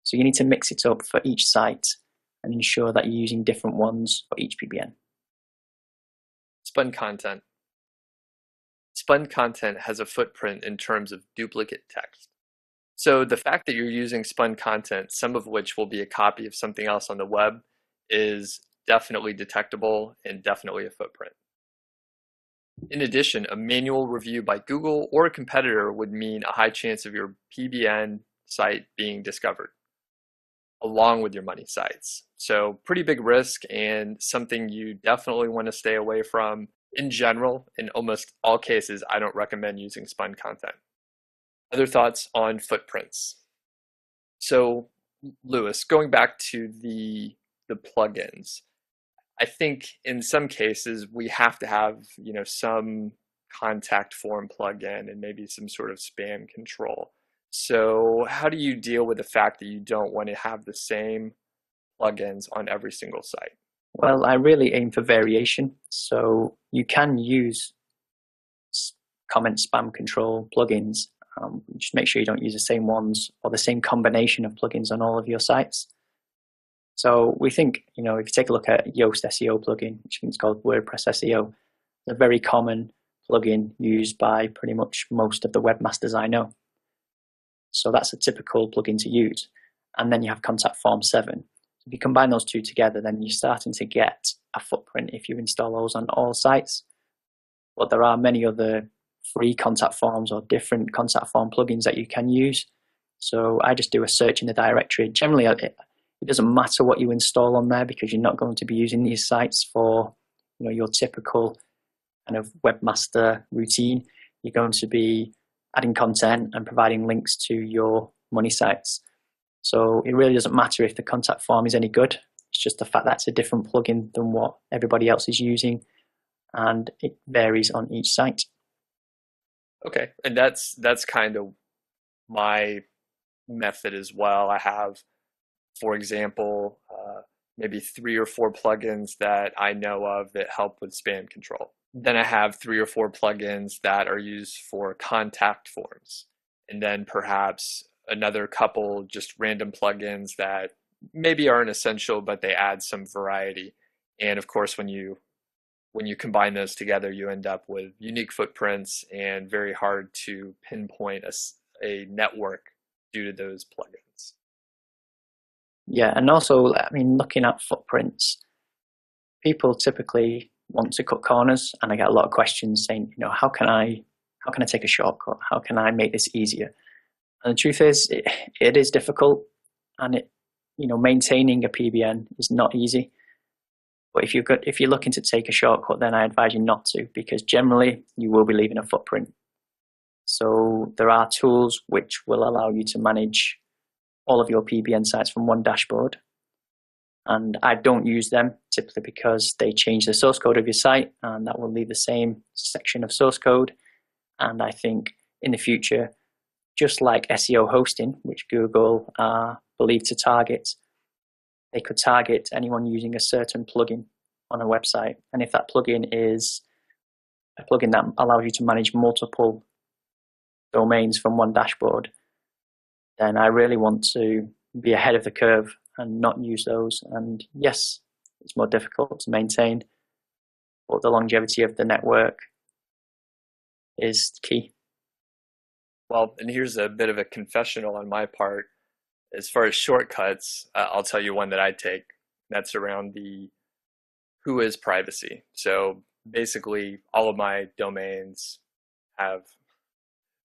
So you need to mix it up for each site and ensure that you're using different ones for each PBN. Spun content. Spun content has a footprint in terms of duplicate text. So the fact that you're using spun content, some of which will be a copy of something else on the web, is definitely detectable and definitely a footprint. In addition, a manual review by Google or a competitor would mean a high chance of your PBN site being discovered, along with your money sites. So pretty big risk and something you definitely want to stay away from. In general, in almost all cases, I don't recommend using spun content. Other thoughts on footprints. So Lewis, going back to the plugins, I think in some cases we have to have, some contact form plugin and maybe some sort of spam control. So how do you deal with the fact that you don't want to have the same plugins on every single site? Well, I really aim for variation. So you can use comment spam control plugins. Just make sure you don't use the same ones or the same combination of plugins on all of your sites. So we think, if you take a look at Yoast SEO plugin, which is called WordPress SEO, it's a very common plugin used by pretty much most of the webmasters I know. So that's a typical plugin to use. And then you have Contact Form 7. If you combine those two together, then you're starting to get a footprint if you install those on all sites. But there are many other free contact forms or different contact form plugins that you can use. So I just do a search in the directory. Generally, it doesn't matter what you install on there because you're not going to be using these sites for your typical kind of webmaster routine. You're going to be adding content and providing links to your money sites. So it really doesn't matter if the contact form is any good. It's just the fact that it's a different plugin than what everybody else is using, and it varies on each site. Okay, and that's kind of my method as well. I have, for example, maybe 3 or 4 plugins that I know of that help with spam control. Then I have 3 or 4 plugins that are used for contact forms, and then perhaps another couple just random plugins that maybe aren't essential, but they add some variety. And of course, when you combine those together, you end up with unique footprints and very hard to pinpoint a network due to those plugins. Yeah, and also, looking at footprints, people typically want to cut corners, and I get a lot of questions saying, how can I take a shortcut? How can I make this easier? And the truth is, it is difficult, and maintaining a PBN is not easy. But if you're looking to take a shortcut, then I advise you not to, because generally you will be leaving a footprint. So there are tools which will allow you to manage all of your PBN sites from one dashboard. And I don't use them typically because they change the source code of your site, and that will leave the same section of source code. And I think in the future, just like SEO hosting, which Google are believed to target, they could target anyone using a certain plugin on a website. And if that plugin is a plugin that allows you to manage multiple domains from one dashboard, then I really want to be ahead of the curve and not use those. And yes, it's more difficult to maintain, but the longevity of the network is key. Well, and here's a bit of a confessional on my part. As far as shortcuts, I'll tell you one that I take. That's around the who is privacy. So basically, all of my domains have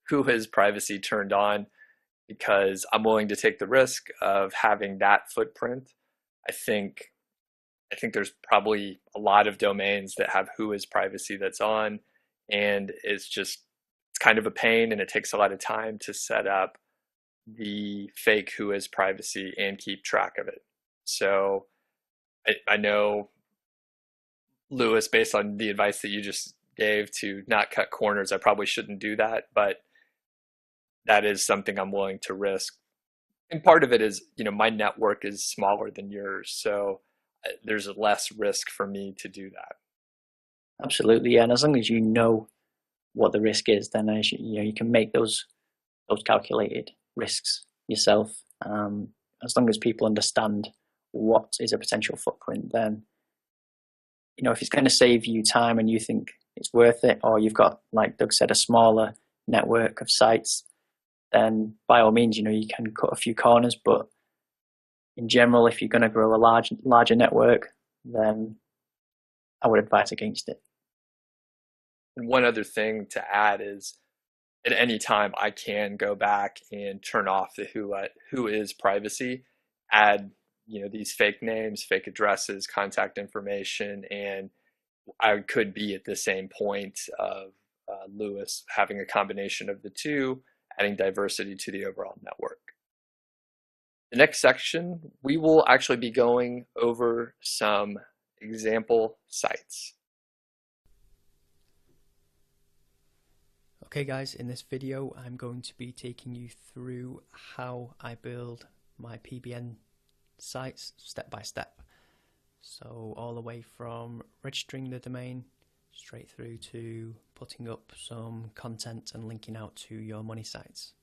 who is privacy turned on because I'm willing to take the risk of having that footprint. I think there's probably a lot of domains that have who is privacy that's on, and it's kind of a pain, and it takes a lot of time to set up the fake who is privacy and keep track of it. So I know, Lewis, based on the advice that you just gave to not cut corners, I probably shouldn't do that, but that is something I'm willing to risk. And part of it is, my network is smaller than yours, so there's less risk for me to do that. Absolutely, yeah. And as long as you know what the risk is, then you can make those calculated risks yourself. As long as people understand what is a potential footprint, then if it's going to save you time and you think it's worth it, or you've got, like Doug said, a smaller network of sites, then by all means, you can cut a few corners. But in general, if you're going to grow a larger network, then I would advise against it. And one other thing to add is, at any time I can go back and turn off the who is privacy, add these fake names, fake addresses, contact information, and I could be at the same point of Lewis, having a combination of the two, adding diversity to the overall network. The next section, we will actually be going over some example sites. Okay guys, in this video I'm going to be taking you through how I build my PBN sites step by step. So all the way from registering the domain straight through to putting up some content and linking out to your money sites.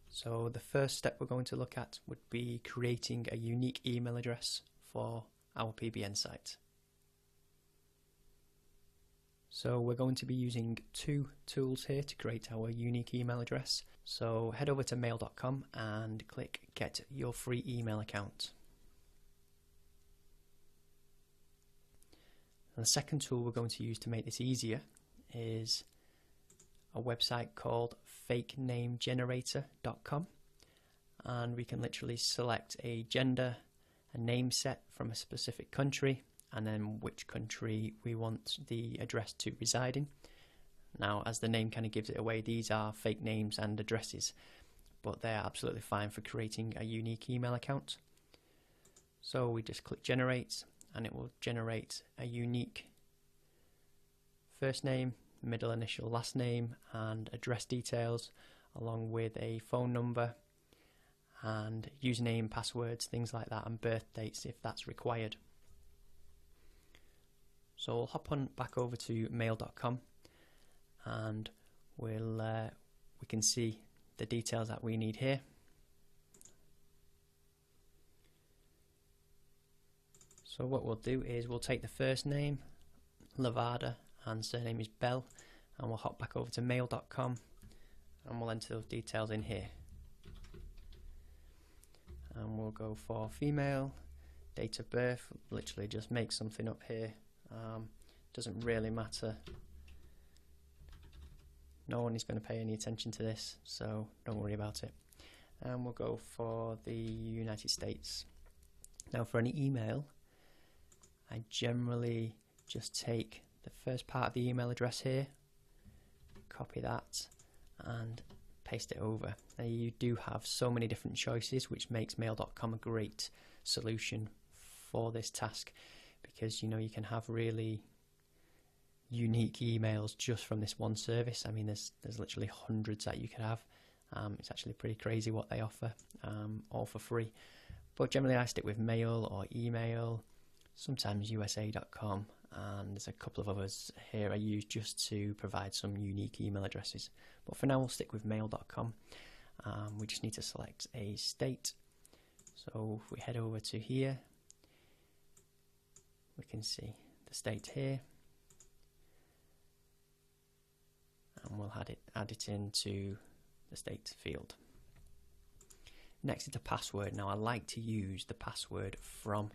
So the first step we're going to look at would be creating a unique email address for our PBN site. So we're going to be using two tools here to create our unique email address. So head over to mail.com and click Get Your Free Email Account. And the second tool we're going to use to make this easier is a website called fakenamegenerator.com, and we can literally select a gender, a name set from a specific country, and then which country we want the address to reside in. Now, as the name kind of gives it away, these are fake names and addresses, but they're absolutely fine for creating a unique email account. So we just click generate, and it will generate a unique first name, middle initial, last name, and address details, along with a phone number and username, passwords, things like that, and birth dates if that's required. So we'll hop on back over to mail.com, and we can see the details that we need here. So what we'll do is we'll take the first name, Lavada, and surname is Bell, and we'll hop back over to mail.com and we'll enter those details in here. And we'll go for female, date of birth, literally just make something up here. Doesn't really matter. No one is going to pay any attention to this, so don't worry about it. And we'll go for the United States. Now for any email, I generally just take the first part of the email address here, copy that and paste it over. Now you do have so many different choices, which makes mail.com a great solution for this task, because you can have really unique emails just from this one service. I mean, there's literally hundreds that you could have. It's actually pretty crazy what they offer, all for free. But generally I stick with mail or email, sometimes USA.com, and there's a couple of others here I use just to provide some unique email addresses. But for now we'll stick with mail.com. We just need to select a state. So if we head over to here, we can see the state here, and we'll add it into the state field. Next is the password. Now I like to use the password from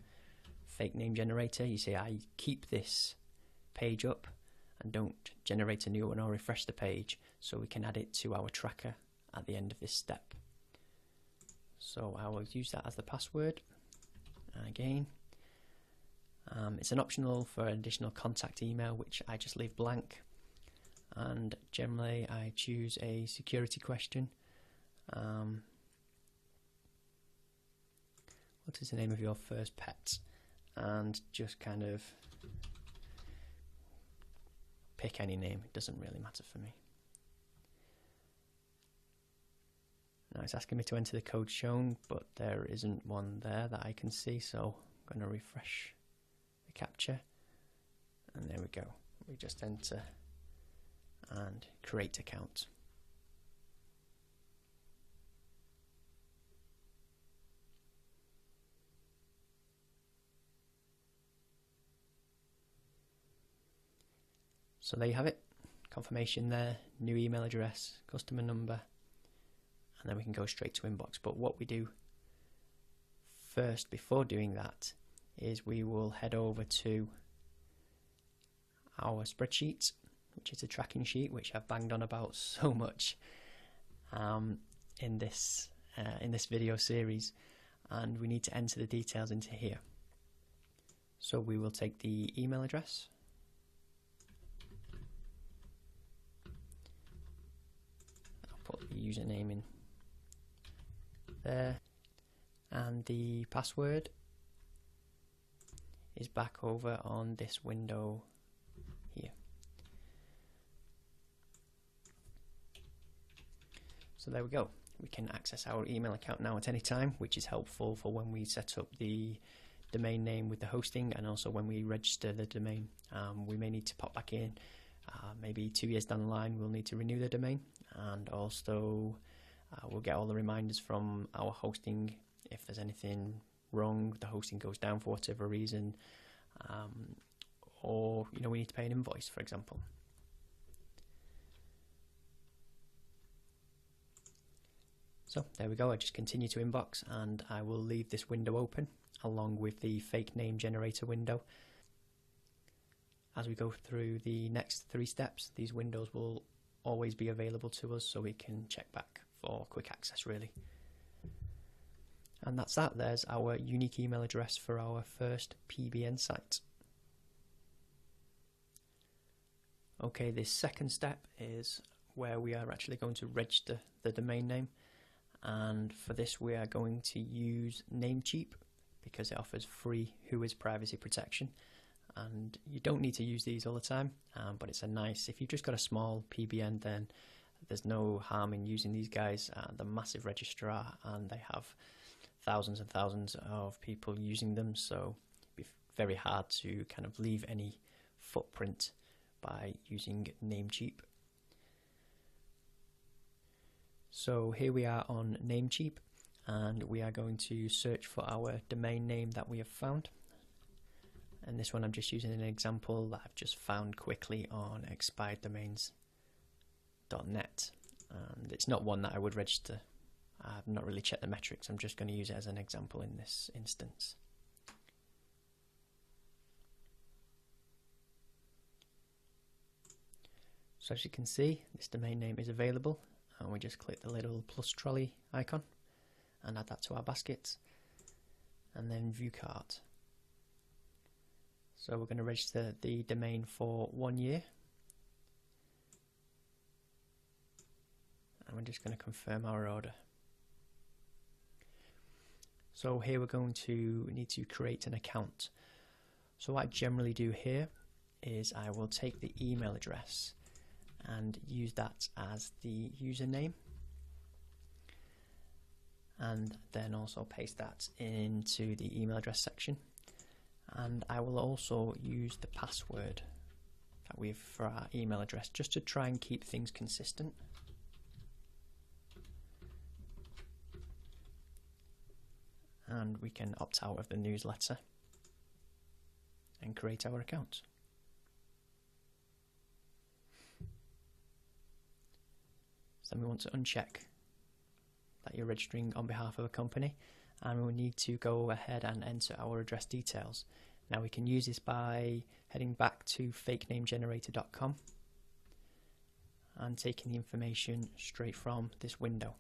Fake Name Generator. You see, I keep this page up and don't generate a new one or refresh the page, so we can add it to our tracker at the end of this step. So I will use that as the password. Again, it's an optional for additional contact email, which I just leave blank. And generally I choose a security question. What is the name of your first pet? And just kind of pick any name, it doesn't really matter for me. Now it's asking me to enter the code shown, but there isn't one there that I can see, so I'm going to refresh the captcha, and there we go. We just enter and create account. So there you have it, confirmation there, new email address, customer number, and then we can go straight to inbox. But what we do first before doing that is we will head over to our spreadsheet, which is a tracking sheet, which I've banged on about so much in this video series, and we need to enter the details into here. So we will take the email address, I'll put the username in there, and the password is back over on this window here. So there we go. We can access our email account now at any time, which is helpful for when we set up the domain name with the hosting, and also when we register the domain. We may need to pop back in, maybe 2 years down the line we'll need to renew the domain, and also we'll get all the reminders from our hosting if there's anything wrong, the hosting goes down for whatever reason, or we need to pay an invoice, for example. So there we go, I just continue to inbox, and I will leave this window open along with the fake name generator window. As we go through the next 3 steps, these windows will always be available to us, so we can check back for quick access really. And that's that. There's our unique email address for our first PBN site. Okay, this second step is where we are actually going to register the domain name, and for this we are going to use Namecheap because it offers free WHOIS privacy protection, and you don't need to use these all the time, but it's a nice, if you've just got a small PBN, then there's no harm in using these guys. They're massive registrar and they have thousands and thousands of people using them, so it'd be very hard to kind of leave any footprint by using Namecheap. So here we are on Namecheap, and we are going to search for our domain name that we have found. And this one I'm just using an example that I've just found quickly on expireddomains.net, and it's not one that I would register. I've not really checked the metrics, I'm just going to use it as an example in this instance. So as you can see, this domain name is available, and we just click the little plus trolley icon and add that to our basket, and then view cart. So we're going to register the domain for 1 year. and we're just going to confirm our order. So here we're going to need to create an account. So what I generally do here is I will take the email address and use that as the username, and then also paste that into the email address section. And I will also use the password that we've for our email address, just to try and keep things consistent. And we can opt out of the newsletter and create our account. So then we want to uncheck that you're registering on behalf of a company, and we'll need to go ahead and enter our address details. Now we can use this by heading back to fakenamegenerator.com and taking the information straight from this window.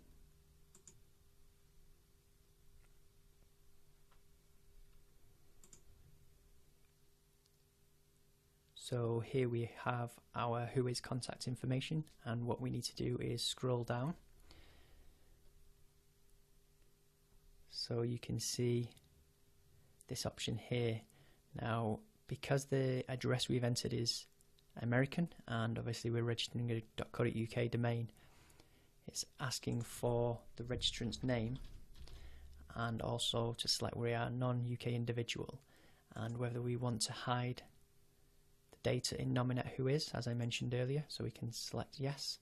So here we have our Whois contact information, and what we need to do is scroll down. So you can see this option here. Now, because the address we've entered is American, and obviously we're registering a .co.uk domain, it's asking for the registrant's name, and also to select we are a non-UK individual, and whether we want to hide the data in Nominet Whois, as I mentioned earlier. So we can select yes,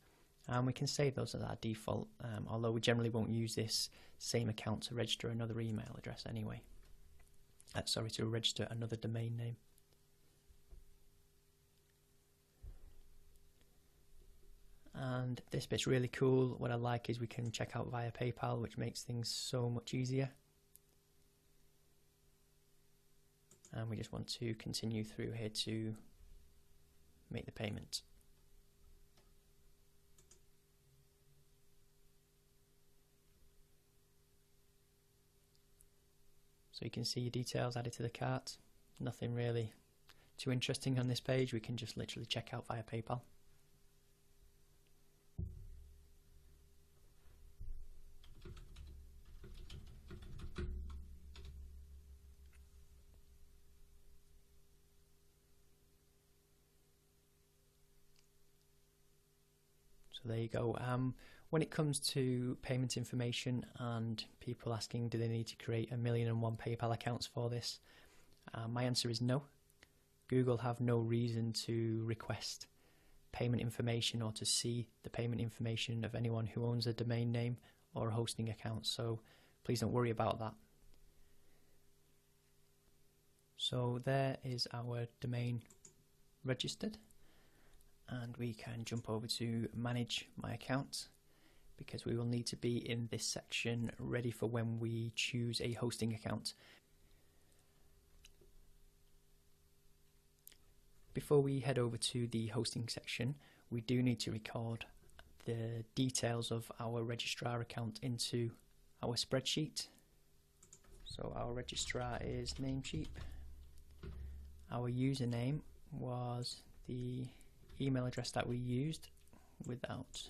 and we can save those as our default, although we generally won't use this same account to register another email address anyway. To register another domain name. And this bit's really cool. What I like is we can check out via PayPal, which makes things so much easier. And we just want to continue through here to make the payment. So you can see your details added to the cart. Nothing really too interesting on this page. We can just literally check out via PayPal. So there you go. When it comes to payment information and people asking do they need to create 1,000,001 PayPal accounts for this, my answer is no. Google have no reason to request payment information or to see the payment information of anyone who owns a domain name or a hosting account, so please don't worry about that. So there is our domain registered, and we can jump over to manage my account, because we will need to be in this section ready for when we choose a hosting account. Before we head over to the hosting section, we do need to record the details of our registrar account into our spreadsheet. So our registrar is Namecheap. Our username was the email address that we used without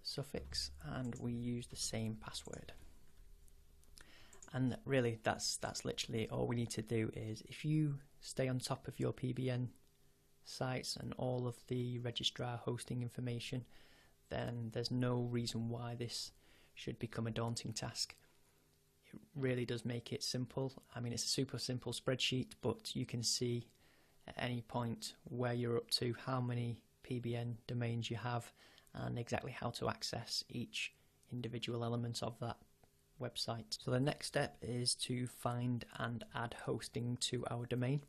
suffix, and we use the same password. And really that's literally all we need to do. Is if you stay on top of your PBN sites and all of the registrar hosting information, then there's no reason why this should become a daunting task. It really does make it simple. I mean, it's a super simple spreadsheet, but you can see at any point where you're up to, how many PBN domains you have, and exactly how to access each individual element of that website. So the next step is to find and add hosting to our domain.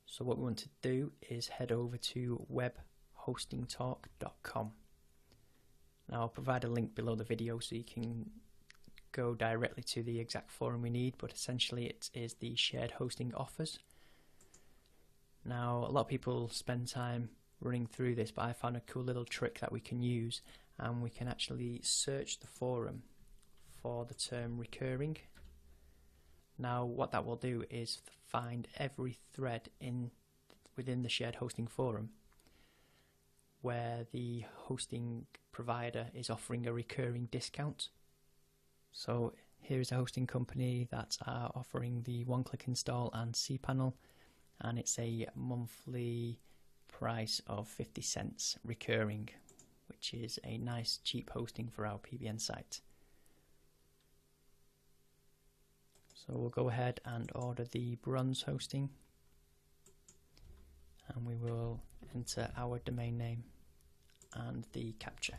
So what we want to do is head over to webhostingtalk.com. Now I'll provide a link below the video so you can go directly to the exact forum we need, but essentially it is the shared hosting offers. Now a lot of people spend time running through this, but I found a cool little trick that we can use, and we can actually search the forum for the term recurring. Now what that will do is find every thread within the shared hosting forum where the hosting provider is offering a recurring discount. So here's a hosting company that are offering the one-click install and cPanel, and it's a monthly price of 50 cents recurring, which is a nice cheap hosting for our PBN site. So we'll go ahead and order the bronze hosting, and we will enter our domain name and the captcha.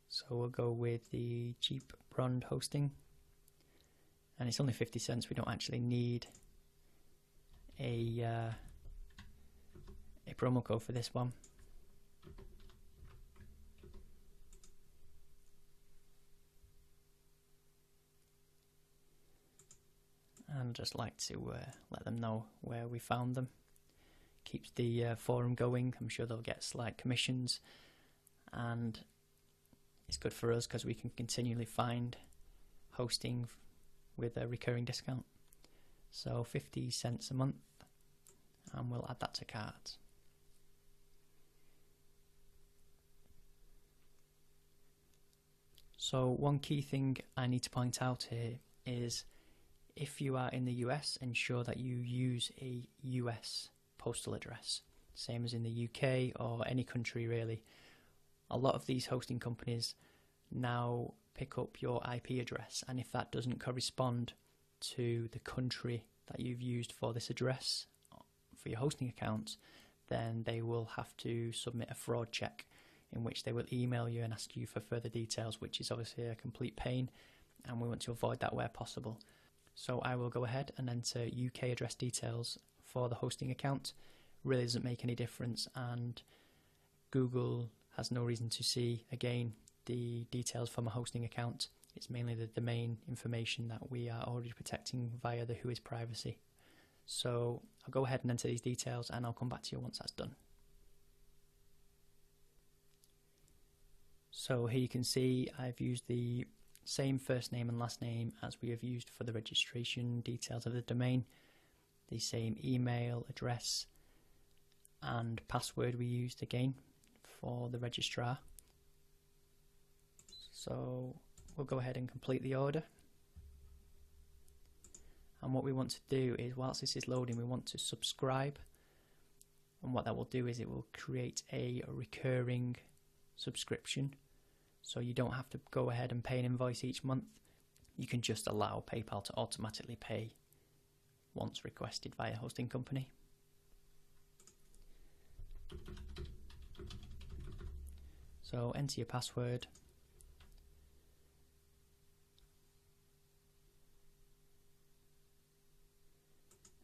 So we'll go with the cheap bronze hosting, and it's only 50 cents. We don't actually need a promo code for this one. And just like to let them know where we found them. Keeps the forum going. I'm sure they'll get slight commissions, and it's good for us because we can continually find hosting with a recurring discount. So 50 cents a month, and we'll add that to cart. So one key thing I need to point out here is, if you are in the US, ensure that you use a US postal address, same as in the UK or any country really. A lot of these hosting companies now pick up your IP address, and if that doesn't correspond to the country that you've used for this address for your hosting account, then they will have to submit a fraud check, in which they will email you and ask you for further details, which is obviously a complete pain, and we want to avoid that where possible. So I will go ahead and enter UK address details for the hosting account. Really doesn't make any difference, and Google has no reason to see again the details from a hosting account. It's mainly the domain information that we are already protecting via the WHOIS privacy. So I'll go ahead and enter these details, and I'll come back to you once that's done. So here you can see I've used the same first name and last name as we have used for the registration details of the domain, the same email address and password we used again for the registrar. So we'll go ahead and complete the order. And what we want to do is, whilst this is loading, we want to subscribe, and what that will do is it will create a recurring subscription, so you don't have to go ahead and pay an invoice each month. You can just allow PayPal to automatically pay once requested via hosting company. So enter your password,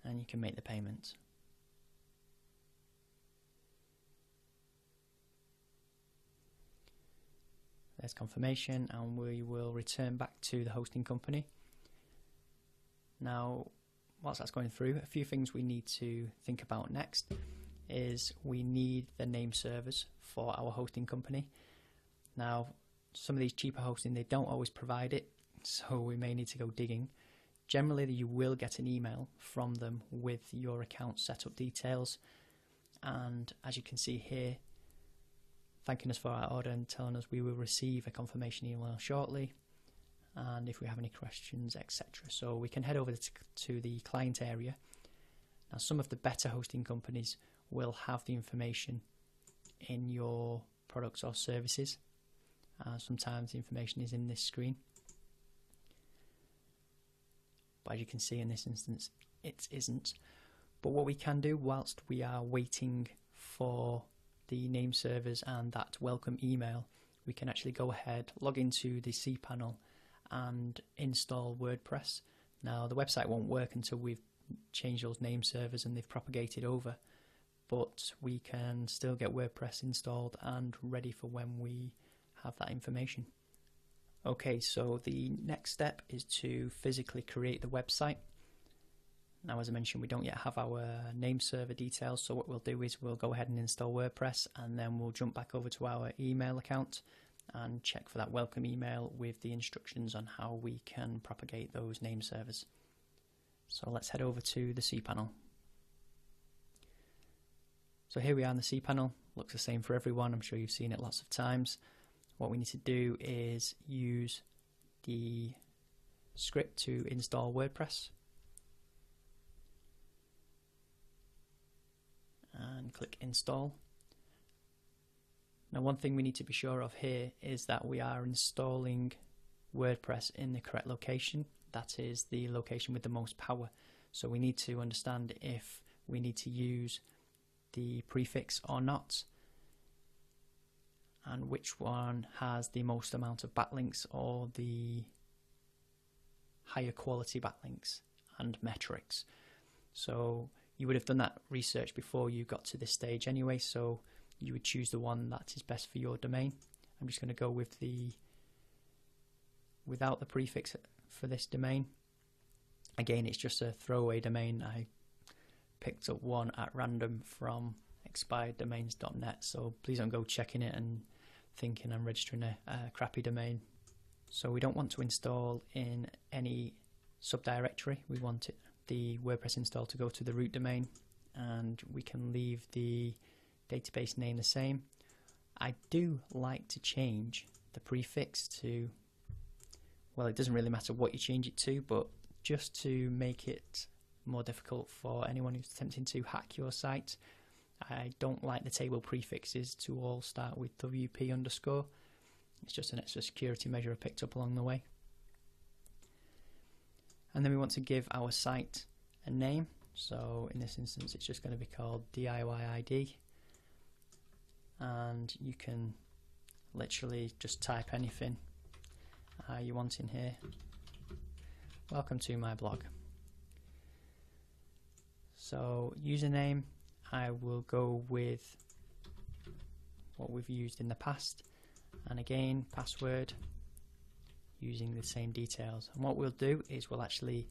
and you can make the payment. There's confirmation, and we will return back to the hosting company. Now, whilst that's going through, a few things we need to think about next is we need the name servers for our hosting company. Now, some of these cheaper hosting, they don't always provide it, so we may need to go digging. Generally, you will get an email from them with your account setup details, and as you can see here, thanking us for our order and telling us we will receive a confirmation email shortly, and if we have any questions, etc. So we can head over to the client area. Now, some of the better hosting companies will have the information in your products or services. Sometimes the information is in this screen, but as you can see in this instance it isn't. But what we can do whilst we are waiting for the name servers and that welcome email, we can actually go ahead, log into the cPanel and install WordPress. Now, the website won't work until we've changed those name servers and they've propagated over, but we can still get WordPress installed and ready for when we have that information. Okay, so the next step is to physically create the website. Now, as I mentioned, we don't yet have our name server details, so what we'll do is we'll go ahead and install WordPress, and then we'll jump back over to our email account and check for that welcome email with the instructions on how we can propagate those name servers. So let's head over to the cPanel. So here we are in the cPanel. Looks the same for everyone. I'm sure you've seen it lots of times. What we need to do is use the script to install WordPress. And click install. Now, one thing we need to be sure of here is that we are installing WordPress in the correct location. That is the location with the most power. So we need to understand if we need to use the prefix or not, and which one has the most amount of backlinks or the higher quality backlinks and metrics. So you would have done that research before you got to this stage anyway, so you would choose the one that is best for your domain. I'm just going to go with without the prefix for this domain. Again, it's just a throwaway domain. I picked up one at random from expireddomains.net, so please don't go checking it and thinking I'm registering a crappy domain. So we don't want to install in any subdirectory. We want the WordPress install to go to the root domain, and we can leave the database name the same. I do like to change the prefix to, well, it doesn't really matter what you change it to, but just to make it more difficult for anyone who's attempting to hack your site, I don't like the table prefixes to all start with WP_. It's just an extra security measure I picked up along the way. And then we want to give our site a name. So in this instance, it's just going to be called DIY ID. And you can literally just type anything you want in here. Welcome to my blog. So username, I will go with what we've used in the past, and again password using the same details. And what we'll do is we'll actually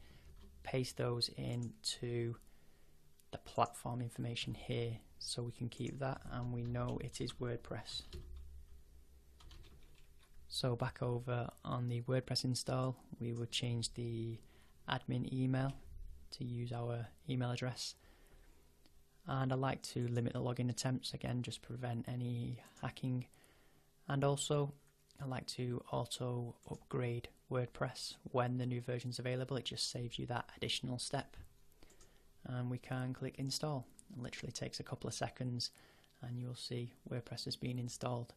paste those into the platform information here, so we can keep that and we know it is WordPress. So back over on the WordPress install, we will change the admin email to use our email address, and I like to limit the login attempts, again just prevent any hacking. And also I like to auto upgrade WordPress when the new version is available. It just saves you that additional step. And we can click install. It literally takes a couple of seconds and you'll see WordPress has been installed.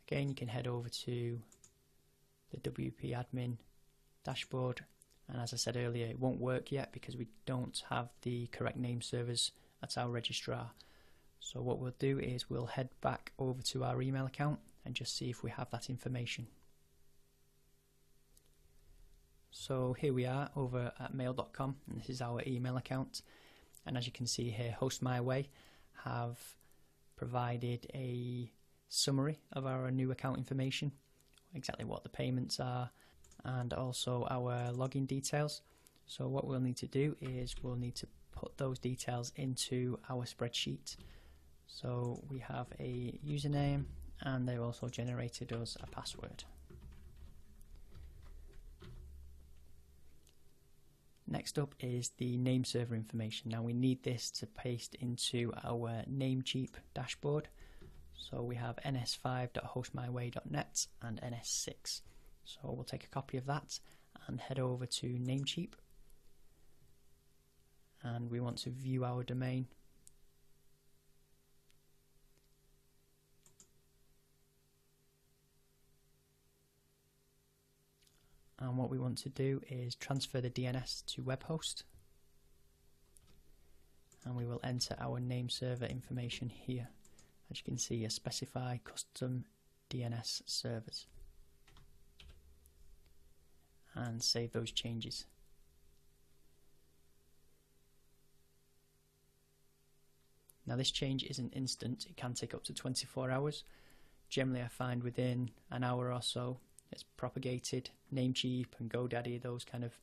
Again, you can head over to the WP admin dashboard, and as I said earlier, it won't work yet because we don't have the correct name servers at our registrar. So what we'll do is we'll head back over to our email account and just see if we have that information. So here we are over at mail.com, and this is our email account. And as you can see here, HostMyWay have provided a summary of our new account information, exactly what the payments are, and also our login details. So what we'll need to do is we'll need to put those details into our spreadsheet. So we have a username, and they've also generated us a password. Next up is the name server information. Now we need this to paste into our Namecheap dashboard. So we have ns5.hostmyway.net and ns6. So we'll take a copy of that and head over to Namecheap. And we want to view our domain. And what we want to do is transfer the DNS to webhost, and we will enter our name server information here. As you can see, specify custom DNS servers, and save those changes. Now this change isn't instant, it can take up to 24 hours. Generally I find within an hour or so it's propagated. Namecheap and GoDaddy, those kind of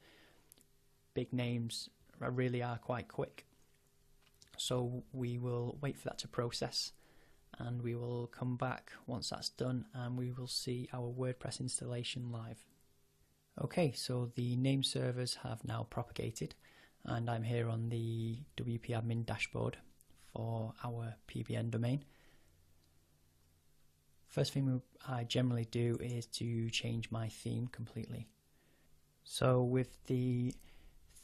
big names really are quite quick. So we will wait for that to process, and we will come back once that's done and we will see our WordPress installation live. Okay, so the name servers have now propagated and I'm here on the WP admin dashboard for our PBN domain. First thing I generally do is to change my theme completely. So with the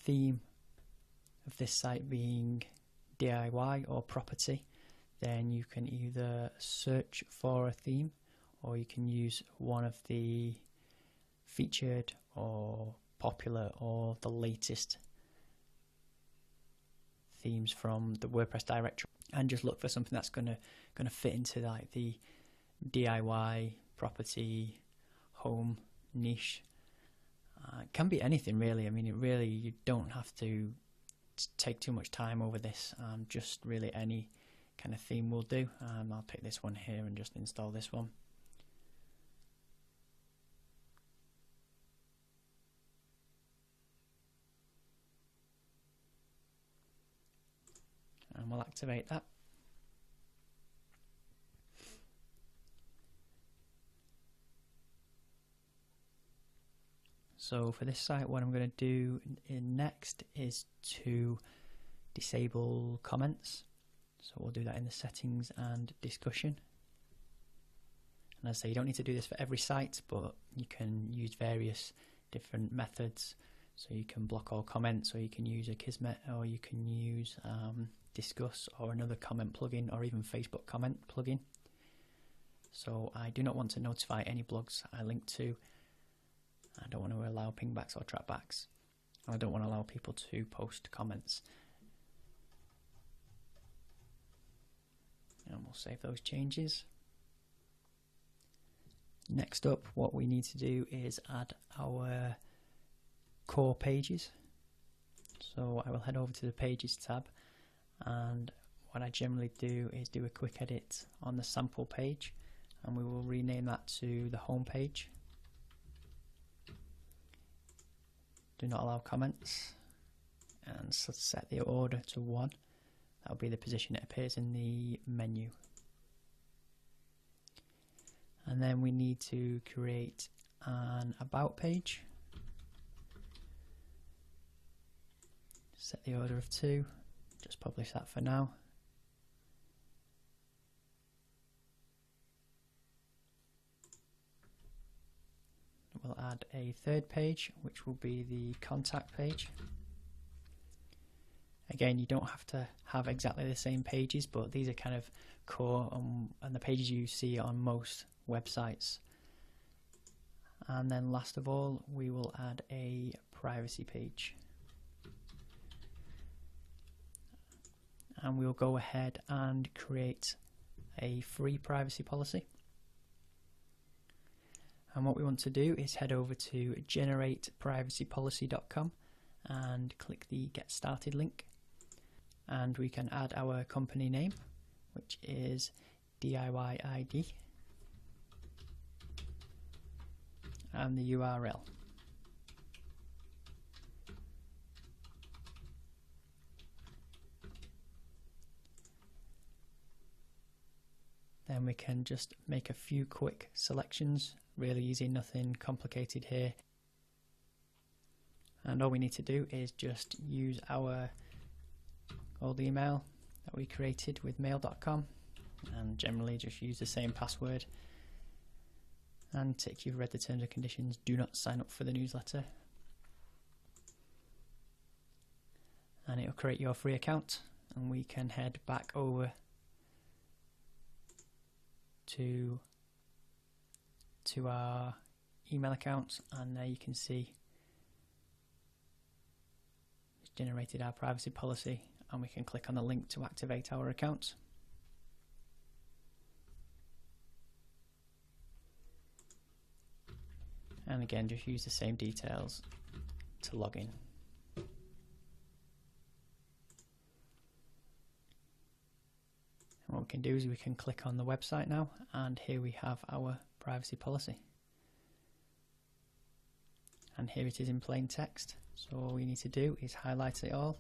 theme of this site being DIY or property, then you can either search for a theme or you can use one of the featured or popular or the latest themes from the WordPress directory, and just look for something that's gonna fit into like the DIY, property, home niche. It can be anything really. I mean, you don't have to take too much time over this. Just really any kind of theme will do. I'll pick this one here and just install this one. And we'll activate that. So for this site, what I'm going to do next is to disable comments. So we'll do that in the settings and discussion. And as I say, you don't need to do this for every site, but you can use various different methods. So you can block all comments, or you can use a Qzx900, or you can use Discuss or another comment plugin, or even Facebook comment plugin. So I do not want to notify any blogs I link to. I don't want to allow pingbacks or trackbacks. I don't want to allow people to post comments. And we'll save those changes. Next up, what we need to do is add our core pages. So I will head over to the Pages tab, and what I generally do is do a quick edit on the sample page, and we will rename that to the home page. Do not allow comments, and set the order to 1. That will be the position it appears in the menu. And then we need to create an about page. Set the order of 2. Just publish that for now. We'll add a third page, which will be the contact page. Again, you don't have to have exactly the same pages, but these are kind of core and the pages you see on most websites. And then last of all, we will add a privacy page. And we'll go ahead and create a free privacy policy. And what we want to do is head over to generateprivacypolicy.com and click the Get Started link. And we can add our company name, which is DIY ID, and the URL. Then we can just make a few quick selections. Really easy, nothing complicated here. And all we need to do is just use our old email that we created with mail.com, and generally just use the same password, and tick you've read the terms and conditions, do not sign up for the newsletter, and it'll create your free account. And we can head back over to our email account, and there you can see it's generated our privacy policy, and we can click on the link to activate our account. And again, just use the same details to log in. And what we can do is we can click on the website now, and here we have our privacy policy. And here it is in plain text. So all we need to do is highlight it all,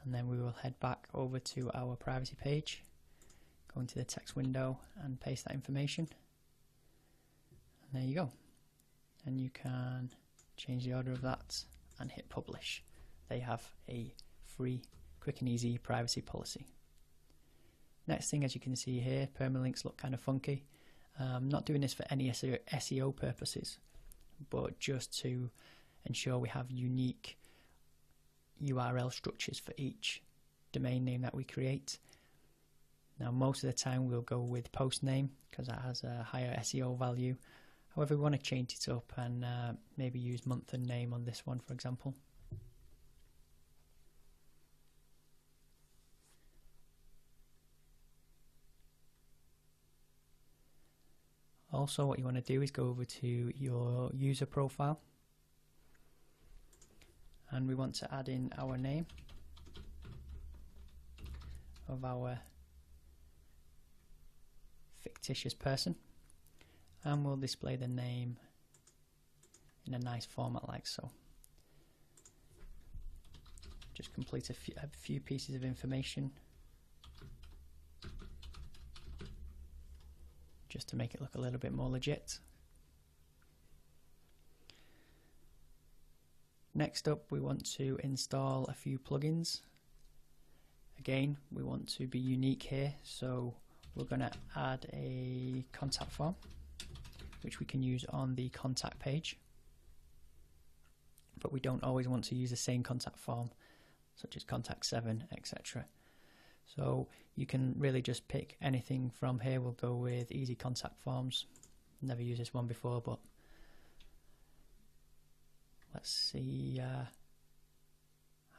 and then we will head back over to our privacy page, Go into the text window and paste that information. And there you go. And you can change the order of that and hit publish. They have a free, quick and easy privacy policy. Next thing, as you can see here, permalinks look kind of funky. I'm not doing this for any SEO purposes, but just to ensure we have unique URL structures for each domain name that we create. Now, most of the time we'll go with post name because that has a higher SEO value. However, we want to change it up and maybe use month and name on this one, for example. Also, what you want to do is go over to your user profile, and we want to add in our name of our fictitious person, and we'll display the name in a nice format like so. Just complete a few pieces of information just to make it look a little bit more legit. Next up, we want to install a few plugins. Again, we want to be unique here, so we're going to add a contact form which we can use on the contact page, but we don't always want to use the same contact form such as contact 7, etc. So you can really just pick anything from here. We'll go with easy contact forms. Never used this one before, but let's see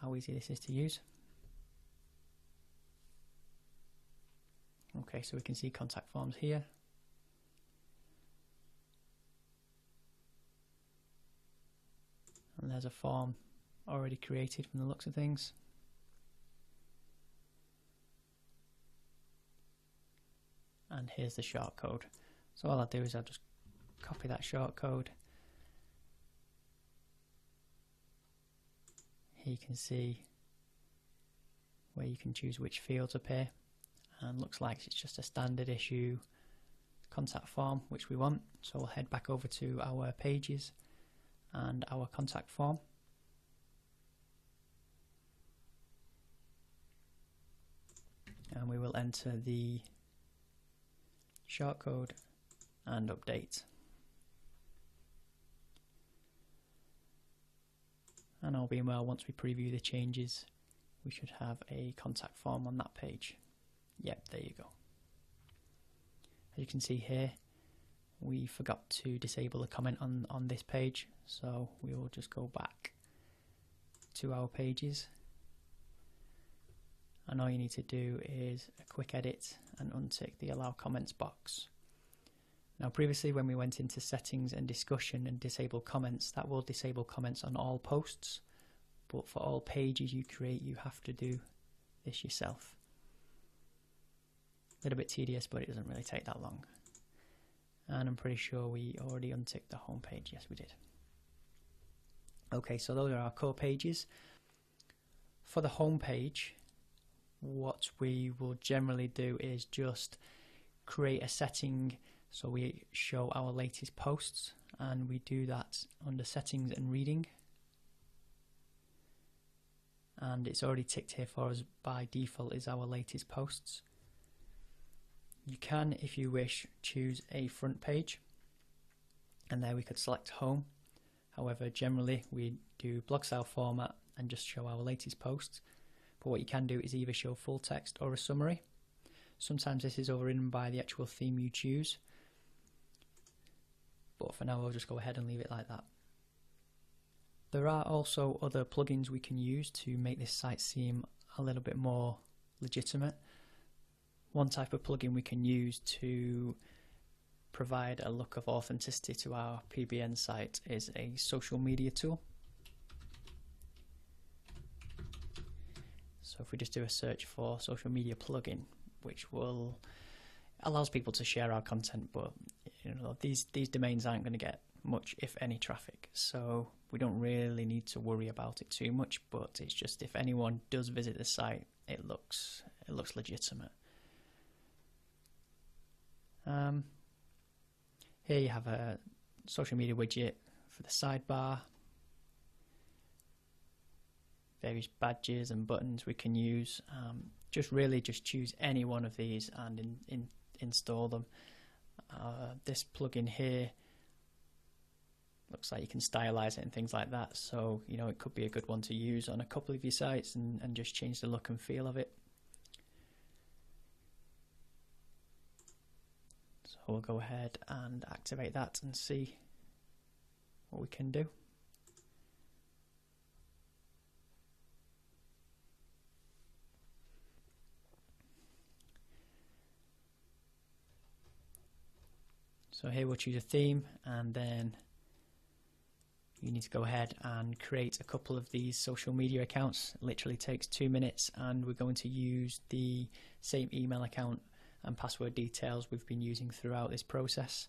how easy this is to use. Okay, so we can see contact forms here. And there's a form already created from the looks of things. And here's the shortcode. So all I'll do is I'll just copy that shortcode. Here you can see where you can choose which fields appear, and looks like it's just a standard issue contact form which we want. So we'll head back over to our pages and our contact form. And we will enter the shortcode and update. And all being well, once we preview the changes, we should have a contact form on that page. Yep, there you go. As you can see here, we forgot to disable a comment on this page, so we will just go back to our pages, and all you need to do is a quick edit and untick the allow comments box. Now, previously when we went into settings and discussion and disable comments, that will disable comments on all posts, but for all pages you create you have to do this yourself. A little bit tedious, but it doesn't really take that long. And I'm pretty sure we already unticked the home page. Yes, we did. Okay, so those are our core pages. For the home page, what we will generally do is just create a setting so we show our latest posts, and we do that under settings and reading, and it's already ticked here for us by default is our latest posts. You can, if you wish, choose a front page, and there we could select home. However, generally we do blog style format and just show our latest posts. But what you can do is either show full text or a summary. Sometimes this is overridden by the actual theme you choose, but for now we'll just go ahead and leave it like that. There are also other plugins we can use to make this site seem a little bit more legitimate. One type of plugin we can use to provide a look of authenticity to our PBN site is a social media tool. So if we just do a search for social media plugin, which will allows people to share our content, but you know, these domains aren't going to get much, if any, traffic, so we don't really need to worry about it too much. But it's just if anyone does visit the site, it looks legitimate. Here you have a social media widget for the sidebar, various badges and buttons we can use. Just choose any one of these and install them. This plugin here looks like you can stylize it and things like that, so it could be a good one to use on a couple of your sites and just change the look and feel of it. So we'll go ahead and activate that and see what we can do. So here we'll choose a theme, and then you need to go ahead and create a couple of these social media accounts. It literally takes 2 minutes, and we're going to use the same email account and password details we've been using throughout this process.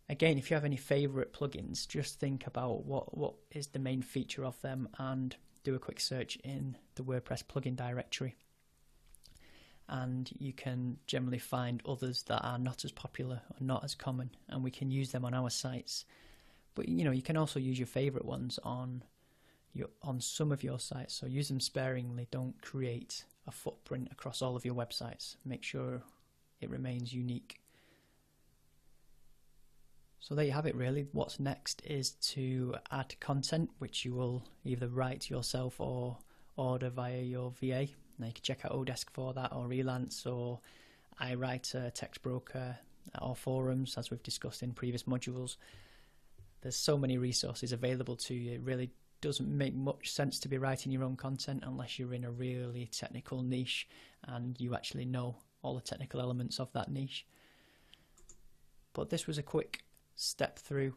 Again, if you have any favorite plugins, just think about what is the main feature of them and do a quick search in the WordPress plugin directory. And you can generally find others that are not as popular or not as common, and we can use them on our sites. But you can also use your favorite ones on some of your sites, so use them sparingly. Don't create a footprint across all of your websites. Make sure it remains unique. So there you have it really. What's next is to add content, which you will either write yourself or order via your VA. Now you can check out Odesk for that, or Relance, or iWriter, TextBroker, or forums, as we've discussed in previous modules. There's so many resources available to you. It really doesn't make much sense to be writing your own content unless you're in a really technical niche and you actually know all the technical elements of that niche. But this was a quick step through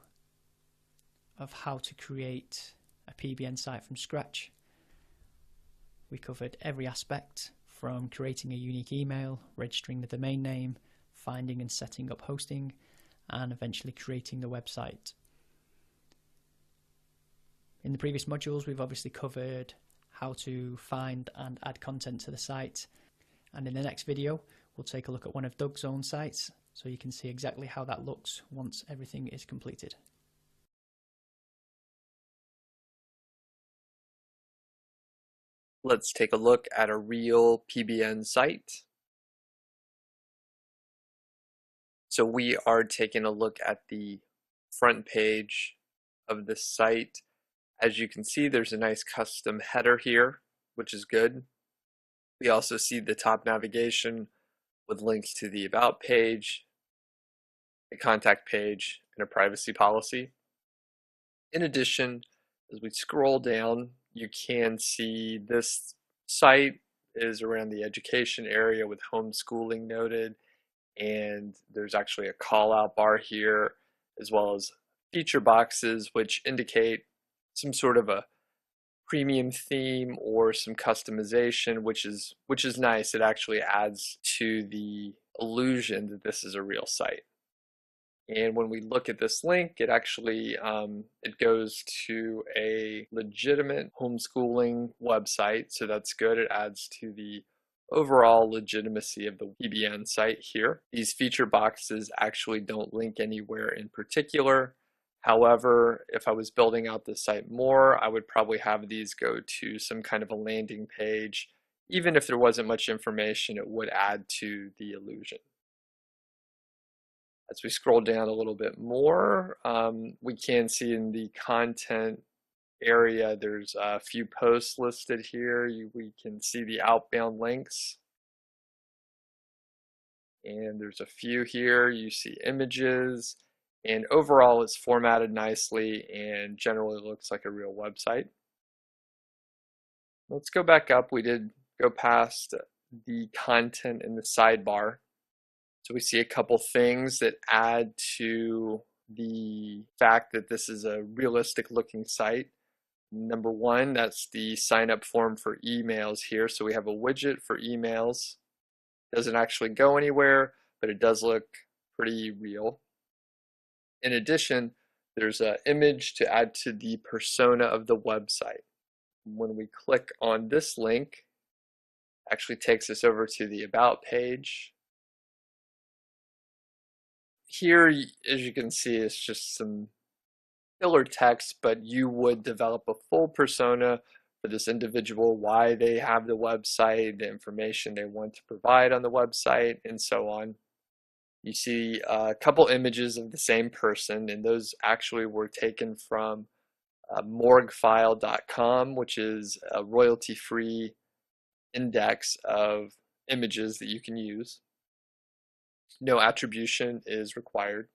of how to create a PBN site from scratch. We covered every aspect, from creating a unique email, registering the domain name, finding and setting up hosting, and eventually creating the website. In the previous modules, we've obviously covered how to find and add content to the site. And in the next video, we'll take a look at one of Doug's own sites, so you can see exactly how that looks once everything is completed. Let's take a look at a real PBN site. So we are taking a look at the front page of the site. As you can see, there's a nice custom header here, which is good. We also see the top navigation with links to the About page, a contact page, and a privacy policy. In addition, as we scroll down, you can see this site is around the education area with homeschooling noted, and there's actually a call out bar here, as well as feature boxes which indicate some sort of a premium theme or some customization, which is nice. It actually adds to the illusion that this is a real site. And when we look at this link, it actually it goes to a legitimate homeschooling website, so that's good. It adds to the overall legitimacy of the PBN site here. These feature boxes actually don't link anywhere in particular. However, if I was building out the site more, I would probably have these go to some kind of a landing page. Even if there wasn't much information, it would add to the illusion. As we scroll down a little bit more, we can see in the content area, there's a few posts listed here. We can see the outbound links. And there's a few here. You see images. And overall, it's formatted nicely and generally looks like a real website. Let's go back up. We did go past the content in the sidebar. So we see a couple things that add to the fact that this is a realistic looking site. Number one, that's the sign up form for emails here. So we have a widget for emails. Doesn't actually go anywhere, but it does look pretty real. In addition, there's an image to add to the persona of the website. When we click on this link, Actually takes us over to the About page. Here, as you can see, it's just some filler text, but you would develop a full persona for this individual, why they have the website, the information they want to provide on the website, and so on. You see a couple images of the same person, and those actually were taken from morguefile.com, which is a royalty-free index of images that you can use. No attribution is required.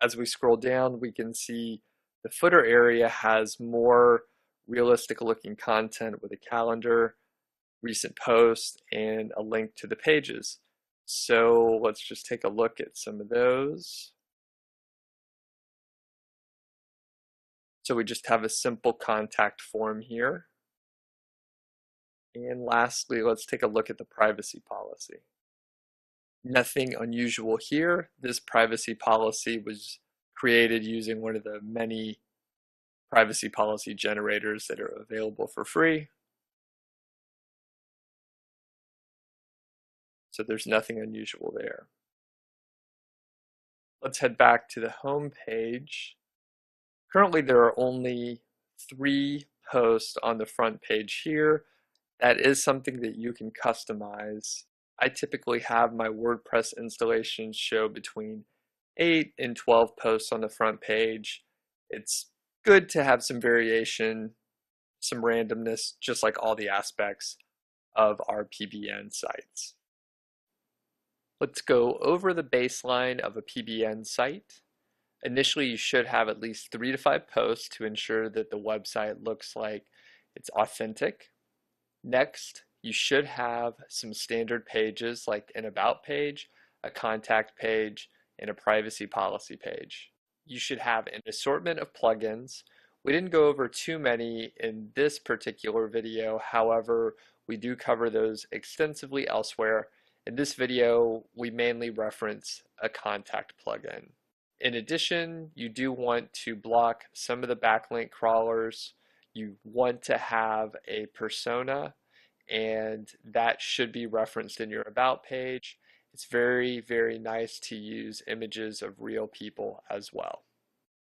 As we scroll down, we can see the footer area has more realistic looking content with a calendar, recent posts, and a link to the pages. So let's just take a look at some of those. So we just have a simple contact form here. And lastly, let's take a look at the privacy policy. Nothing unusual here. This privacy policy was created using one of the many privacy policy generators that are available for free. So there's nothing unusual there. Let's head back to the home page. Currently, there are only 3 posts on the front page here. That is something that you can customize. I typically have my WordPress installations show between 8 and 12 posts on the front page. It's good to have some variation, some randomness, just like all the aspects of our PBN sites. Let's go over the baseline of a PBN site. Initially, you should have at least 3 to 5 posts to ensure that the website looks like it's authentic. Next, you should have some standard pages like an About page, a contact page, and a privacy policy page. You should have an assortment of plugins. We didn't go over too many in this particular video, however, we do cover those extensively elsewhere. In this video, we mainly reference a contact plugin. In addition, you do want to block some of the backlink crawlers. You want to have a persona, and that should be referenced in your About page. It's very, very nice to use images of real people as well.